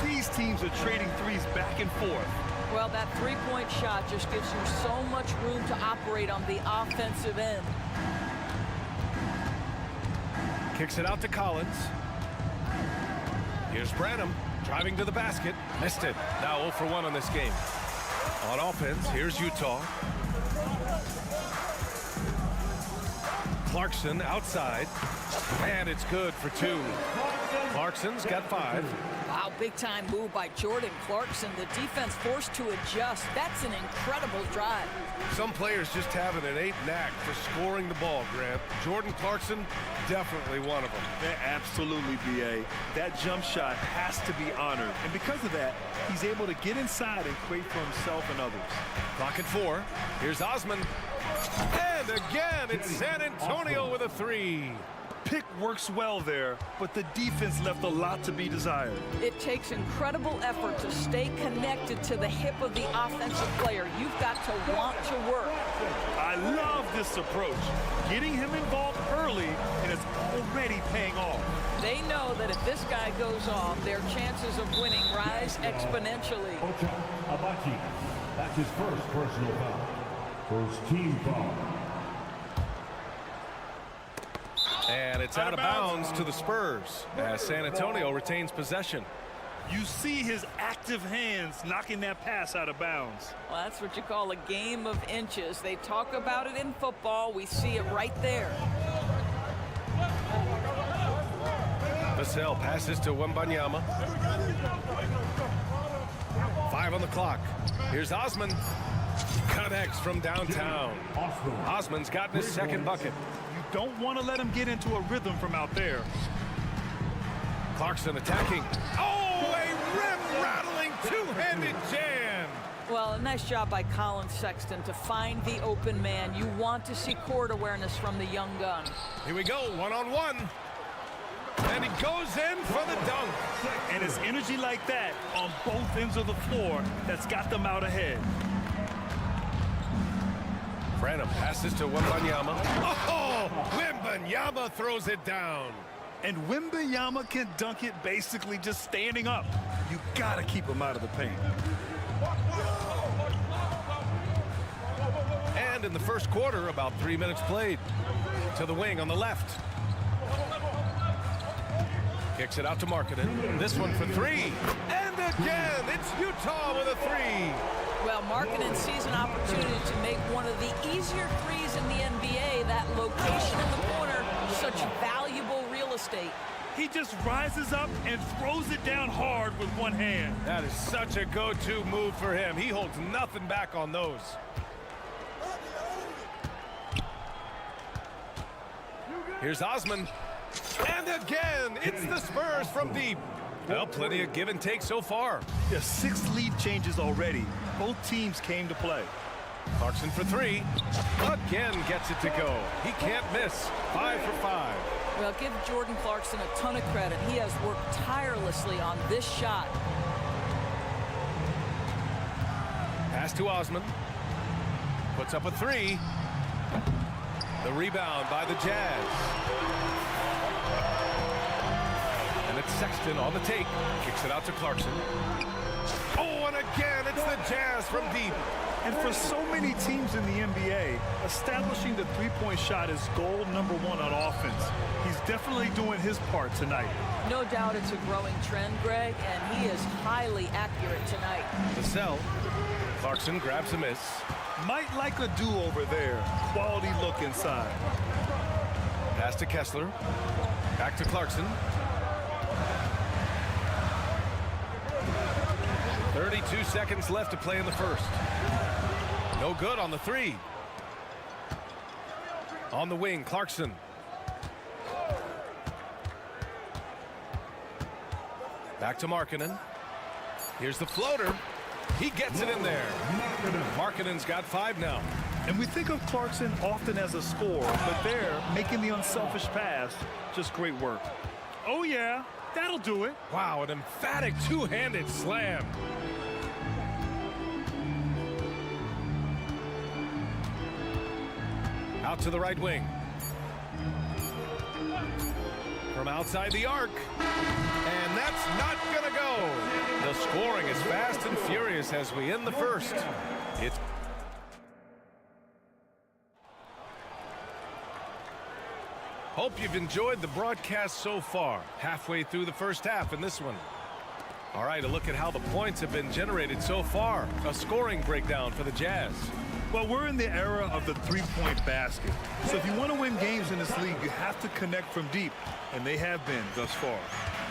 These teams are trading threes back and forth. Well, that three-point shot just gives you so much room to operate on the offensive end. Kicks it out to Collins. Here's Branham driving to the basket. Missed it. Now 0 for 1 on this game. On offense, here's Utah. Clarkson outside. And it's good for 2. Clarkson's got 5. Wow, big-time move by Jordan Clarkson. The defense forced to adjust. That's an incredible drive. Some players just have an innate knack for scoring the ball, Grant. Jordan Clarkson, definitely one of them. Yeah, absolutely, B.A. That jump shot has to be honored. And because of that, he's able to get inside and create for himself and others. Clock at 4. Here's Osman. And again, it's San Antonio with a 3. Pick works well there, but the defense left a lot to be desired. It takes incredible effort to stay connected to the hip of the offensive player. You've got to want to work. I love this approach. Getting him involved early, and it's already paying off. They know that if this guy goes off, their chances of winning rise exponentially. Abachi, that's his first personal foul. First team foul. And it's out of bounds to the Spurs as San Antonio retains possession. You see his active hands knocking that pass out of bounds. Well, that's what you call a game of inches. They talk about it in football. We see it right there. Vassell passes to Wembanyama. 5 on the clock. Here's Osman. Connects from downtown. Osman's gotten his second bucket. Don't want to let him get into a rhythm from out there. Clarkson attacking. Oh, a rim-rattling two-handed jam. Well, a nice job by Colin Sexton to find the open man. You want to see court awareness from the young gun. Here we go, one-on-one. And he goes in for the dunk. And it's energy like that on both ends of the floor that's got them out ahead. Venom passes to Wembanyama. Oh, Wembanyama throws it down. And Wembanyama can dunk it basically just standing up. You got to keep him out of the paint. And in the first quarter, about 3 minutes played. To the wing on the left. Kicks it out to Markkanen. This one for 3. And again, it's Utah with a 3. Well, Markkanen sees an opportunity to make one of the easier threes in the NBA. That location in the corner, such valuable real estate. He just rises up and throws it down hard with one hand. That is such a go-to move for him. He holds nothing back on those. Here's Osman. And again, it's the Spurs from deep. Well, plenty of give and take so far. There's 6 lead changes already. Both teams came to play. Clarkson for 3. Again gets it to go. He can't miss. 5 for 5. Well, give Jordan Clarkson a ton of credit. He has worked tirelessly on this shot. Pass to Osman. Puts up a 3. The rebound by the Jazz. And it's Sexton on the take. Kicks it out to Clarkson. Oh, and again, it's the Jazz from deep. And for so many teams in the NBA, establishing the three-point shot is goal number one on offense. He's definitely doing his part tonight. No doubt it's a growing trend, Greg, and he is highly accurate tonight. The cell. Clarkson grabs a miss. Might like a do-over there. Quality look inside. Pass to Kessler. Back to Clarkson. 32 seconds left to play in the first. No good on the three. On the wing, Clarkson. Back to Markkanen. Here's the floater. He gets it in there. Markkanen's got 5 now. And we think of Clarkson often as a scorer, but there, making the unselfish pass, just great work. Oh, yeah, that'll do it. Wow, an emphatic two-handed slam. Out to the right wing. From outside the arc. And that's not gonna go. The scoring is fast and furious as we end the first. It's Hope you've enjoyed the broadcast so far. Halfway through the first half in this one. All right, a look at how the points have been generated so far. A scoring breakdown for the Jazz. Well, we're in the era of the three-point basket. So if you want to win games in this league, you have to connect from deep, and they have been thus far.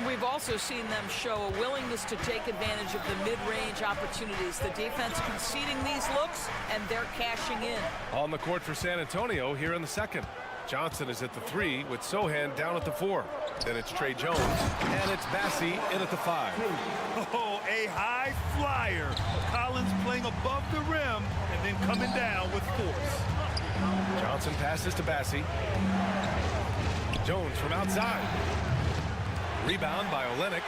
We've also seen them show a willingness to take advantage of the mid-range opportunities. The defense conceding these looks, and they're cashing in. On the court for San Antonio here in the second. Johnson is at the 3 with Sohan down at the 4. Then it's Trey Jones, and it's Bassey in at the 5. Oh, a high flyer. Collins playing above the rim and then coming down with force. Johnson passes to Bassey. Jones from outside. Rebound by Olynyk.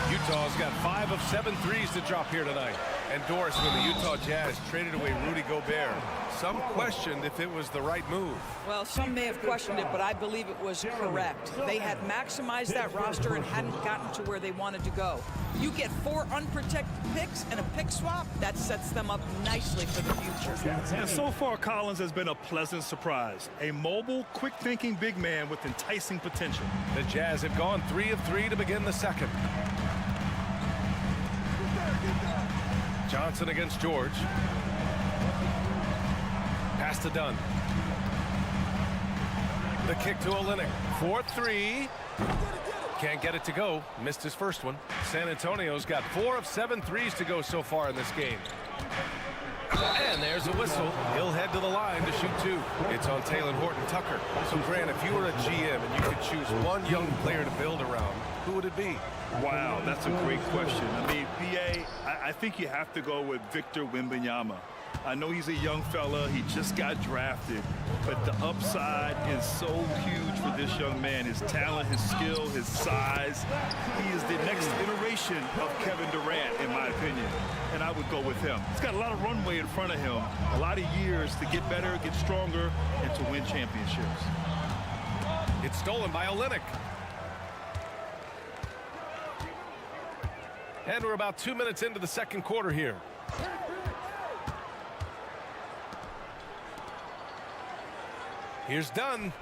Utah's got 5 of 7 threes to drop here tonight. And Doris, when the Utah Jazz traded away Rudy Gobert, some questioned if it was the right move. Well, some may have questioned it, but I believe it was correct. They had maximized that roster and hadn't gotten to where they wanted to go. You get 4 unprotected picks and a pick swap, that sets them up nicely for the future. And so far, Collins has been a pleasant surprise. A mobile, quick-thinking big man with enticing potential. The Jazz have gone 3 of 3 to begin the second. Johnson against George. Pass to Dunn. The kick to Olynyk. 4-3. Can't get it to go. Missed his first one. San Antonio's got 4 of 7 threes to go so far in this game. And there's a whistle. He'll head to the line to shoot 2. It's on Talen Horton-Tucker. So, Grant, if you were a GM and you could choose one young player to build around, who would it be? Wow, that's a great question. I mean, BA, I think you have to go with Victor Wembanyama. I know he's a young fella. He just got drafted. But the upside is so huge for this young man. His talent, his skill, his size. He is the next iteration of Kevin Durant, in my opinion. And I would go with him. He's got a lot of runway in front of him. A lot of years to get better, get stronger, and to win championships. It's stolen by Olynyk. And we're about 2 minutes into the second quarter here. Here's Dunn.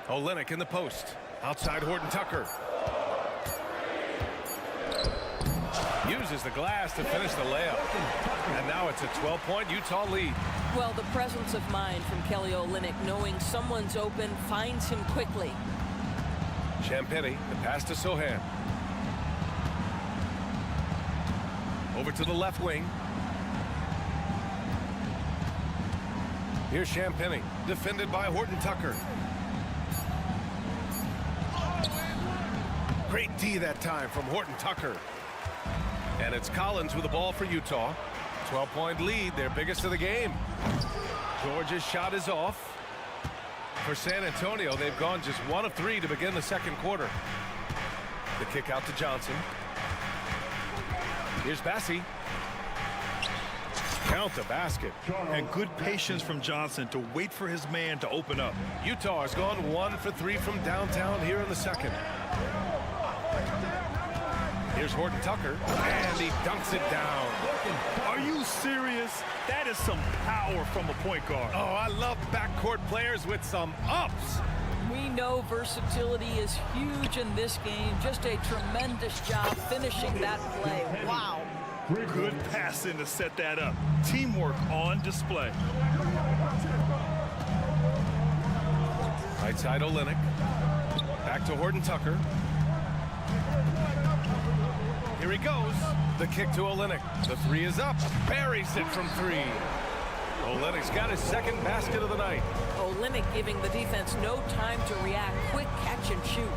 Olynyk in the post. Outside Horton-Tucker. Uses the glass to finish the layup. And now it's a 12-point Utah lead. Well, the presence of mind from Kelly Olynyk, knowing someone's open, finds him quickly. Champagnie, the pass to Sohan. Over to the left wing. Here's Champagnie, defended by Horton-Tucker. Great D that time from Horton-Tucker. And it's Collins with the ball for Utah. 12-point lead, their biggest of the game. George's shot is off. For San Antonio, they've gone just 1 of 3 to begin the second quarter. The kick out to Johnson. Here's Bassey. Count the basket. And good patience from Johnson to wait for his man to open up. Utah has gone 1 for 3 from downtown here in the second. Here's Horton Tucker, and he dunks it down. Are you serious? That is some power from a point guard. Oh, I love backcourt players with some ups. We know versatility is huge in this game. Just a tremendous job finishing that play. Wow. Good passing to set that up. Teamwork on display. Right side Olynyk. Back to Horton Tucker. Here he goes. The kick to Olynyk. The three is up. Buries it from 3. Olynyk's got his second basket of the night. Olynyk giving the defense no time to react. Quick catch and shoot.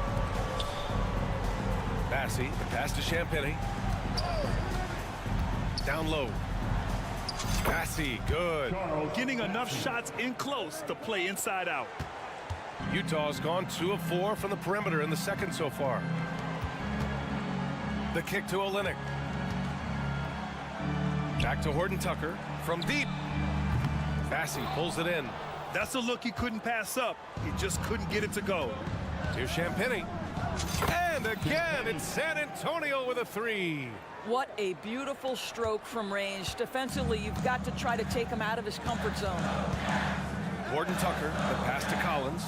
Bassey, the pass to Champagny. Down low. Bassey, good. Getting enough shots in close to play inside out. Utah's gone 2 of 4 from the perimeter in the second so far. The kick to Olynyk. Back to Horton Tucker from deep. Bassey pulls it in. That's a look he couldn't pass up. He just couldn't get it to go. Here's Champagny. And again, it's San Antonio with a 3. What a beautiful stroke from range. Defensively, you've got to try to take him out of his comfort zone. Horton Tucker, the pass to Collins.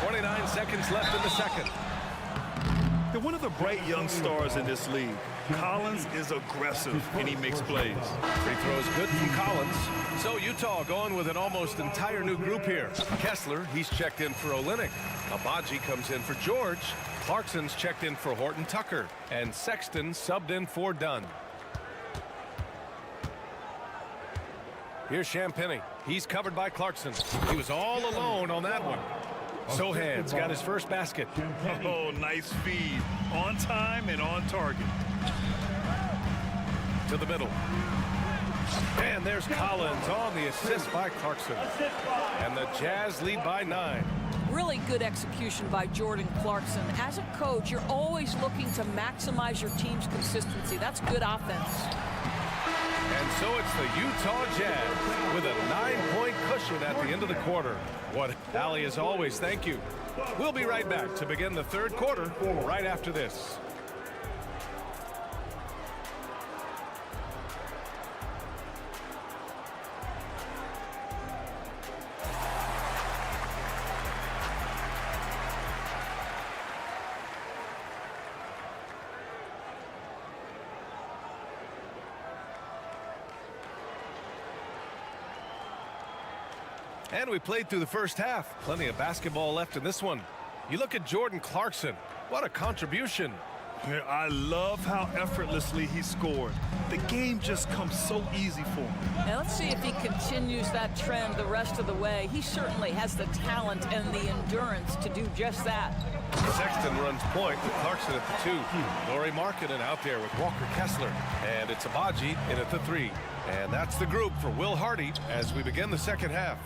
29 seconds left in the second. They're one of the bright young stars in this league. Collins is aggressive and he makes plays. Free throws good from Collins. So Utah going with an almost entire new group here. Kessler, he's checked in for Olynyk. Abaji comes in for George. Clarkson's checked in for Horton Tucker. And Sexton subbed in for Dunn. Here's Champagny. He's covered by Clarkson. He was all alone on that one. Sohan's got his first basket. Oh, nice feed. On time and on target. To the middle. And there's Collins on the assist by Clarkson. And the Jazz lead by 9. Really good execution by Jordan Clarkson. As a coach, you're always looking to maximize your team's consistency. That's good offense. And so it's the Utah Jazz with a 9-point cushion at the end of the quarter. What, Allie, as always, thank you. We'll be right back to begin the third quarter right after this. And we played through the first half. Plenty of basketball left in this one. You look at Jordan Clarkson. What a contribution. Yeah, I love how effortlessly he scored. The game just comes so easy for him. Now let's see if he continues that trend the rest of the way. He certainly has the talent and the endurance to do just that. Sexton runs point with Clarkson at the 2. Lauri Markkanen out there with Walker Kessler. And it's Abaji in at the 3. And that's the group for Will Hardy as we begin the second half.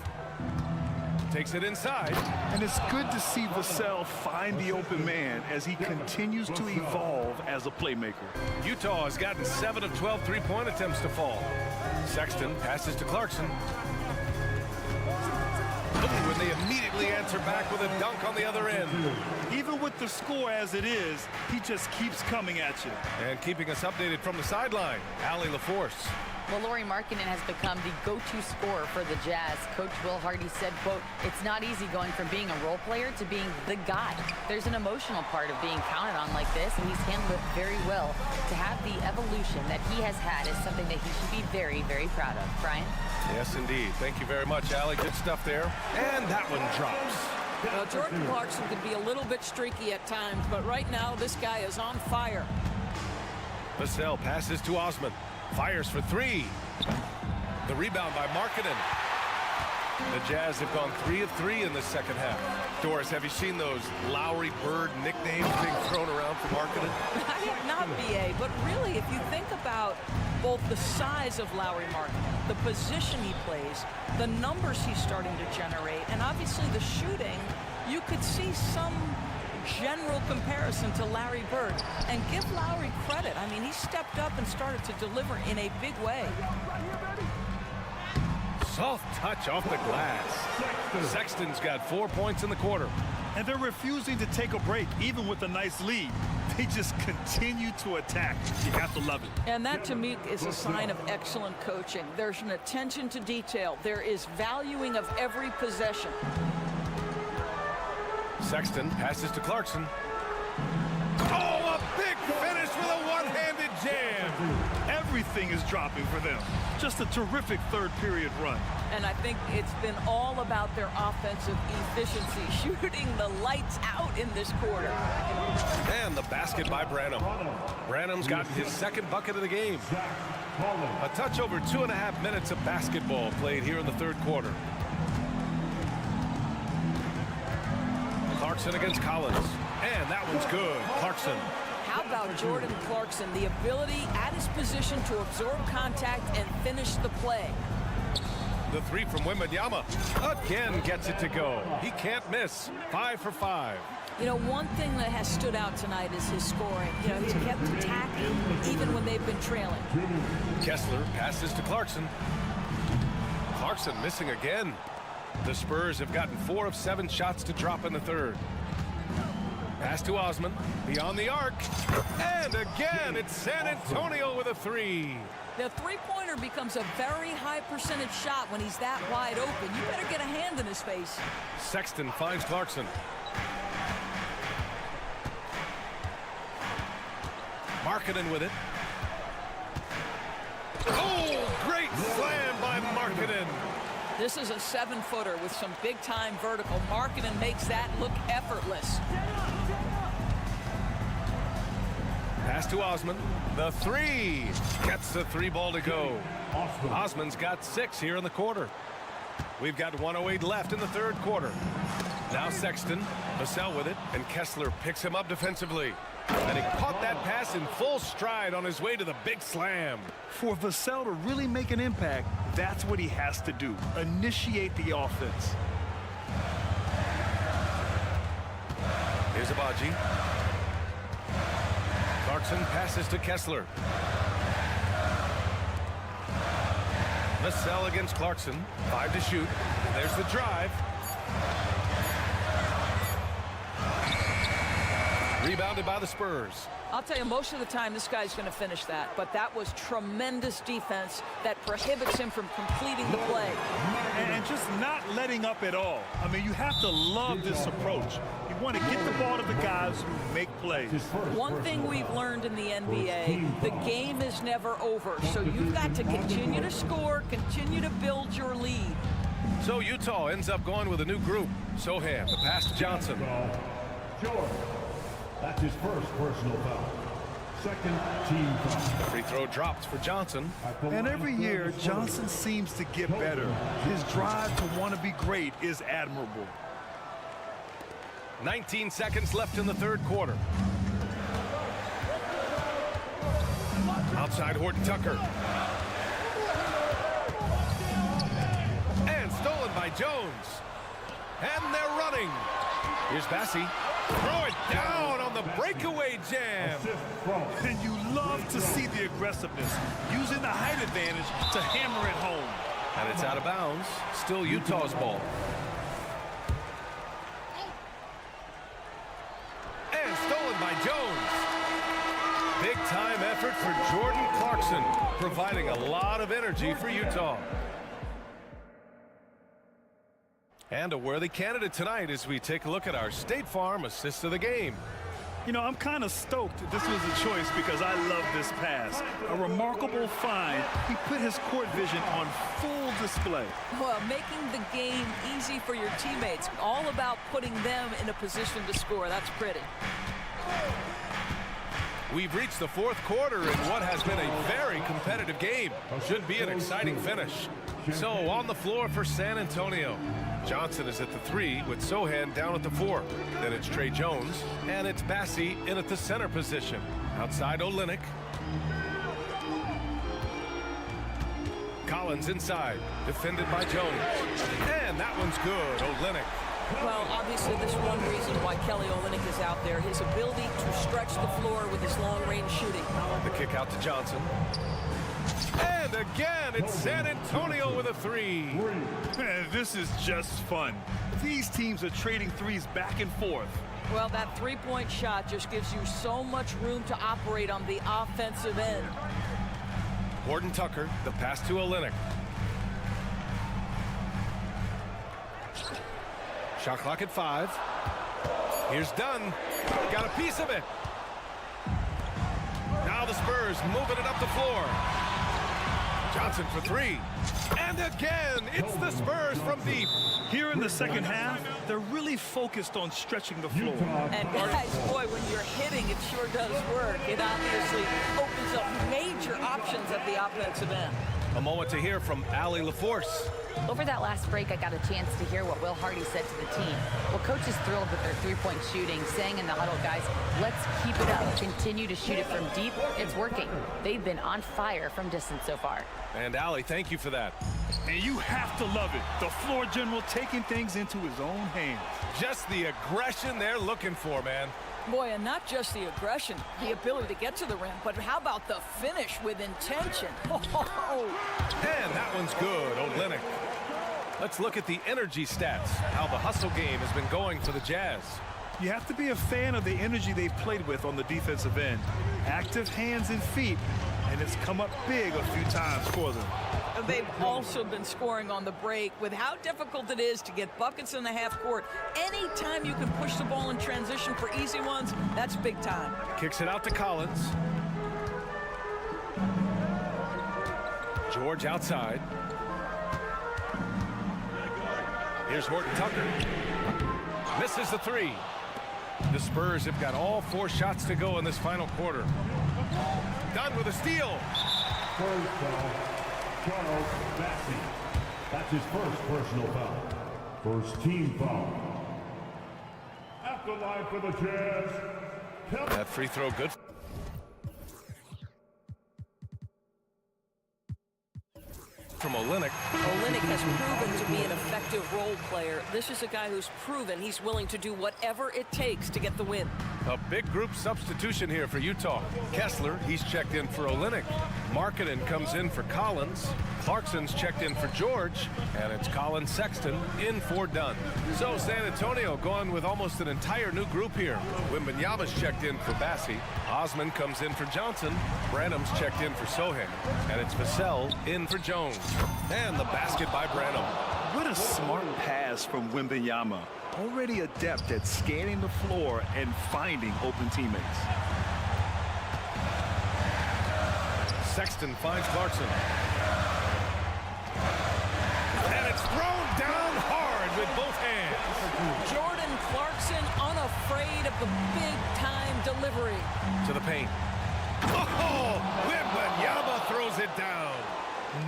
Takes it inside. And it's good to see Vassell find the open man as he continues to evolve as a playmaker. Utah has gotten 7 of 12 three-point attempts to fall. Sexton passes to Clarkson. And they immediately answer back with a dunk on the other end. Even with the score as it is, he just keeps coming at you. And keeping us updated from the sideline, Allie LaForce. Well, Lauri Markkanen has become the go-to scorer for the Jazz. Coach Will Hardy said, quote, "It's not easy going from being a role player to being the guy. There's an emotional part of being counted on like this, and he's handled it very well. To have the evolution that he has had is something that he should be very, very proud of." Brian? Yes, indeed. Thank you very much, Allie. Good stuff there. And that one drops. Well, Jordan Clarkson could be a little bit streaky at times, but right now this guy is on fire. Vassell passes to Osman. Fires for 3. The rebound by Markkanen. The Jazz have gone 3 of 3 in the second half. Doris, have you seen those Lowry Bird nicknames being thrown around for Markkanen? I have not, BA, but really, if you think about both the size of Lauri Markkanen, the position he plays, the numbers he's starting to generate, and obviously the shooting, you could see some general comparison to Larry Bird. And give Lowry credit. I mean, he stepped up and started to deliver in a big way. Soft touch off the glass. Sexton's got 4 points in the quarter. And they're refusing to take a break, even with a nice lead. They just continue to attack. You have to love it. And that, to me, is a sign of excellent coaching. There's an attention to detail. There is valuing of every possession. Sexton passes to Clarkson. Oh, a big finish with a one-handed jam. Everything is dropping for them. Just a terrific third-period run. And I think it's been all about their offensive efficiency, shooting the lights out in this quarter. And the basket by Venom. Venom's gotten his second bucket of the game. A touch over 2.5 minutes of basketball played here in the third quarter. Clarkson against Collins. And that one's good. Clarkson. How about Jordan Clarkson? The ability at his position to absorb contact and finish the play. The three from Wembanyama again gets it to go. He can't miss. 5 for 5. You know, one thing that has stood out tonight is his scoring. You know, he's kept attacking even when they've been trailing. Kessler passes to Clarkson. Clarkson missing again. The Spurs have gotten 4 of 7 shots to drop in the third. Pass to Osman, beyond the arc, and again it's San Antonio with a 3. The three-pointer becomes a very high percentage shot when he's that wide open. You better get a hand in his face. Sexton finds Clarkson. Markkanen with it. Oh, great slam by Markkanen. This is a 7-footer with some big-time vertical. Markkanen makes that look effortless. Pass to Osman. The 3. Gets the 3 ball to go. Osman's got 6 here in the quarter. We've got 1:08 left in the third quarter. Now Sexton. Vassell with it. And Kessler picks him up defensively. And he caught that pass in full stride on his way to the big slam. For Vassell to really make an impact, that's what he has to do. Initiate the offense. Here's Abaji. Clarkson passes to Kessler. Vassell against Clarkson. 5 to shoot. There's the drive. Rebounded by the Spurs. I'll tell you, most of the time this guy's going to finish that, but that was tremendous defense that prohibits him from completing the play. And just not letting up at all. I mean, you have to love this approach. You want to get the ball to the guys who make plays. One thing we've learned in the NBA, the game is never over, so you've got to continue to score, continue to build your lead. So Utah ends up going with a new group. Sohan, the pass to Johnson. That's his first personal foul. Second team foul. Free throw drops for Johnson. And every year, Johnson seems to get better. His drive to want to be great is admirable. 19 seconds left in the third quarter. Outside Horton Tucker. And stolen by Jones. And they're running. Here's Bassi. Throw it down on the breakaway jam. And you love to see the aggressiveness, using the height advantage to hammer it home. And it's out of bounds. Still Utah's ball. And stolen by Jones. Big time effort for Jordan Clarkson, providing a lot of energy for Utah. And a worthy candidate tonight as we take a look at our State Farm assist of the game. You know, I'm kind of stoked this was a choice because I love this pass. A remarkable find. He put his court vision on full display. Well, making the game easy for your teammates. All about putting them in a position to score. That's pretty. We've reached the fourth quarter in what has been a very competitive game. Should be an exciting finish. So on the floor for San Antonio. Johnson is at the 3 with Sohan down at the 4. Then it's Trey Jones, and it's Bassi in at the center position. Outside Olynyk. Collins inside, defended by Jones. And that one's good. Olynyk Well, obviously, this is one reason why Kelly Olynyk is out there. His ability to stretch the floor with his long-range shooting. The kick out to Johnson. And again, it's San Antonio with a three. This is just fun. These teams are trading threes back and forth. Well, that three-point shot just gives you so much room to operate on the offensive end. Gordon Tucker, the pass to Olynyk. Shot clock at 5. Here's Dunn. Got a piece of it. Now the Spurs moving it up the floor. Johnson for 3. And again, it's the Spurs from deep. Here in the second half, they're really focused on stretching the floor. And guys, boy, when you're hitting, it sure does work. It obviously opens up major options at the offensive end. A moment to hear from Allie LaForce. Over that last break, I got a chance to hear what Will Hardy said to the team. Well, coach is thrilled with their three-point shooting, saying in the huddle, guys, let's keep it up. Continue to shoot it from deep. It's working. They've been on fire from distance so far. And Allie, thank you for that. And you have to love it. The floor general taking things into his own hands. Just the aggression they're looking for, man. Boy, and not just the aggression, the ability to get to the rim, but how about the finish with intention? And that one's good, Olynyk. Let's look at the energy stats, how the hustle game has been going for the Jazz. You have to be a fan of the energy they've played with on the defensive end. Active hands and feet, and it's come up big a few times for them. They've also been scoring on the break with how difficult it is to get buckets in the half court. Anytime you can push the ball in transition for easy ones, that's big time. Kicks it out to Collins. George outside. Here's Horton Tucker. Misses the 3. The Spurs have got all 4 shots to go in this final quarter. Done with a steal. Spurs foul. Charles Bassey. That's his first personal foul. First team foul. At the line for the Jazz. That free throw good. From Olynyk. Olynyk has proven to be an effective role player. This is a guy who's proven he's willing to do whatever it takes to get the win. A big group substitution here for Utah. Kessler, he's checked in for Olynyk. Markkanen comes in for Collins. Clarkson's checked in for George. And it's Colin Sexton in for Dunn. So San Antonio going with almost an entire new group here. Wembanyama's checked in for Bassey. Osman comes in for Johnson. Branham's checked in for Sohan. And it's Vassell in for Jones. And the basket by Branham. What a smart pass from Wembanyama. Already adept at scanning the floor and finding open teammates. Sexton finds Clarkson. And it's thrown down hard with both hands. Jordan Clarkson unafraid of the big-time delivery. To the paint. Oh, Wembanyama throws it down.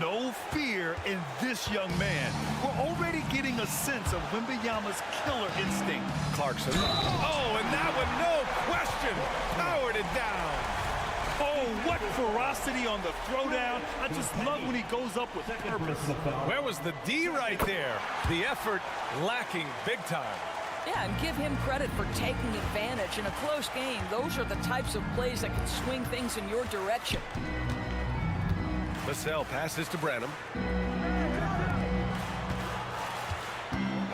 No fear in this young man. We're already getting a sense of Wembanyama's killer instinct. Clarkson. Oh, and that one, no question, powered it down. Oh, what ferocity on the throwdown. I just love when he goes up with purpose. Where was the D right there? The effort lacking big time. Yeah, and give him credit for taking advantage. In a close game, those are the types of plays that can swing things in your direction. Vassell passes to Branham.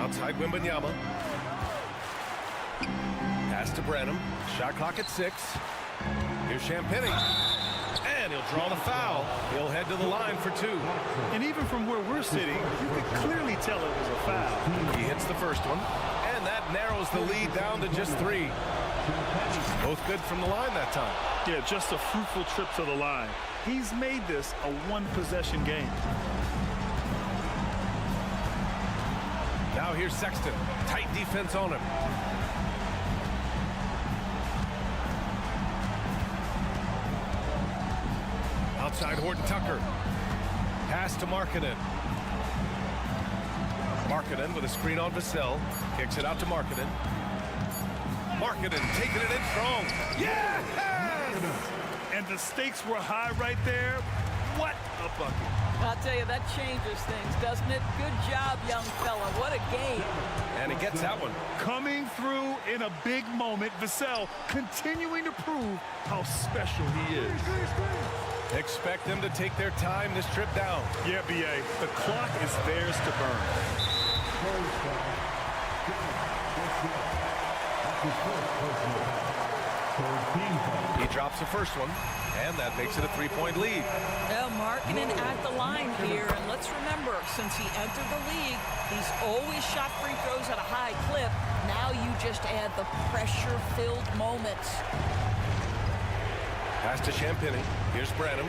Outside Wembanyama. Pass to Branham. Shot clock at 6. Here's Champagnie. And he'll draw the foul. He'll head to the line for 2. And even from where we're sitting, you can clearly tell it was a foul. He hits the first one. And that narrows the lead down to just 3. Both good from the line that time. Yeah, just a fruitful trip to the line. He's made this a one-possession game. Now here's Sexton. Tight defense on him. Outside Horton Tucker. Pass to Markkanen. Markkanen with a screen on Vassell. Kicks it out to Markkanen. Markkanen taking it in strong. Yes! And the stakes were high right there. What a bucket. I'll tell you, that changes things, doesn't it? Good job, young fella. What a game. And he gets that one. Coming through in a big moment, Vassell continuing to prove how special he is. Expect them to take their time this trip down. Yeah, B.A. The clock is theirs to burn. He drops the first one, and that makes it a 3-point lead. Well, Markkanen at the line here, and let's remember, since he entered the league, he's always shot free throws at a high clip. Now you just add the pressure-filled moments. Pass to Champagny. Here's Branham.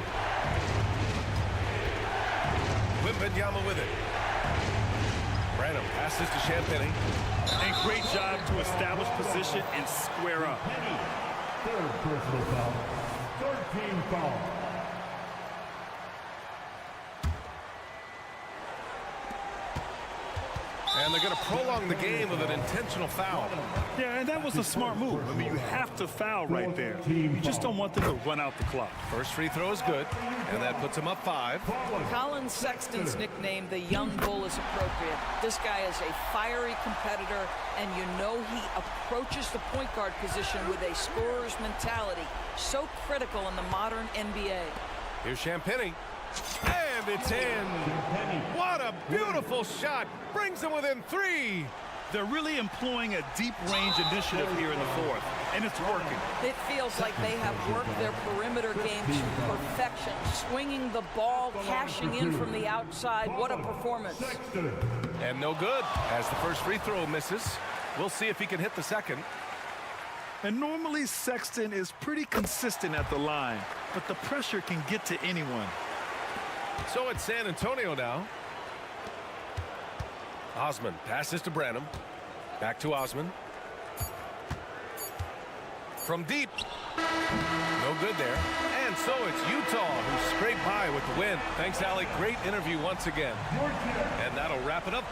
Wembanyama with it. Branham passes to Champagny. And great job to establish position and square up. Third personal foul. Third team foul. And they're going to prolong the game with an intentional foul. Yeah, and that was a smart move. I mean, you have to foul right there. You just don't want them to run out the clock. First free throw is good, and that puts him up 5. Colin Sexton's nickname, the Young Bull, is appropriate. This guy is a fiery competitor, and you know he approaches the point guard position with a scorer's mentality. So critical in the modern NBA. Here's Champagny. And it's in. What a beautiful shot. Brings them within 3. They're really employing a deep range initiative here in the fourth, and it's working. It feels like they have worked their perimeter game to perfection. Swinging the ball, cashing in from the outside. What a performance. And no good as the first free throw misses. We'll see if he can hit the second. And normally Sexton is pretty consistent at the line, but the pressure can get to anyone. So it's San Antonio now. Osman passes to Branham. Back to Osman. From deep. No good there. And so it's Utah who scraped by with the win. Thanks, Allie. Great interview once again. And that'll wrap it up.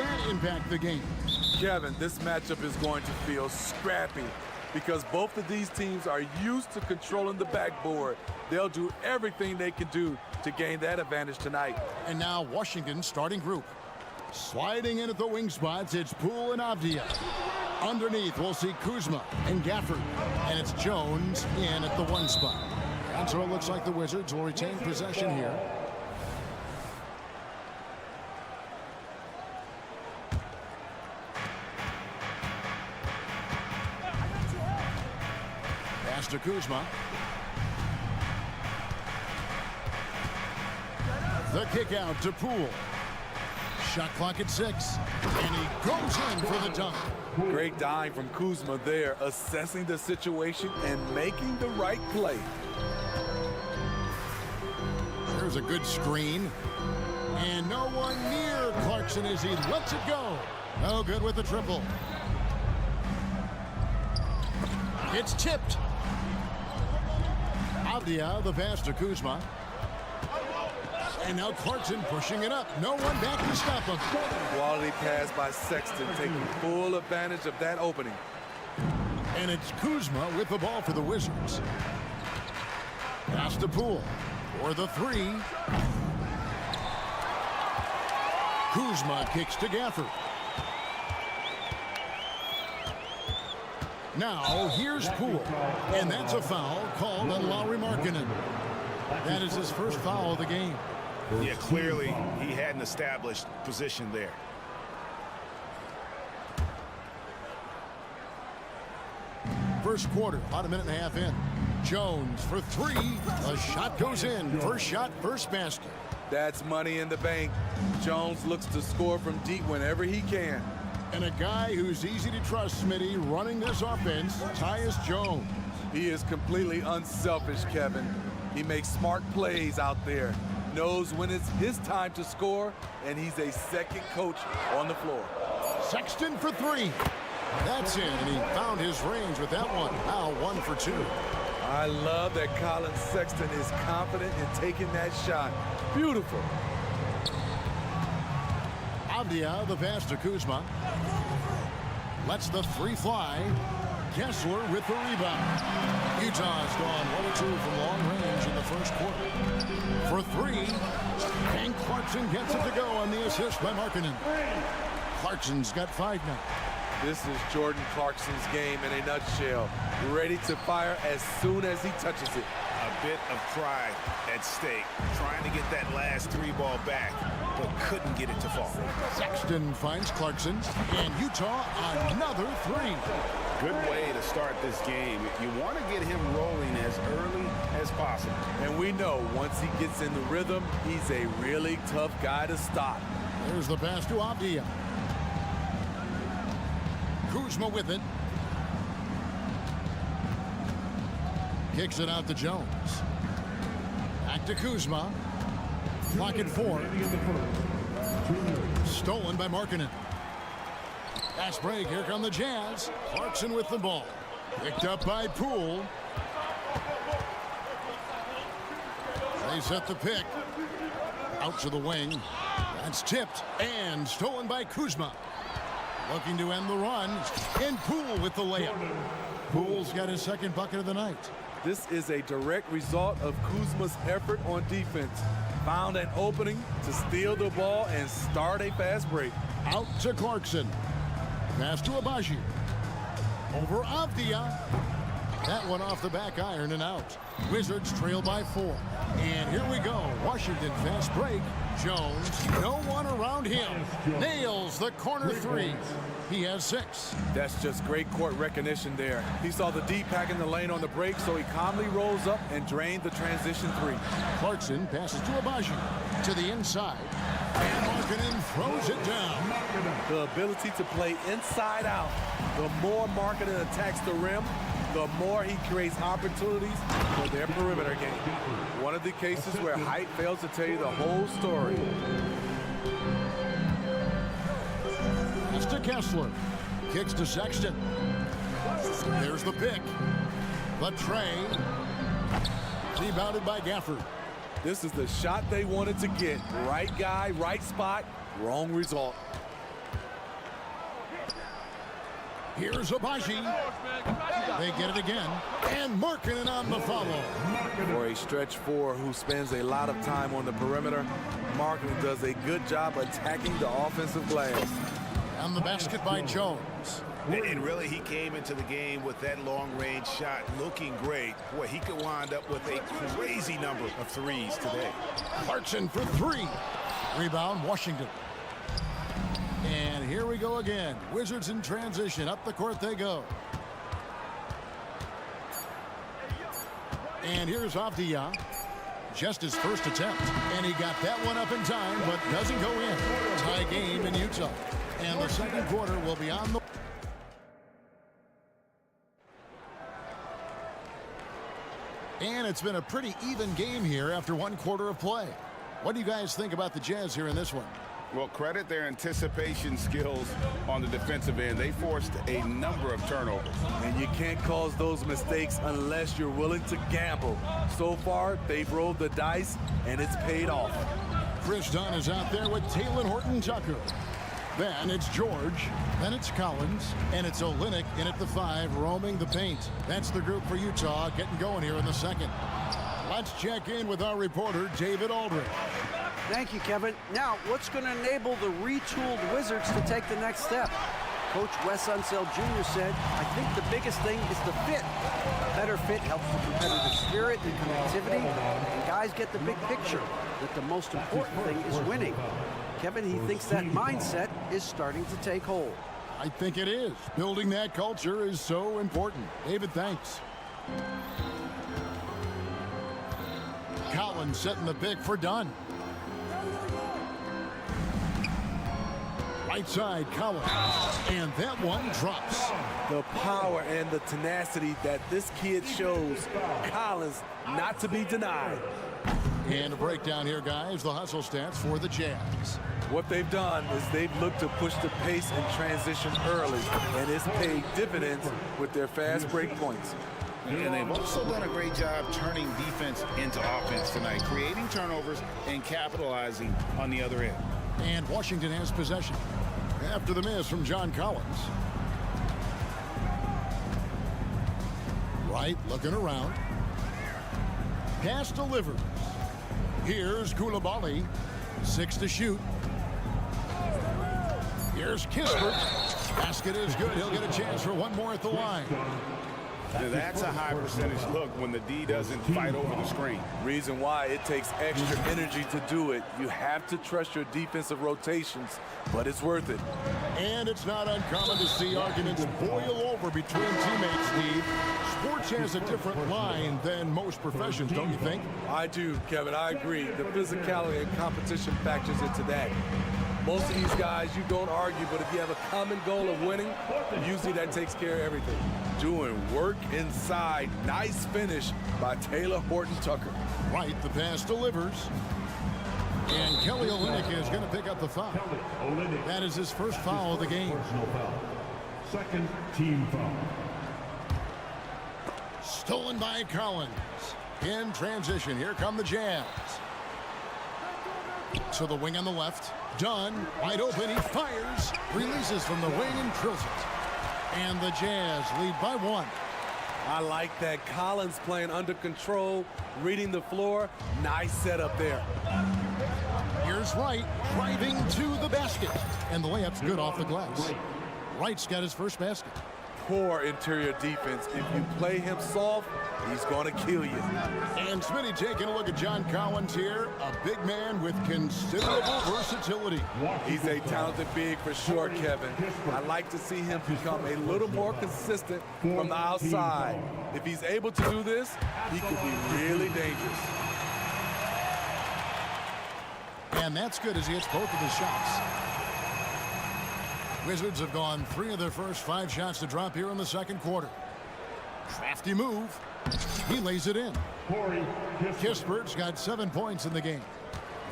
that impact the game? Kevin, this matchup is going to feel scrappy because both of these teams are used to controlling the backboard. They'll do everything they can do to gain that advantage tonight. And now Washington's starting group. Sliding in at the wing spots, it's Poole and Avdia. Underneath, we'll see Kuzma and Gafford. And it's Jones in at the 1 spot. And so it looks like the Wizards will retain possession here. Pass to Kuzma. The kick out to Poole. Shot clock at 6. And he goes in for the dunk. Great dime from Kuzma there, assessing the situation and making the right play. There's a good screen. And no one near Clarkson as he lets it go. No good with the triple. It's tipped. Avdia, the pass to Kuzma. And now Clarkson pushing it up. No one back to stop him. Quality pass by Sexton, taking full advantage of that opening. And it's Kuzma with the ball for the Wizards. Pass to Poole for the 3. Kuzma kicks to Gafford. Now here's Poole. And that's a foul called on Lauri Markkanen. That is his first foul of the game. Yeah, clearly he had an established position there. First quarter, about a minute and a half in. Jones for 3. A shot goes in. First shot, first basket. That's money in the bank. Jones looks to score from deep whenever he can. And a guy who's easy to trust, Smitty, running this offense, Tyus Jones. He is completely unselfish, Kevin. He makes smart plays out there. Knows when it's his time to score, and he's a second coach on the floor. Sexton for 3. That's in, and he found his range with that one. Now 1 for 2. I love that Colin Sexton is confident in taking that shot. Beautiful. Avdia, the pass to Kuzma. Lets the 3 fly. Kessler with the rebound. Utah's gone 1 or 2 from long range in the first quarter. For 3, and Clarkson gets it to go on the assist by Markkanen. Clarkson's got 5 now. This is Jordan Clarkson's game in a nutshell. Ready to fire as soon as he touches it. A bit of pride at stake, trying to get that last 3 ball back, but couldn't get it to fall. Sexton finds Clarkson, and Utah another 3. Good way to start this game. You want to get him rolling as early as possible. And we know once he gets in the rhythm, he's a really tough guy to stop. There's the pass to Avdia. Kuzma with it. Kicks it out to Jones. Back to Kuzma. Clock at 4. Stolen by Markkanen. Fast break. Here come the Jazz. Clarkson with the ball. Picked up by Poole. They set the pick. Out to the wing. That's tipped and stolen by Kuzma. Looking to end the run. And Poole with the layup. Poole's got his second bucket of the night. This is a direct result of Kuzma's effort on defense. Found an opening to steal the ball and start a fast break. Out to Clarkson. Pass to Abaji. Over Avdia. That one off the back iron and out. Wizards trail by 4. And here we go. Washington fast break. Jones, no one around him. Nails the corner 3. He has 6. That's just great court recognition there. He saw the D pack in the lane on the break, so he calmly rolls up and drained the transition 3. Clarkson passes to Abaji. To the inside. And Markkanen throws it down. The ability to play inside out. The more Markkanen attacks the rim, the more he creates opportunities for their perimeter game. One of the cases where height fails to tell you the whole story. That's to Kessler. Kicks to Sexton. There's the pick. The tray. Rebounded by Gafford. This is the shot they wanted to get. Right guy, right spot, wrong result. Here's Abaji. They get it again. And Markkanen on the follow. For a stretch four who spends a lot of time on the perimeter, Markkanen does a good job attacking the offensive glass. And the basket by Jones. And really, he came into the game with that long-range shot looking great. Boy, he could wind up with a crazy number of threes today. Clarkson for three. Rebound, Washington. And here we go again. Wizards in transition. Up the court they go. And here's Avdija. Just his first attempt. And he got that one up in time, but doesn't go in. Tie game in Utah. And the second quarter will be on the... And it's been a pretty even game here after one quarter of play. What do you guys think about the Jazz here in this one? Well, credit their anticipation skills on the defensive end. They forced a number of turnovers. And you can't cause those mistakes unless you're willing to gamble. So far, they've rolled the dice, and it's paid off. Chris Dunn is out there with Talen Horton-Tucker. Then it's George. Then it's Collins. And it's Olynyk in at the 5, roaming the paint. That's the group for Utah getting going here in the second. Let's check in with our reporter, David Aldridge. Thank you, Kevin. Now, what's going to enable the retooled Wizards to take the next step? Coach Wes Unseld Jr. said, I think the biggest thing is the fit. A better fit helps the competitive spirit and connectivity, and guys get the big picture that the most important thing is winning. Kevin, he thinks that mindset is starting to take hold. I think it is. Building that culture is so important. David, thanks. Collins setting the pick for Dunn. Right side, Collins. And that one drops. The power and the tenacity that this kid shows. Collins, not to be denied. And a breakdown here, guys. The hustle stats for the Jazz. What they've done is they've looked to push the pace and transition early, and it's paid dividends with their fast break points. And they've also done a great job turning defense into offense tonight, creating turnovers and capitalizing on the other end. And Washington has possession. After the miss from John Collins. Wright looking around. Pass delivers. Here's Coulibaly. 6 to shoot. Here's Kispert. Basket is good. He'll get a chance for one more at the line. Now that's a high percentage look when the D doesn't fight over the screen. Reason why it takes extra energy to do it. You have to trust your defensive rotations, but it's worth it. And it's not uncommon to see arguments boil over between teammates, Steve. Sports has a different line than most professions, don't you think? I do, Kevin. I agree. The physicality and competition factors into that. Most of these guys, you don't argue, but if you have a common goal of winning, usually that takes care of everything. Doing work inside. Nice finish by Talen Horton-Tucker. Right, the pass delivers. And Kelly Olynyk is going to pick up the foul. That is his first foul of the game. Second team foul. Stolen by Collins. In transition, here come the Jazz. To the wing on the left. Dunn, wide open, he fires. Releases from the wing and drills it. And the Jazz lead by 1. I like that. Collins playing under control, reading the floor. Nice setup there. Here's Wright, driving to the basket. And the layup's good off the glass. Wright's got his first basket. Poor interior defense. If you play him soft, he's going to kill you. And Smitty taking a look at John Collins here. A big man with considerable versatility. He's a talented big for sure, Kevin. I'd like to see him become a little more consistent from the outside. If he's able to do this, he could be really dangerous. And that's good as he hits both of his shots. Wizards have gone 3 of their first 5 shots to drop here in the second quarter. Crafty move. He lays it in. Kispert's got 7 points in the game.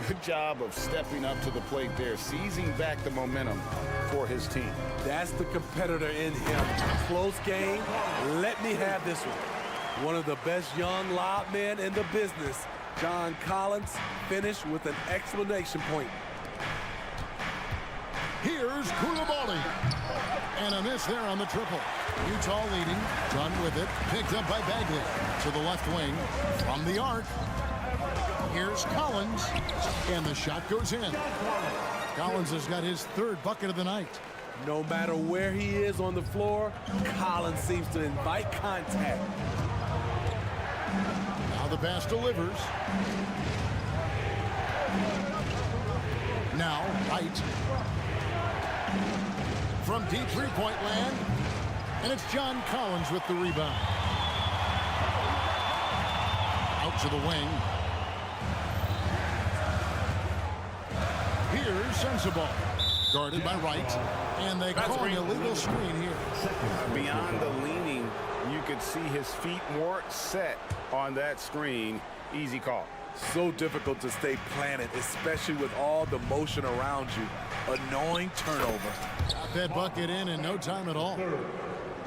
Good job of stepping up to the plate there, seizing back the momentum for his team. That's the competitor in him. Close game. Let me have this one. One of the best young lob men in the business. John Collins finished with an exclamation point. Here's Coulibaly. And a miss there on the triple. Utah leading. Done with it. Picked up by Bagley. To the left wing. From the arc. Here's Collins. And the shot goes in. Collins has got his third bucket of the night. No matter where he is on the floor, Collins seems to invite contact. Now the pass delivers. Now White. From deep three-point land. And it's John Collins with the rebound. Out to the wing. Here's Sensible. Guarded by Wright. And they call an illegal screen here. Beyond the leaning, you could see his feet weren't set on that screen. Easy call. So difficult to stay planted, especially with all the motion around you. Annoying turnover. Got that bucket in no time at all.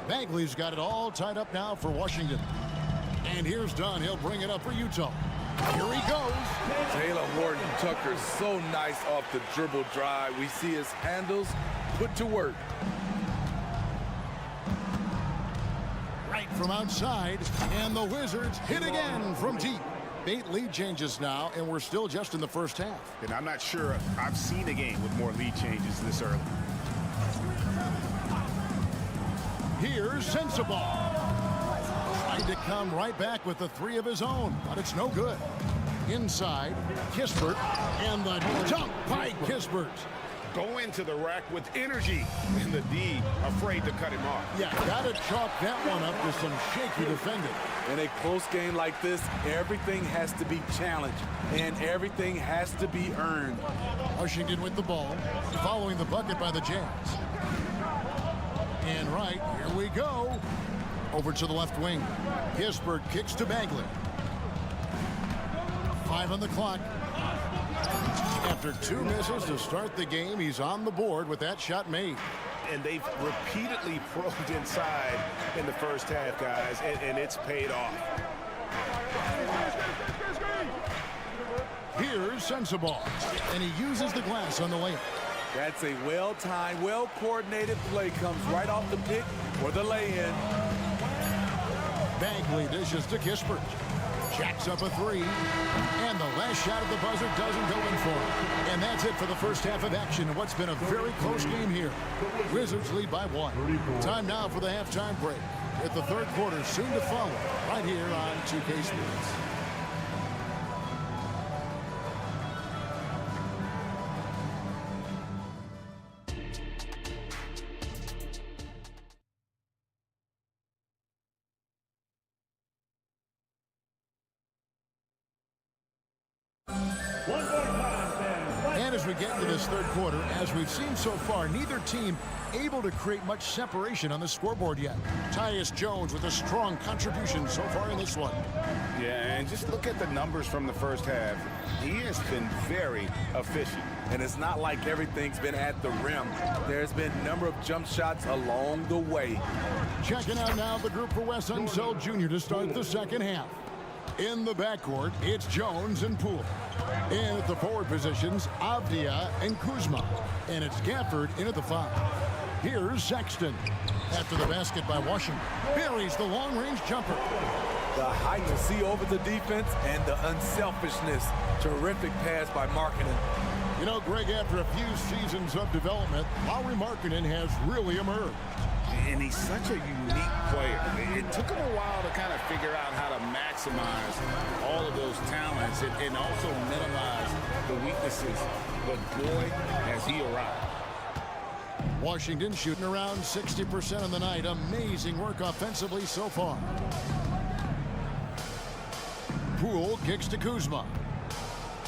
Bagley's got it all tied up now for Washington. And here's Dunn. He'll bring it up for Utah. Here he goes. Taylor Horton-Tucker so nice off the dribble drive. We see his handles put to work. Right from outside. And the Wizards hit again from deep. 8 lead changes now, and we're still just in the first half. And I'm not sure I've seen a game with more lead changes this early. Here's Sensible. Tried to come right back with the 3 of his own, but it's no good. Inside, Kispert, and the dunk by Kispert. Go into the rack with energy, and the D afraid to cut him off. Yeah, gotta chalk that one up to some shaky defending. In a close game like this, everything has to be challenged, and everything has to be earned. Washington with the ball, following the bucket by the Jazz. And right, here we go. Over to the left wing. Kispert kicks to Bagley. 5 on the clock. After 2 misses to start the game, he's on the board with that shot made. And they've repeatedly probed inside in the first half, guys, and it's paid off. Here's Sensible, and he uses the glass on the layup. That's a well-timed, well-coordinated play. Comes right off the pick or the lay-in. Bagley dishes to Kispert. Jacks up a 3. And the last shot at the buzzer doesn't go in for him. And that's it for the first half of action in what's been a very close game here. Wizards lead by 1. Time now for the halftime break, with the third quarter soon to follow right here on 2K Sports. And as we get into this third quarter, as we've seen so far, neither team able to create much separation on the scoreboard yet. Tyus Jones with a strong contribution so far in this one. Yeah, and just look at the numbers from the first half. He has been very efficient. And it's not like everything's been at the rim. There's been a number of jump shots along the way. Checking out now the group for Wes Unseld Jr. to start the second half. In the backcourt, it's Jones and Poole. In at the forward positions, Avdia and Kuzma. And it's Gafford in at the 5. Here's Sexton. After the basket by Washington, buries the long-range jumper. The height to see over the defense and the unselfishness. Terrific pass by Markkanen. You know, Greg, after a few seasons of development, Lauri Markkanen has really emerged. And he's such a unique player. It took him a while to kind of figure out how to maximize all of those talents and also minimize the weaknesses. But boy, has he arrived. Washington shooting around 60% on the night. Amazing work offensively so far. Poole kicks to Kuzma.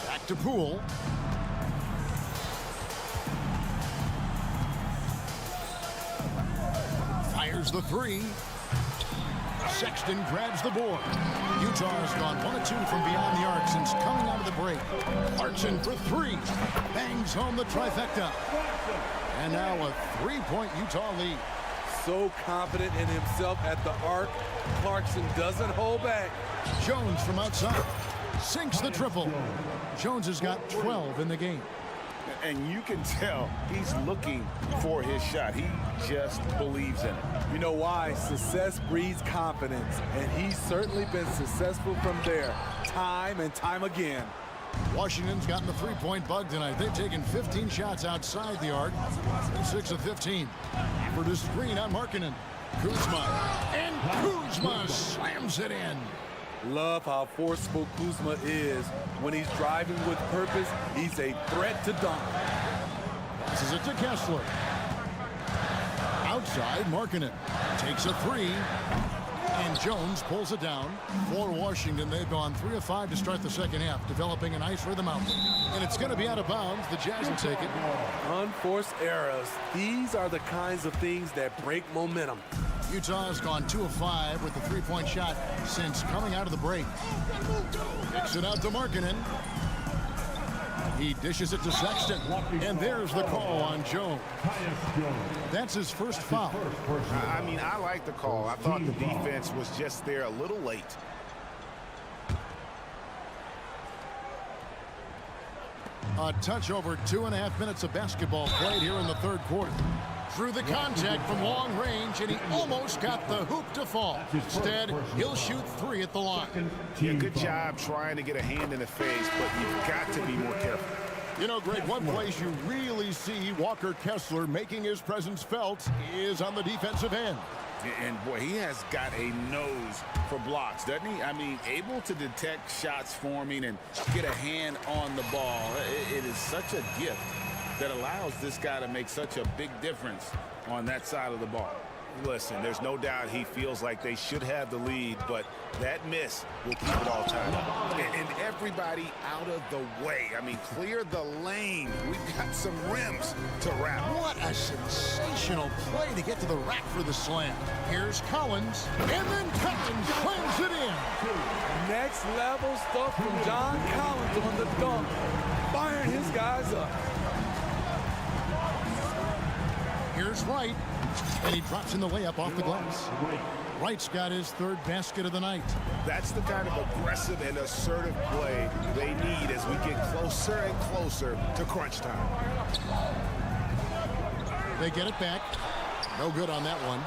Back to Poole. Fires the 3. Sexton grabs the board. Utah's gone 1 of 2 from beyond the arc since coming out of the break. Clarkson for 3. Bangs home the trifecta. And now a 3-point Utah lead. So confident in himself at the arc. Clarkson doesn't hold back. Jones from outside sinks the triple. Jones has got 12 in the game. And you can tell he's looking for his shot. He just believes in it. You know why? Success breeds confidence, and he's certainly been successful from there, time and time again. Washington's gotten the three-point bug tonight. They've taken 15 shots outside the arc, 6 of 15. For the screen on Markkanen. Kuzma, and Kuzma slams it in. Love how forceful Kuzma is. When he's driving with purpose, he's a threat to dunk. Passes it to Kessler. Outside, Markkanen takes a three. And Jones pulls it down. For Washington, they've gone 3 of 5 to start the second half, developing a nice rhythm out there. And it's going to be out of bounds. The Jazz will take it. Unforced errors. These are the kinds of things that break momentum. Utah has gone 2 of 5 with the three-point shot since coming out of the break. Kicks it out to Markkanen. He dishes it to Sexton. And there's the call on Jones. That's his first foul. I mean, I like the call. I thought the defense was just there a little late. A touch over 2.5 minutes of basketball played here in the third quarter. Through the contact from long range, and he almost got the hoop to fall. Instead, he'll shoot 3 at the line. Yeah, good job trying to get a hand in the face, but you've got to be more careful. You know, Greg, one place you really see Walker Kessler making his presence felt is on the defensive end. And boy, he has got a nose for blocks, doesn't he? I mean, able to detect shots forming and get a hand on the ball. It is such a gift that allows this guy to make such a big difference on that side of the ball. Listen, there's no doubt he feels like they should have the lead, but that miss will keep it all tied up. And everybody out of the way. I mean, clear the lane. We've got some rims to wrap. What a sensational play to get to the rack for the slam. Here's Collins, and then Collins slams it in. Next level stuff from John Collins on the dunk, firing his guys up. Here's Wright, and he drops in the layup off the glass. Wright's got his third basket of the night. That's the kind of aggressive and assertive play they need as we get closer and closer to crunch time. They get it back. No good on that one.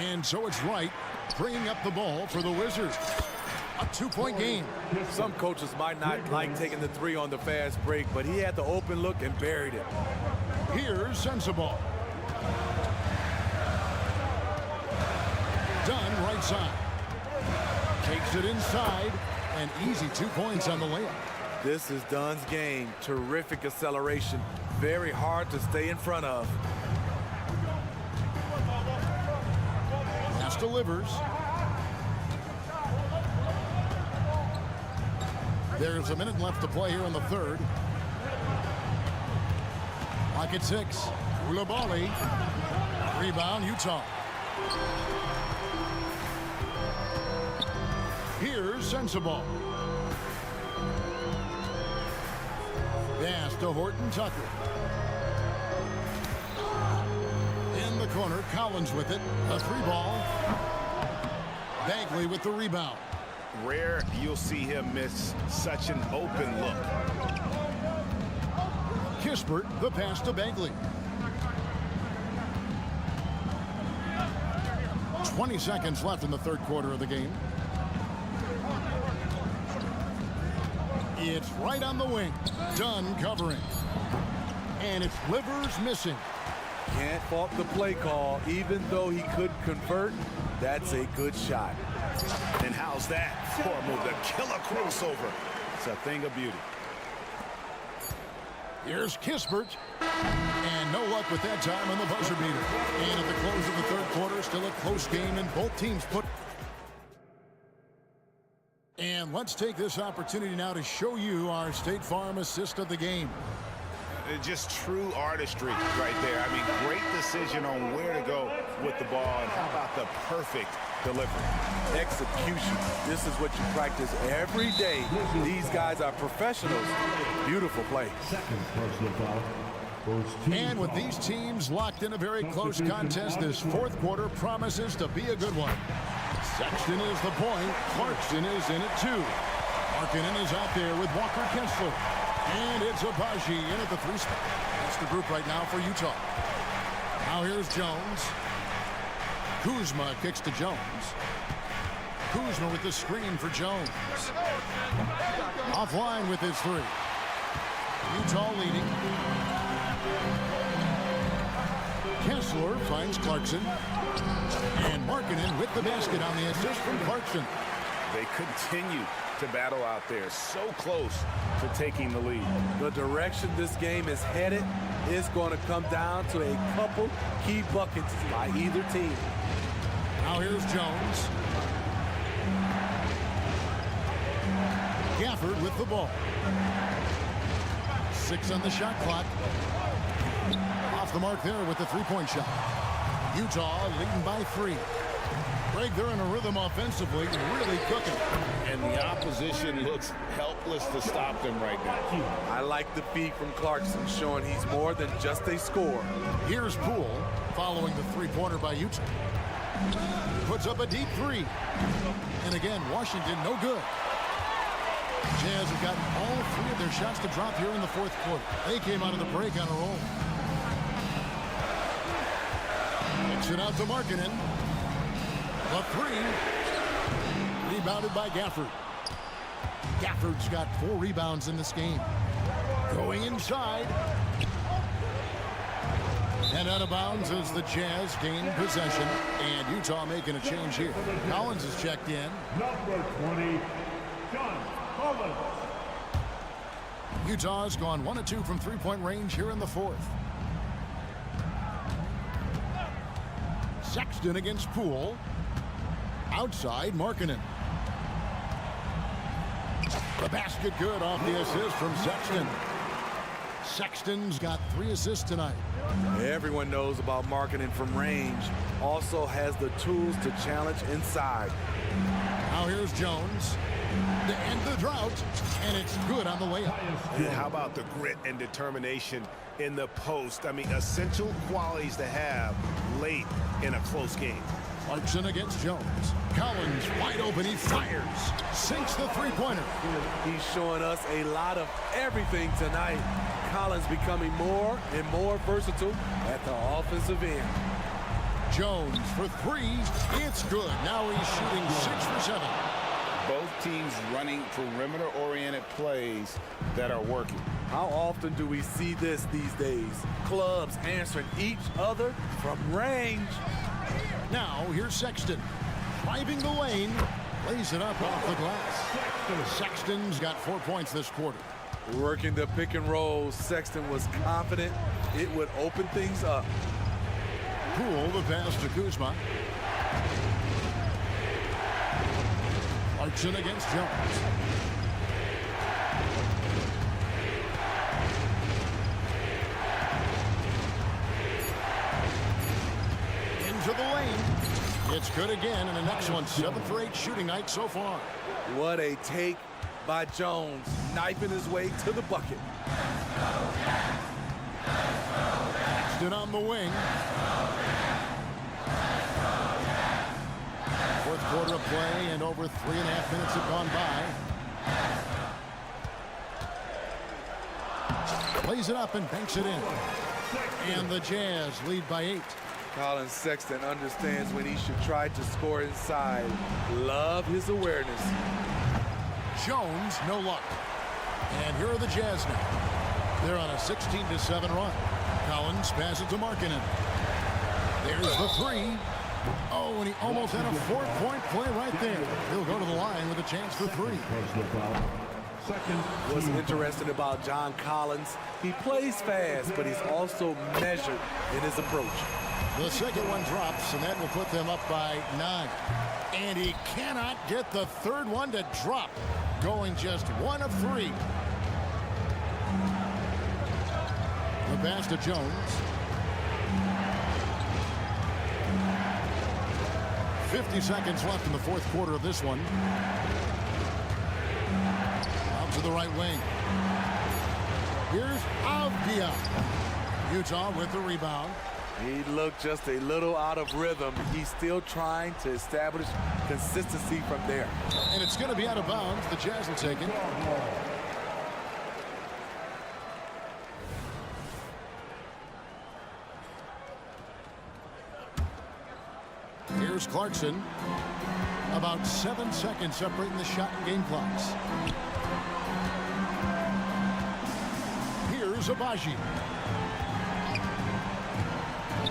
And so it's Wright bringing up the ball for the Wizards. A 2-point game. Some coaches might not like taking the 3 on the fast break, but he had the open look and buried it. Here's Sensabaugh. Dunn right side. Takes it inside. And easy 2 points on the layup. This is Dunn's game. Terrific acceleration. Very hard to stay in front of. Pass delivers. There's a minute left to play here in the third. Pocket 6. Koulibaly. Rebound, Utah. Here's Sensabaugh. Pass to Horton Tucker. In the corner, Collins with it. A 3-ball. Bagley with the rebound. Rare you'll see him miss such an open look. Kispert, the pass to Bagley. 20 seconds left in the third quarter of the game. It's right on the wing. Dunn covering. And it's Livers missing. Can't fault the play call. Even though he could convert, that's a good shot. And how's that for a move? The killer crossover. It's a thing of beauty. Here's Kispert. And no luck with that time on the buzzer beater. And at the close of the third quarter, still a close game, and both teams put. And let's take this opportunity now to show you our State Farm assist of the game. Just true artistry right there. I mean, great decision on where to go with the ball, and how about the perfect delivery. Execution. This is what you practice every day. These guys are professionals. Beautiful play. Second personal foul. And with these teams locked in a very close contest, this fourth quarter promises to be a good one. Sexton is the point. Clarkson is in it too. Markkanen is out there with Walker Kessler. And it's Abaji in at the 3 spot. That's the group right now for Utah. Now here's Jones. Kuzma kicks to Jones. Kuzma with the screen for Jones. Offline with his 3. Utah leading. Kessler finds Clarkson. And Markkanen with the basket on the assist from Clarkson. They continue to battle out there, so close to taking the lead. The direction this game is headed is going to come down to a couple key buckets by either team. Now here's Jones. Gafford with the ball. 6 on the shot clock. Off the mark there with the 3-point shot. Utah leading by 3. Greg, they're in a rhythm offensively, really cooking. And the opposition looks helpless to stop them right now. I like the feed from Clarkson, showing he's more than just a scorer. Here's Poole following the 3-pointer by Utah. Puts up a deep 3. And again, Washington no good. Jazz have gotten all 3 of their shots to drop here in the 4th quarter. They came out of the break on a roll. Kicks it out to Markkanen. The 3. Rebounded by Gafford. Gafford's got 4 rebounds in this game. Going inside. And out of bounds as the Jazz gain possession. And Utah making a change here. Collins is checked in. Number 20, John Collins. Utah's gone 1 of 2 from 3-point range here in the 4th. Sexton against Poole. Outside, Markkanen. The basket good off the assist from Sexton. Sexton's got 3 assists tonight. Everyone knows about Markkanen from range. Also has the tools to challenge inside. Now here's Jones to end the drought, and it's good on the way up. And how about the grit and determination in the post? I mean, essential qualities to have late in a close game. Clarkson against Jones. Collins wide open. He fires. Sinks the 3-pointer. He's showing us a lot of everything tonight. Collins becoming more and more versatile at the offensive end. Jones for 3. It's good. Now he's shooting 6 for 7. Both teams running perimeter-oriented plays that are working. How often do we see this these days? Clubs answering each other from range. Now here's Sexton. Driving the lane. Lays it up off the glass. Sexton's got 4 points this quarter. Working the pick and roll, Sexton was confident it would open things up. Poole the pass to Kuzma. Clarkson against Jones. Into the lane. It's good again, and the next one 7 for 8 shooting night so far. What a take by Jones, knifing his way to the bucket. Stood on the wing. 4th quarter of play, and over 3.5 minutes have gone by. Plays it up and banks it in. And the Jazz lead by 8. Colin Sexton understands when he should try to score inside. Love his awareness. Jones, no luck. And here are the Jazz now. They're on a 16-7 run. Collins passes to Markkanen. There's the 3. Oh, and he almost had a 4-point play right there. He'll go to the line with a chance for 3. What's interesting about John Collins, he plays fast, but he's also measured in his approach. The second one drops, and that will put them up by 9. And he cannot get the 3rd one to drop, going just 1 of 3. The pass to Jones. 50 seconds left in the 4th quarter of this one. Out to the right wing. Here's Avdia. Utah with the rebound. He looked just a little out of rhythm. He's still trying to establish consistency from there. And it's going to be out of bounds. The Jazz will take it. Here's Clarkson. About 7 seconds separating the shot and game clocks. Here's Abaji.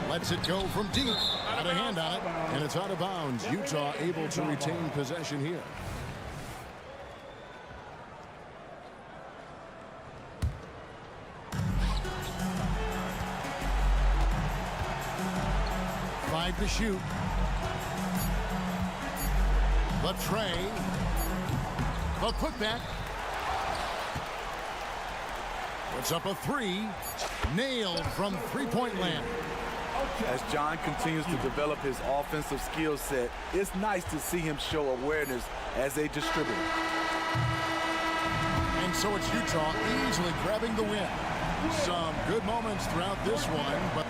Lets it go from deep. Got a hand on it, and it's out of bounds. Utah able to retain possession here. Five to shoot. The tray. The putback. Puts up a three. Nailed from three-point land. As John continues to develop his offensive skill set, it's nice to see him show awareness as a distributor. And so it's Utah easily grabbing the win. Some good moments throughout this one, but